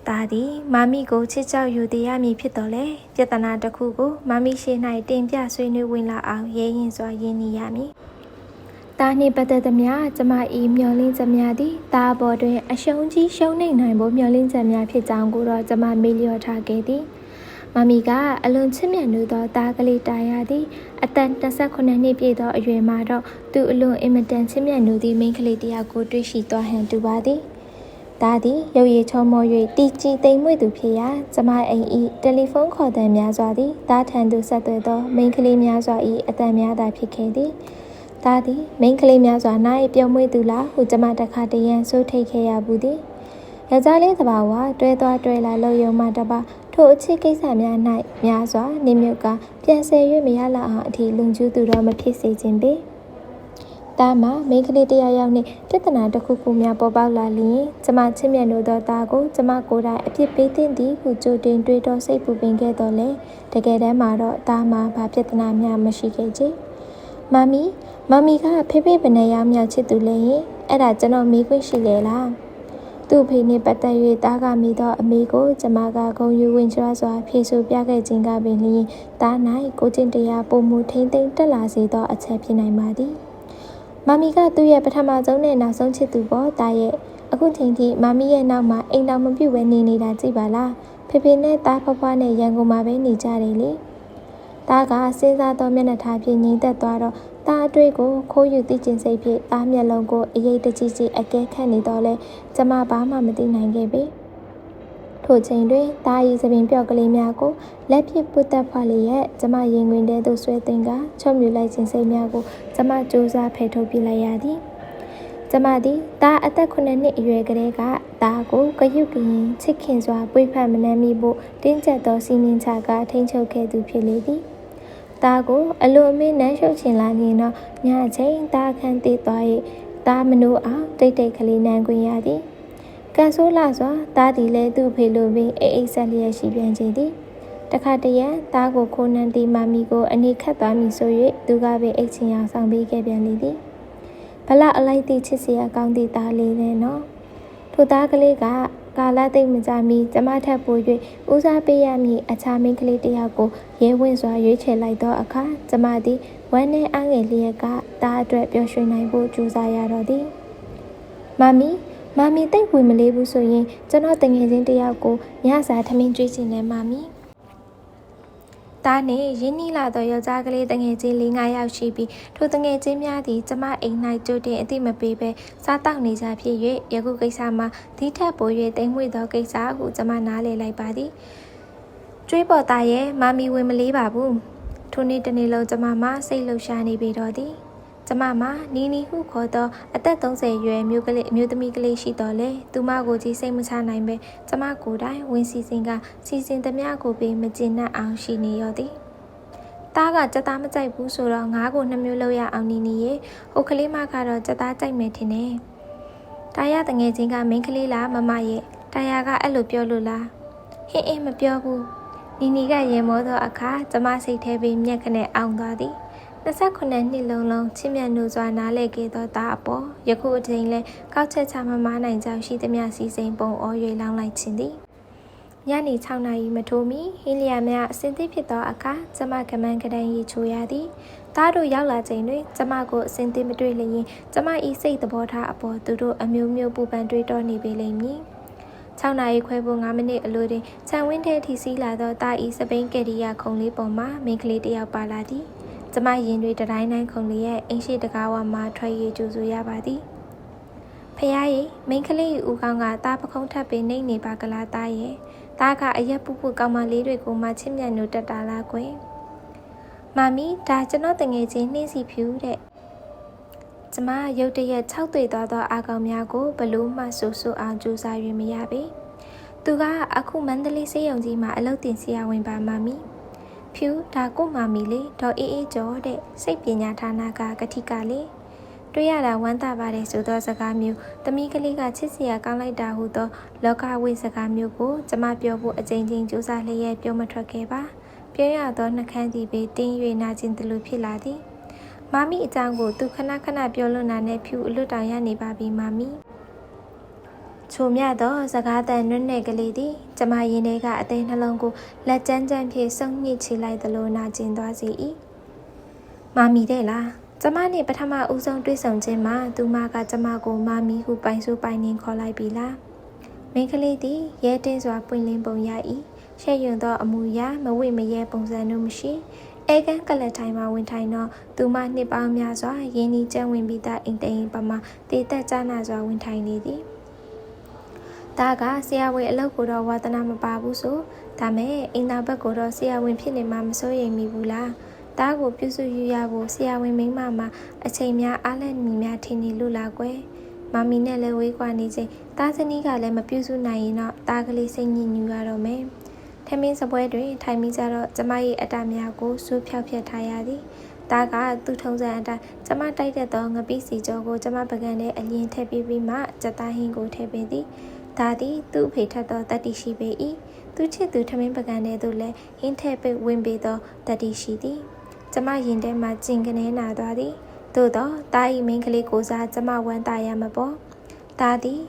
သားသည်မမီကိုချစ်ကြောက်ယူတည်ရမည်ဖြစ်တော်လဲပြဿနာတစ်ခုကိုမမီရှိ၌တင်ပြဆွေးနွေးဝင်လာအောင်ရဲရင်စွာရင်းနှီးရမည်တာနှင့်ပတ်သက်သမျှကျမ၏မျှော်လင့်ချက်များသည်တာပေါ်တွင်အရှုံးကြီးရှုံးနိုင်ဖို့မျှော်လင့်ချက်များဖြစ်ကြောင်းကိုတော့ကျမမေ့လျော့ထားခဲ့သည်မမီကအလွန်ချစ်မြတ်နိုးသောတာကလေးတာရသည်အသက်28နှစ်ပြည့်သောအရွယ်မှာတော့သူအလွန်အင်မတန်ချစ်မြတ်နိုးသည့်မိန်းကလေးတစ်ယောက်ကိုတွေ့ရှိသွားဟန်တူပါသည်တာသည်ရုပ်ရည်ချောမော၍တီကြည်သိမ်မွေ့သူဖြစ်ရာကျမအိမ်၏တယ်လီဖုန်းခေါ်သံများစွာသည်တာထံသို့ဆက်သွယ်သောမိန်းကလေးများစွာ၏အသံများသာဖြစ်ခဲ့သည်တာသည်မိန်းကလေးများစွာ၌ပြုံးမွေးသူလားဟုကျမတခါတရံစိုးထိတ်ခဲ့ရဘူးသည်ယောက်ျားလေးသဘာဝတွဲသွားတွဲလာလှုပ်ယုံမှတပါထိုအချစ်ကိစ္စများ၌များစွာနေမြုပ်ကပြန်ဆယ်၍မရလောက်အောင်အထိလုံကျူးသူတော့မဖြစ်စေခြင်းပေတာမမိန်းကလေးတရားရောက်နှင့်ပြဿနာတစ်ခုခုများပေါ်ပေါက်လာလျင်ကျမချစ်မြတ်နိုးသောတာကိုကျမကိုယ်တိုင်အပြစ်ပေးသင့်သည်ဟုကြိုတင်တွေးတောစိတ်ပူပင်ခဲ့တော်လဲတကယ်တမ်းမှာတော့တာမဘာပြဿနာများမရှိခဲ့ချေမမီကဖေဖေဘယ်နဲ့ရောက်မြောက်ချစ်သူလဲရင်အဲ့ဒါကျွန်တော်မေးခွင့်ရှိလေလားသူ့ဖေနှင့်ပတ်သက်၍တားကမိသောအမေကိုကျမကဂုဏ်ယူဝင်ကြွားစွာဖြေဆိုပြခဲ့ခြင်းကပင်လျင်တား၌ကိုကျင့်တရားပုံမှုထိမ့်သိမ့်တက်လာစေသောအချက်ဖြစ်နိုင်ပါသည်မမီကသူ့ရဲ့ပထမဆုံးနဲ့နောက်ဆုံးချစ်သူပေါ့တားရဲ့အခုချိန်ထိမမီရဲ့နောက်မှာအိမ်တော်မပြုတ်ပဲနေနေတာကြည့်ပါလားဖေနဲ့တားဖွားနဲ့ရန်ကုန်မှာပဲနေကြတယ်လေတားကစဉ်းစားသောမျက်နှာထားဖြင့်ငြိမ်သက်သွားတော့တားအတွေ့ကိုခိုးယူသိကျင်စိတ်ဖြင့်တားမျက်လုံးကိုအရေးတကြီးကြီးအကဲခတ်နေတော့လဲကျမဘာမှမသိနိုင်ခဲ့ပေထိုချိန်တွင်တား၏သပင်ပြော့ကလေးများကိုလက်ဖြင့်ပုတ်တက်ဖွာလျက်ကျမရင်ခွင်ထဲသို့ဆွဲသွင်းကချုပ်မြူလိုက်ခြင်းစိတ်များကိုကျမစူးစမ်းဖယ်ထုတ်ပြလိုက်ရသည်ကျမသည်တားအသက်9နှစ်အရွယ်ကလေးကတားကိုကရုကရင်ချစ်ခင်စွာပွေဖက်မနှမ်းမိဖို့တင်းကျပ်သောစီမင်းချကထိန်းချုပ်ခဲ့သူဖြစ်လေသည်တားကိုအလိုအမေနမ်းရှုပ်ချင်လာရင်တော့ညအချိန်တားခန်းသေးသွား၍တားမနိုးအောင်တိတ်တိတ်ကလေးနမ်းခွင့်ရသည်ကန်ဆိုးလာစွာတားသည်လည်းသူ့ဖေလိုပင်အိတ်ဆက်လျက်ရှိပြန်ခြင်းသည်တခါတရံတားကိုခိုးနှံသည်မမီကိုအနေခတ်သွားမည်ဆို၍သူကပင်အိတ်ချင်အောင်ဆောင်ပေးခဲ့ပြန်လေသည်ဘလောက်အလိုက်သည့်ချစ်စရာကောင်းသည့်သားလေးနဲ့နော်ထိုသားကလေးကကာလသိမ့်မကြမီကျမထပ်ပို့၍ဦးစားပေးရမည်အခြားမိန်းကလေးတစ်ယောက်ကိုရဲဝင့်စွာရွေးချယ်လိုက်သောအခါကျမသည်ဝမ်းနဲ့အားငယ်လျက်ကတားအတွက်ပျော်ရွှင်နိုင်ဖို့ကြိုးစားရတော့သည်မမီတိတ်ဝင်မလေးဘူးဆိုရင်ကျွန်တော်တငယ်ချင်းတစ်ယောက်ကိုညစာထမင်းကျွေးချင်တယ်မမီ ဒါနှင့်ရင်းနှီးလာသောယောက်ျားကလေးတငယ်ချင်း၄-၅ယောက်ရှိပြီးထိုတငယ်ချင်းများသည်ကျမအိမ်၌ကြိုတင်အသိမပေးဘဲစားတောက်နေကြဖြစ်၍ယခုကိစ္စမှာဒီထက်ပို၍တိမ်မွေ့သောကိစ္စဟုကျမနားလည်လိုက်ပါသည်ကျွေးပေါ်သားရဲ့မမီဝင်မလေးပါဘူးထိုနေ့တစ်နေ့လုံးကျမမှစိတ်လှုပ်ရှားနေပေတော့သည်ကျမမှာနီနီဟုခေါ်သောအသက်30ရွယ်မျိုးသမီးကလေးရှိတော်လဲသူမကိုကြီးစိတ်မချနိုင်ပဲကျမကိုယ်တိုင်ဝင်စီစဉ်သမျှကိုပေးမကျင်နှံ့အောင်ရှိနေရောသည်တားကကြက်သားမကြိုက်ဘူးဆိုတော့ငါးကို2မျိုးလောက်ရအောင်နီနီရဲ့ဟိုကလေးမကတော့ကြက်သားကြိုက်မယ်ထင်တယ်တာရတငယ်ချင်းကမိန်းကလေးလားမမရဲ့တာရကအဲ့လိုပြောလို့လားဟင်းမပြောဘူးနီနီကရေမောသောအခါကျမစိတ်ထဲပြီးမျက်ခနဲ့အောင်သွားသည်29နှစ်လုံးချစ်မြတ်နိုးစွာနားလည်ခဲ့သောသားအပေါ်ယခုအချိန်လဲကောက်ချက်ချမမနိုင်ကြောင်းရှိသမျှစီစိန်ပုံအော်၍လောင်းလိုက်ခြင်းသည်ညနေ6နာရီမထိုးမီဟင်းလျာများအစင်သစ်ဖြစ်သောအခါကျမကမန်းကတန်းရီချိုရသည်သားတို့ရောက်လာချိန်တွင်ကျမကိုအစင်သစ်မတွေ့လျင်ကျမဤစိတ်သဘောထားအပေါ်သူတို့အမျိုးမျိုးပူပန်တွေးတောနေပေလိမ့်မည်6နာရီခွဲဖို့9မိနစ်အလိုတွင်ခြံဝင်းထဲထိစီးလာသောတာဤစပိန်ကယ်ရီယာခုံလေးပေါ်မှာမိန်းကလေးတစ်ယောက်ပါလာသည်ကျမရင်တွေတတိုင်းတိုင်းခုံလေးရဲ့အင်းရှိတကားဝမှာထွက်ရည်ကြိုဆိုရပါသည်ဖះရေမိန်းကလေးဦးကောင်းကတာပခုံးထပ်ပင်နှိမ့်နေပါကလားတာရဲ့တာကအရက်ပူကောင်းမလေးတွေကိုမှချစ်မြတ်နိုးတက်တာလားကွယ်မမီဒါကျွန်တော်တငယ်ချင်းနှင်းစီဖြူတဲ့ကျမရုတ်တရက်6တွေ့သွားသောအာကောင်များကိုဘလို့မှဆူအောင်ကြိုးစား၍မရပေသူကအခုမန္တလေးစေးရုံကြီးမှာအလုပ်တင်ဆရာဝန်ပါမမီဖြူဒါကိုမမီလေးဒေါ်အေးကျော်တဲ့စိတ်ပညာဌာနကကတိကလေးတွေ့ရတာဝမ်းသာပါတယ်ဆိုသောစကားမျိုးသမီးကလေးကချစ်စရာကောင်းလိုက်တာဟုသောလောကဝိစကားမျိုးကိုကျမပြောဖို့အကြိမ်ကြိမ်ကြိုးစားလျက်ပြောမထွက်ခဲ့ပါပြောရသောနှခမ်းသည်ပဲတင်း၍နာကျင်သလိုဖြစ်လာသည်မမီအကြောင်းကိုသူခဏပြောလွန်တာနဲ့ဖြူအလွတ်တောင်ရနေပါပြီမမီချိုမြသောစကားတန်နွတ်နယ်ကလေးသည်ကျမရင်ထဲကအသေးနှလုံးကိုလက်ကျန်းဖြင့်စုံညစ်ချလိုက်သလိုနာကျင်သွားစေ၏မမီတဲ့လားကျမနှင့်ပထမဦးဆုံးတွေ့ဆုံခြင်းမှာသူမကကျမကိုမမီဟုပိုင်ဆိုပိုင်နှင်းခေါ်လိုက်ပြီလားမိန်းကလေးသည်ရဲတင်းစွာပွင့်လင်းပုံရ၏ရှဲ့ရွံသောအမူအရာမဝိမရဲပုံစံတို့မရှိအဲကန်းကလတ်ထိုင်မှဝင်ထိုင်တော့သူမနှစ်ပေါင်းများစွာရင်းနှီးကျန်းဝင်ပြီးသားအိမ်တိမ်ပမာတေသက်ကြနာစွာဝင်ထိုင်နေသည်ဒါကဆရာဝန်အလုပ်ကိုတော့ဝါသနာမပါဘူးဆိုဒါမဲ့အင်တာဘက်ကိုတော့ဆရာဝန်ဖြစ်နေမှမစိုးရိမ်မိဘူးလားဒါကိုပြုစုယူရဖို့ဆရာဝန်မိန်းမမှာအချိန်များအားလက်မီများထင်နေလို့လားကွယ်မမီနဲ့လည်းဝေးကွာနေချိန်သားစနီးကလည်းမပြုစုနိုင်ရင်တော့သားကလေးစိတ်ညစ်ညူရတော့မယ်ထမင်းစပွဲတွင်ထိုင်မိကြတော့ကျမရဲ့အတများကိုစူးဖြောက်ဖြက်ထားရသည်ဒါကသူ့ထုံးစံအတိုင်းကျမတိုက်တဲ့သောငပိစီကြောကိုကျမပကံနဲ့အရင်ထည့်ပြီးမှကြက်သားဟင်းကိုထည့်ပေးသည်ဒါသည်သူ့ဖေထက်သောတတိရှိပေ၏သူချစ်သူထမင်းပကံနဲ့သူလည်းဟင်းထည့်ပေးဝင်ပေးသောတတိရှိသည်ကျမရင်ထဲမှာကျင်ကနေနာသွားသည်သို့တော့တာဤမိန်းကလေးကိုစားကျမဝမ်းသာရမပေါ်ဒါသည်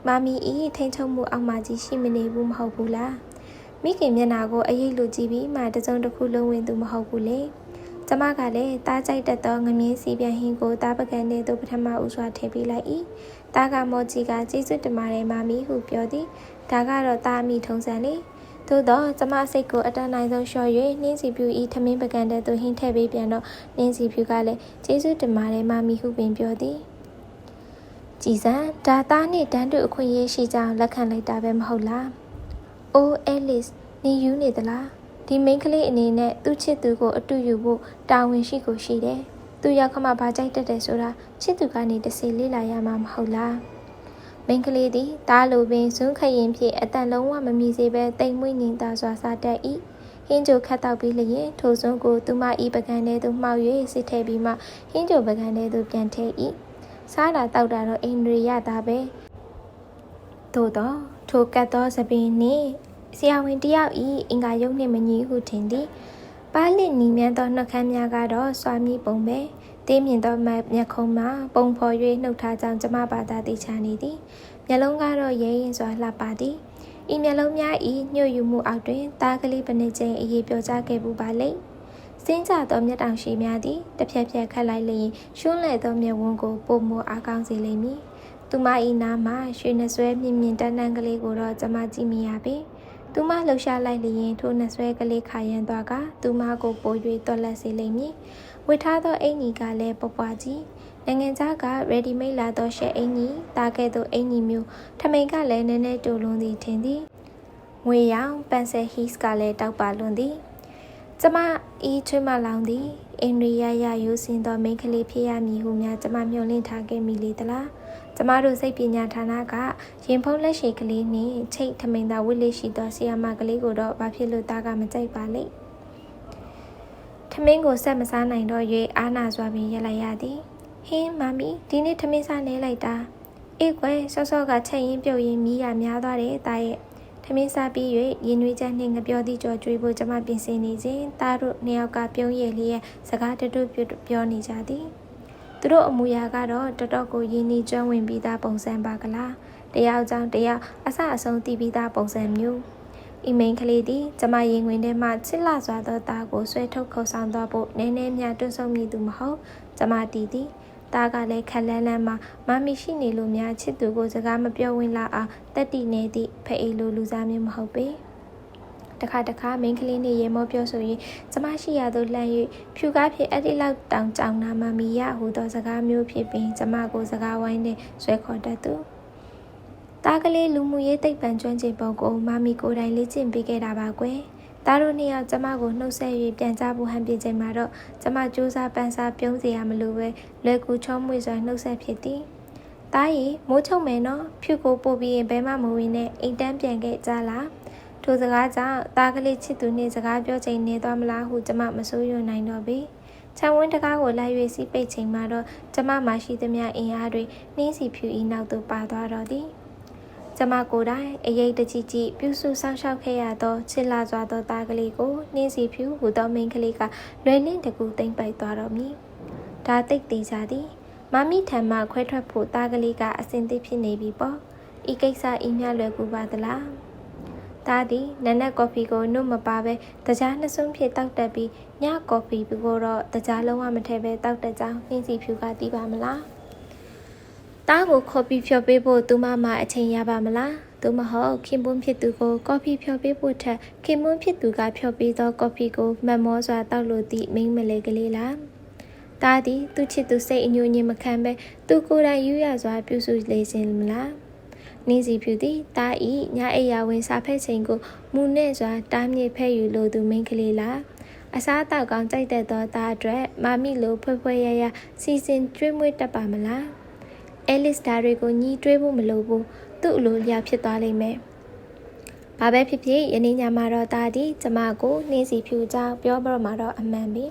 မမီဤထိန်ချုံမှုအောက်မှာကြီးရှိမနေဘူးမဟုတ်ဘူးလားမိခင်မျက်နှာကိုအရေးလိုကြည့်ပြီးမှတစုံတစ်ခုလုံးဝင်သူမဟုတ်ဘူးလေကျမကလည်းတားကြိုက်တတ်သောငမြင်းစီပြန်ဟင်းကိုတားပကံနဲ့သူပထမဦးစွာထည့်ပေးလိုက်၏တားကမောကြီးကကျေးဇူးတင်ပါတယ်မမီဟုပြောသည်ဒါကတော့တားမိထုံးစံလေသို့တော့ကျမစိတ်ကိုအတန်းနိုင်ဆုံးလျှော့၍နှင်းစီဖြူဤထမင်းပကံတဲ့သူဟင်းထည့်ပေးပြန်တော့နှင်းစီဖြူကလည်းကျေးဇူးတင်ပါတယ်မမီဟုပင်ပြောသည်ကြည်စံဒါသားနှင့်တန်းတူအခွင့်အရေးရှိကြောင်းလက်ခံလိုက်တာပဲမဟုတ်လားအိုးအဲလစ်နေယူနေသလားဒီမိန်းကလေးအနေနဲ့သူ့ချစ်သူကိုအတူယူဖို့တာဝန်ရှိကိုရှိတယ်သူရောက်ခမဘာကြိုက်တတ်တယ်ဆိုတာချစ်သူကနေတစ်စီလေးလာရမှာမဟုတ်လားမိန်းကလေးသည်တားလိုပင်ဇွန်းခရင်ဖြင့်အတန်လုံးဝမမြည်စေပဲတိမ်မွေ့ငင်သာစွာစားတတ်၏ဟင်းကြိုခတ်တော့ပြီးလျင်ထိုဇွန်းကိုသူမဤပကံထဲသို့မှောက်၍စစ်ထည့်ပြီးမှဟင်းကြိုပကံထဲသို့ပြန်ထည့်၏စားတာတောက်တာတော့အိန္ဒြေရတာပဲသို့တော့ထိုကတ်သောသပင်နှင့်ဆရာဝန်တယောက်ဤအင်္ဂါယုတ်နှင့်မညီဟုထင်သည်ပါလစ်နီမြန်းသောနှုတ်ခမ်းများကတော့စွာမိပုံပဲတင်းမြင့်သောမျက်ခုံးမှာပုံဖော်၍နှုတ်ထားကြောင်းကျမဘာသာသိချနေသည်မျက်လုံးကတော့ရဲရင်စွာလှပသည်ဤမျက်လုံးများဤညှို့ယူမှုအောက်တွင်သားကလေးပနေချင်းအေးပြောကြခဲ့ပူပါလိမ့်စင်းကြသောမျက်တောင်ရှိများသည်တစ်ဖြက်ဖြက်ခတ်လိုက်လျင်ရှွန်းလဲသောမျက်ဝန်းကိုပုံမအားကောင်းစေလိမ့်မည်သူမဤနားမှာရွှေနှဆွဲမြင့်မြင့်တန်းတန်းကလေးကိုတော့ကျမကြည့်မိရပေသူ သူမလှူရှာလိုက်လျင်ထိုနှစ်ဆွဲကလေးခါရန်သွားကသူမကိုပို၍တော်လက်စေလိမ့်မည်ဝတ်ထားသောအင်ကြီးကလည်းပွားကြီးနိုင်ငံသားက ready made လာသောရှက်အင်ကြီးတာကဲ့သို့အင်ကြီးမျိုးထမိန်ကလည်းနည်းနည်းတူလွန်သည်ထင်သည်ငွေရောင်ပန်ဆယ်ဟီစ်ကလည်းတောက်ပါလွန်သည်ကျမဤချွေးမလောင်သည်အင်ရီယာယာရိုးစင်သောမိန်းကလေးဖြစ်ရမည်ဟုများကျမမျှော်လင့်ထားခဲ့မိလေသလားကျမတို့စိတ်ပညာဌာနကရင်ဖုံးလက်ရှိကလေးနှင့်ချိတ်ထမိန်သာဝိလိရှိသောဆီယာမကလေးကိုတော့ဘာဖြစ်လို့သားကမကြိုက်ပါလိမ့်ထမင်းကိုဆက်မစားနိုင်တော့၍အာနာစွာပင်ရက်လိုက်ရသည်ဟင်းမမီဒီနေ့ထမင်းစားနေလိုက်တာအေးကွယ်စောစောကချက်ရင်ပြုတ်ရင်မီးရများသွားတယ်တာရဲ့ထမင်းစားပြီး၍ရင်နွေးချက်နှင့်ငပြောသည့်ကြော်ကျွေးဖို့ကျမပြင်ဆင်နေစဉ်သားတို့နှစ်ယောက်ကပြုံးရည်လျက်စကားတူတူပြောနေကြသည်သူတို့အမူအရာကတော့တော်တော်ကိုရင်းနှီးကျွမ်းဝင်ပြီးသားပုံစံပါကလားတယောက်ကြောင့်တယောက်အဆအဆုံးတည်ပြီးသားပုံစံမျိုးဤမိန်ကလေးသည်ကျမရင်ဝင်ထဲမှချစ်လာစွာသောသားကိုဆွဲထုတ်ခေါ်ဆောင်သွားဖို့နည်းနည်းများတွန်းဆုံမိသူမဟုတ်ကျမတည်သည်သားကလည်းခက်လန်းလန်းမှမမီရှိနေလို့များချစ်သူကိုစကားမပြောဝင်လာအောင်တက်တီနေသည့်ဖအေးလိုလူစားမျိုးမဟုတ်ပေတခါမိန်းကလေးနဲ့ရေမောပြောဆိုရင်ကျမရှိရသို့လှမ်း၍ဖြူကားဖြစ်အဲ့ဒီလောက်တောင်ကြောင်နာမမီရဟူသောစကားမျိုးဖြစ်ပြီးကျမကိုစကားဝိုင်းနဲ့ဆွဲခေါ်တတ်သူသားကလေးလူမှုရေးသိပ္ပံကျွမ်းကျင်ပုံကိုမမီကိုယ်တိုင်လေ့ကျင့်ပေးခဲ့တာပါကွယ်သားတို့နှစ်ယောက်ကျမကိုနှုတ်ဆက်၍ပြန်ကြဖို့ဟန်ပြချိန်မှာတော့ကျမစူးစမ်းပန်းစားပြုံးစေရမလို့ပဲလွယ်ကူချောမွေ့စွာနှုတ်ဆက်ဖြစ်သည်သားရီမိုးချုံမယ်နော်ဖြူကိုပို့ပြီးရင်ဘဲမှမဝင်နဲ့အိမ်တန်းပြန်ခဲ့ကြလားထိုစကားကြောင့်သားကလေးချစ်သူနှင့်စကားပြောချိန်နေသွားမလားဟုကျမမစိုးရွံ့နိုင်တော့ပေခြံဝင်းတကားကိုလိုက်၍စီးပိတ်ချိန်မှာတော့ကျမမှရှိသမျှအင်အားတွေနှင်းစီဖြူဤနောက်သို့ပါသွားတော့သည်ကျမကိုယ်တိုင်အရေးတကြီးကြီးပြုစုဆောင်ရှောက်ခဲ့ရသောချစ်လာစွာသောသားကလေးကိုနှင်းစီဖြူဟူသောမိန်းကလေးကလွယ်လင့်တကူသိမ့်ပိုက်သွားတော့မည်ဒါသိသေးကြသည်မမီထံမှခွဲထွက်ဖို့သားကလေးကအစင်သစ်ဖြစ်နေပြီပေါ့ဤကိစ္စဤမြလွယ်ကူပါသလားသားသည်နနက်ကော်ဖီကိုနှုတ်မပါပဲတကြားနှစ်စုံဖြစ်တောက်တက်ပြီးညကော်ဖီကိုတော့တကြားလုံးဝမထည့်ပဲတောက်တက်ကြောင်းနှင်းစီဖြူကသိပါမလားသားကိုကော်ဖီဖြော်ပေးဖို့သူမမှအချိန်ရပါမလားသို့မဟုတ်ခင်ပွန်းဖြစ်သူကိုကော်ဖီဖြော်ပေးဖို့ထက်ခင်ပွန်းဖြစ်သူကဖြော်ပေးသောကော်ဖီကိုမှတ်မောစွာတောက်လို့သည့်မိန်းမလေးကလေးလားသားသည်သူ့ချစ်သူစိတ်အညိုညင်မခံပဲသူကိုယ်တိုင်ယူရစွာပြုစုလေစင်မလားနှင်းစီဖြူသည်တာဤညအိယာဝင်စာဖက်ချိန်ကိုမူနဲ့စွာတားမြစ်ဖဲ့ယူလိုသူမိန်းကလေးလားအစားအသောက်ကောင်းကြိုက်တတ်သောသားအတွက်မမီလိုဖွဲဖွဲရရစီစဉ်ကျွေးမွေးတတ်ပါမလားအဲလစ်ဒါတွေကိုညီးတွေးဖို့မလိုဘူးသူ့အလိုလျောက်ဖြစ်သွားလိမ့်မယ်ဘာပဲဖြစ်ဖြစ်ယနေ့ညမှာတော့သားသည်ကျမကိုနှင်းစီဖြူကြောင့်ပြောပြမှာတော့အမှန်ပဲ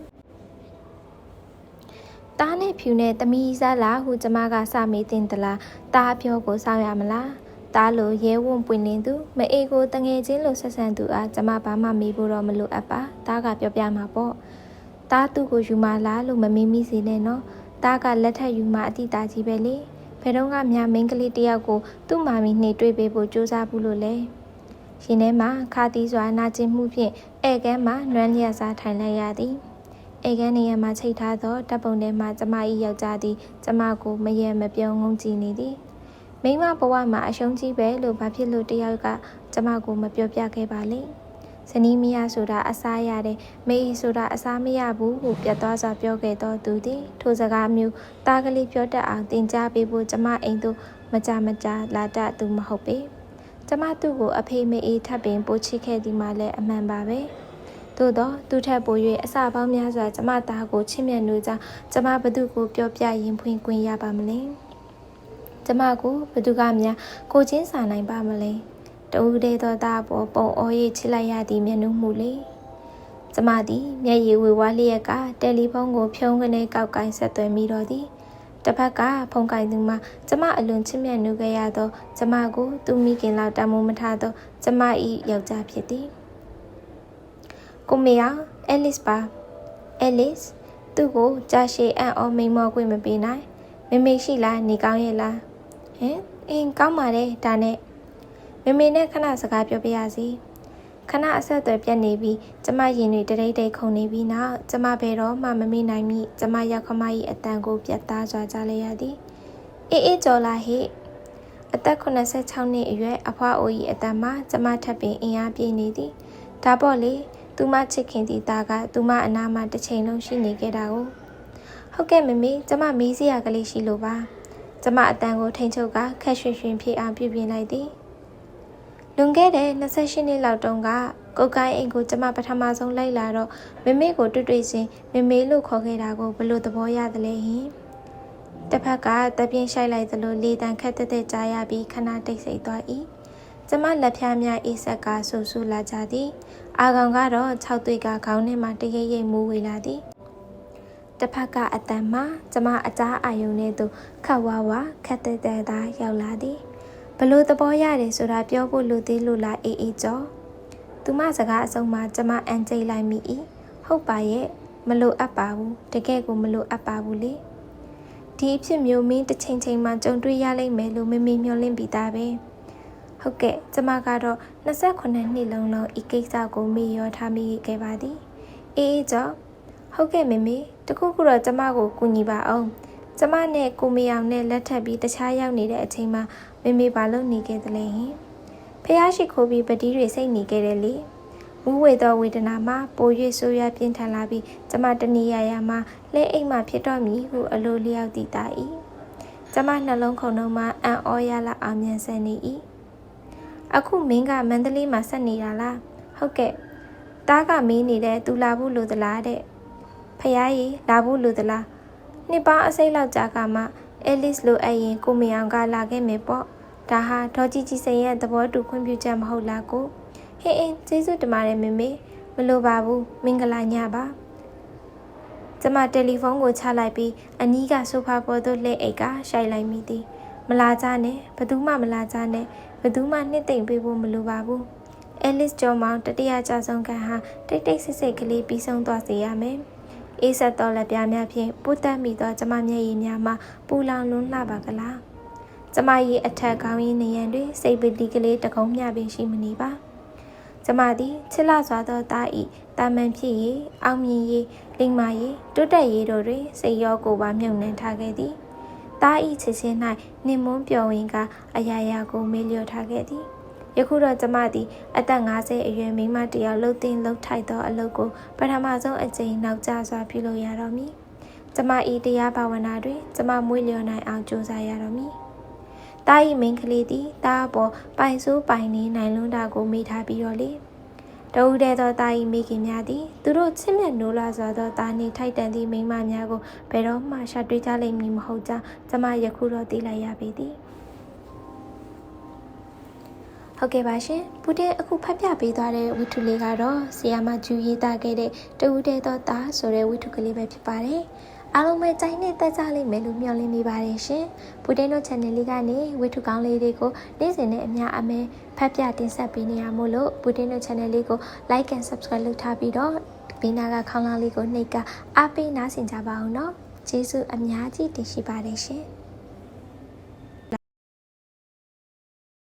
တားနဲ့ဖြူနဲ့တမီးစားလားဟုကျမကစမေးတင်သလားတားပြောကိုစောင့်ရမလားတားလိုရဲဝံ့ပွင့်လင်းသူမအေကိုတငယ်ချင်းလိုဆက်ဆံသူအားကျမဘာမှမေးဖို့တော့မလိုအပ်ပါတားကပြောပြမှာပေါ့တားသူ့ကိုယူမလားလို့မမေးမိစေနဲ့နော်တားကလက်ထပ်ယူမအတိတာကြီးပဲလေဘယ်တော့မှများမိန်းကလေးတယောက်ကိုသူ့မာမီနှိပ်တွေးပေးဖို့ကြိုးစားဘူးလို့လေရှင်ထဲမှာခါတီးစွာနာကျင်မှုဖြင့်ဧကန်းမှာနွမ်းလျက်စားထိုင်လိုက်ရသည်ဧကန်းနေရာမှာချိတ်ထားသောတပ်ပုံထဲမှာကျမ၏ယောက်ျားသည်ကျမကိုမရေမပြုံးငုံကြည့်နေသည်မိမဘဝမှာအရှုံးကြီးပဲလို့ဘာဖြစ်လို့တယောက်ကကျမကိုမပြောပြခဲ့ပါလိမ့်ဇနီးမယားဆိုတာအစားရတယ်မေးဆိုတာအစားမရဘူးဟုပြတ်သွားစွာပြောခဲ့သောသူသည်ထိုစကားမျိုးသားကလေးပြောတတ်အောင်သင်ကြားပေးဖို့ကျမအိမ်သို့မကြလာတတ်သူမဟုတ်ပေကျမသူ့ကိုအဖေမေးထပ်ပင်ပို့ချခဲ့သည်မှလည်းအမှန်ပါပဲသို့တော့သူထက်ပို၍အစပေါင်းများစွာကျမသားကိုချစ်မြတ်နိုးကြောင်းကျမဘသူကိုပြောပြရင်ဖွင့်ခွင့်ရပါမလဲကျမကိုဘသူကများကိုချင်းစာနိုင်ပါမလဲတူတဲ့သောသားပေါ်ပုံအော်ရေးချစ်လိုက်ရသည်မျက်နှာမှုလေကျမသည်မျက်ရည်ဝေဝါးလျက်ကတယ်လီဖုန်းကိုဖြုံးကနေကောက်ကင်ဆက်သွယ်မိတော့သည်တစ်ဖက်ကဖုန်းကင်သူမှာကျမအလွန်ချစ်မြတ်နိုးခဲ့ရသောကျမကိုသူမိခင်လောက်တမိုးမထားသောကျမ၏ယောက်ျားဖြစ်သည်ကိုမေယာအဲလစ်ပါအဲလစ်သူ့ကိုကြာရှည်အံ့ဩမိန်မောခွင့်မပေးနိုင်မေရှိလားနေကောင်းရဲ့လားဟင်အင်းကောင်းပါတယ်ဒါနဲ့မေနဲ့ခဏစကားပြောပြရစီခဏအဆက်အသွယ်ပြတ်နေပြီးကျမရင်တွေတိတ်ခုန်နေပြီးနောက်ကျမဘယ်တော့မှမမေ့နိုင်မိကျမရောက်ခမကြီးအတန်ကိုပြတ်သားစွာကြားလိုက်ရသည်အေးကြော်လာဟိအ အသက်86နှစ်အရွယ်အဖွားအို၏အတန်မှာကျမထပ်ပင်အင်အားပြည့်နေသည်ဒါပေါ့လေသူမချစ်ခင်သည့်သားကသူမအနားမှာတစ်ချိန်လုံးရှိနေခဲ့တာကိုဟုတ်ကဲ့မမေကျမမေးစရာကလေးရှိလို့ပါကျမအတန်ကိုထိန်ချုပ်ကခက်ရွှင်ရွှင်ဖြစ်အောင်ပြုပြင်လိုက်သည်လွန်ခဲ့တဲ့28နှစ်လောက်တုန်းကကိုကိုင်းအိမ်ကိုကျမပထမဆုံးလိုက်လာတော့မမေကိုတွေ့ချင်းမမေလို့ခေါ်ခဲ့တာကိုဘလို့သဘောရသလဲဟင်တစ်ဖက်ကတပြင်းရှိုက်လိုက်သလိုလေတံခက်တက်ကြားရပြီးခဏတိတ်ဆိတ်သွား၏ကျမလက်ဖြားများအေးဆက်ကဆူဆူလာကြသည်အာကောင်ကတော့6သွေးကခေါင်းထဲမှာတရိပ်ရိပ်မူးဝေလာသည်တစ်ဖက်ကအတန်မှာကျမအကြားအာယုံနဲ့သူခတ်ဝါဝါခက်တဲ့တဲ့သားရောက်လာသည်ဘလို့သဘောရတယ်ဆိုတာပြောဖို့လိုသေးလို့လားအေးအေးကြောသူမစကားအဆုံးမှာကျမအန်ကျိတ်လိုက်မိ၏ဟုတ်ပါရဲ့မလိုအပ်ပါဘူးတကယ်ကိုမလိုအပ်ပါဘူးလေဒီအဖြစ်မျိုးမင်းတစ်ချိန်ချိန်မှကြုံတွေ့ရလိမ့်မယ်လို့မမေမျှော်လင့်ပြီးသားပဲဟုတ်ကဲ့ကျမကတော့28နှစ်လုံးလုံးဤကိစ္စကိုမေ့လျော့ထားမိခဲ့ပါသည်အေးအေးကြောဟုတ်ကဲ့မေမေတခုခုတော့ကျမကိုကူညီပါအောင်ကျမနဲ့ကိုမေအောင်နဲ့လက်ထပ်ပြီးတခြားရောက်နေတဲ့အချိန်မှာမေမေဘာလို့နေခဲ့သလဲဟင်ဖះရှိခိုးပြီးပတိတွေစိတ်နေခဲ့တယ်လေမူးဝေသောဝေဒနာမှာပို၍ဆိုးရွားပြင်းထန်လာပြီးကျမတနည်းရမှာလဲအိမ်မှဖြစ်တော့မည်ဟုအလိုလျောက်တည်တာ၏ကျမနှလုံးခုန်လုံးမှာအံ့ဩရလာအောင်မြန်ဆန်နေ၏အခုမင်းကမန္တလေးမှာဆက်နေတာလားဟုတ်ကဲ့တားကမင်းနေတဲ့သူလာဘူးလို့သလားတဲ့ဖះကြီးလာဘူးလို့သလားနှစ်ပေါင်းအစိမ့်လောက်ကြာကမှအဲလစ်လိုအပ်ရင်ကိုမေအောင်ကလာခဲ့မယ်ပေါ့ဒါဟာဒေါ်ကြီးကြီးစိန်ရဲ့သဘောတူခွင့်ပြုချက်မဟုတ်လားကိုဟေးအင်းကျေးဇူးတင်ပါတယ်မေမေမလိုပါဘူးမင်္ဂလာညပါကျမတယ်လီဖုန်းကိုချလိုက်ပြီးအနီးကဆိုဖာပေါ်သို့လှည့်အိတ်ကရှိုက်လိုက်မိသည်မလာကြနဲ့ဘသူမှမလာကြနဲ့ဘသူမှနှစ်သိမ့်ပေးဖို့မလိုပါဘူးအဲလစ်ကျော်မောင်တတိယကြဆုံးခံဟာတိတ်တိတ်ဆိတ်ဆိတ်ကလေးပြီးဆုံးသွားစေရမယ်အေးဆက်တော်လက်ပြားများဖြင့်ပူးတက်မိသောကျမမျက်ရည်များမှာပူလောင်လွန်းလှပါကလားကျမ၏အထက်ကောင်းရင်းနေရန်တွင်စိတ်ပတိကလေးတကုံးမျှပင်ရှိမနေပါကျမသည်ချစ်လစွာသောသား၏တာမန်ဖြစ်၍အောင်မြင်၍လိမ္မာ၍တွတ်တက်၍တို့တွင်စိတ်ရောကိုယ်ပါမြုပ်နှံထားခဲ့သည်သား၏ချစ်ချင်း၌နှင်မွန်းပျော်ဝင်ကအရာရာကိုမေ့လျော့ထားခဲ့သည်ယခုတော့ကျမသည်အသက်50အရွယ်မိန်းမတစ်ယောက်လှုပ်တင်လှုပ်ထိုက်သောအလုပ်ကိုပထမဆုံးအကြိမ်နောက်ကျစွာပြုလုပ်ရတော့မည်ကျမ၏တရားဘာဝနာတွင်ကျမမွေးလျော်နိုင်အောင်ကြိုးစားရတော့မည်တာ၏မိန်းကလေးသည်တာအပေါ်ပိုင်ဆိုးပိုင်နေနိုင်လွန်းတာကိုမေ့ထားပြီးတော့လေတဦးတည်းသောတာ၏မိခင်များသည်သူတို့ချစ်မြတ်နိုးလာစွာသောတာနှင့်ထိုက်တန်သည့်မိန်းမများကိုဘယ်တော့မှရှာတွေ့ကြလိမ့်မည်မဟုတ်ကြောင်းကျမယခုတော့သိလိုက်ရပေသည်ဟုတ်ကဲ့ပါရှင်ပူတဲ့အခုဖတ်ပြပေးသွားတဲ့ဝိထုလေးကတော့ဆီယာမဂျူရေးသားခဲ့တဲ့တဦးတည်းသောသားဆိုတဲ့ဝိထုကလေးပဲဖြစ်ပါတယ်အားလုံးပဲကြိုက်နဲ့တက်ကြလိမ့်မယ်လို့မျှော်လင့်မိပါတယ်ရှင်ပူတဲ့တို့ channel လေးကနေဝိထုကောင်းလေးတွေကိုနေ့စဉ်နဲ့အများအမဲဖတ်ပြတင်ဆက်ပေးနေရမို့လို့ပူတဲ့တို့ channel လေးကို like and subscribe လုပ်ထားပြီးတော့ဘေးနာကခေါင်းလောင်းလေးကိုနှိပ်ကအားပေးနားဆင်ကြပါအောင်နော်ကျေးဇူးအများကြီးတင်ရှိပါတယ်ရှင်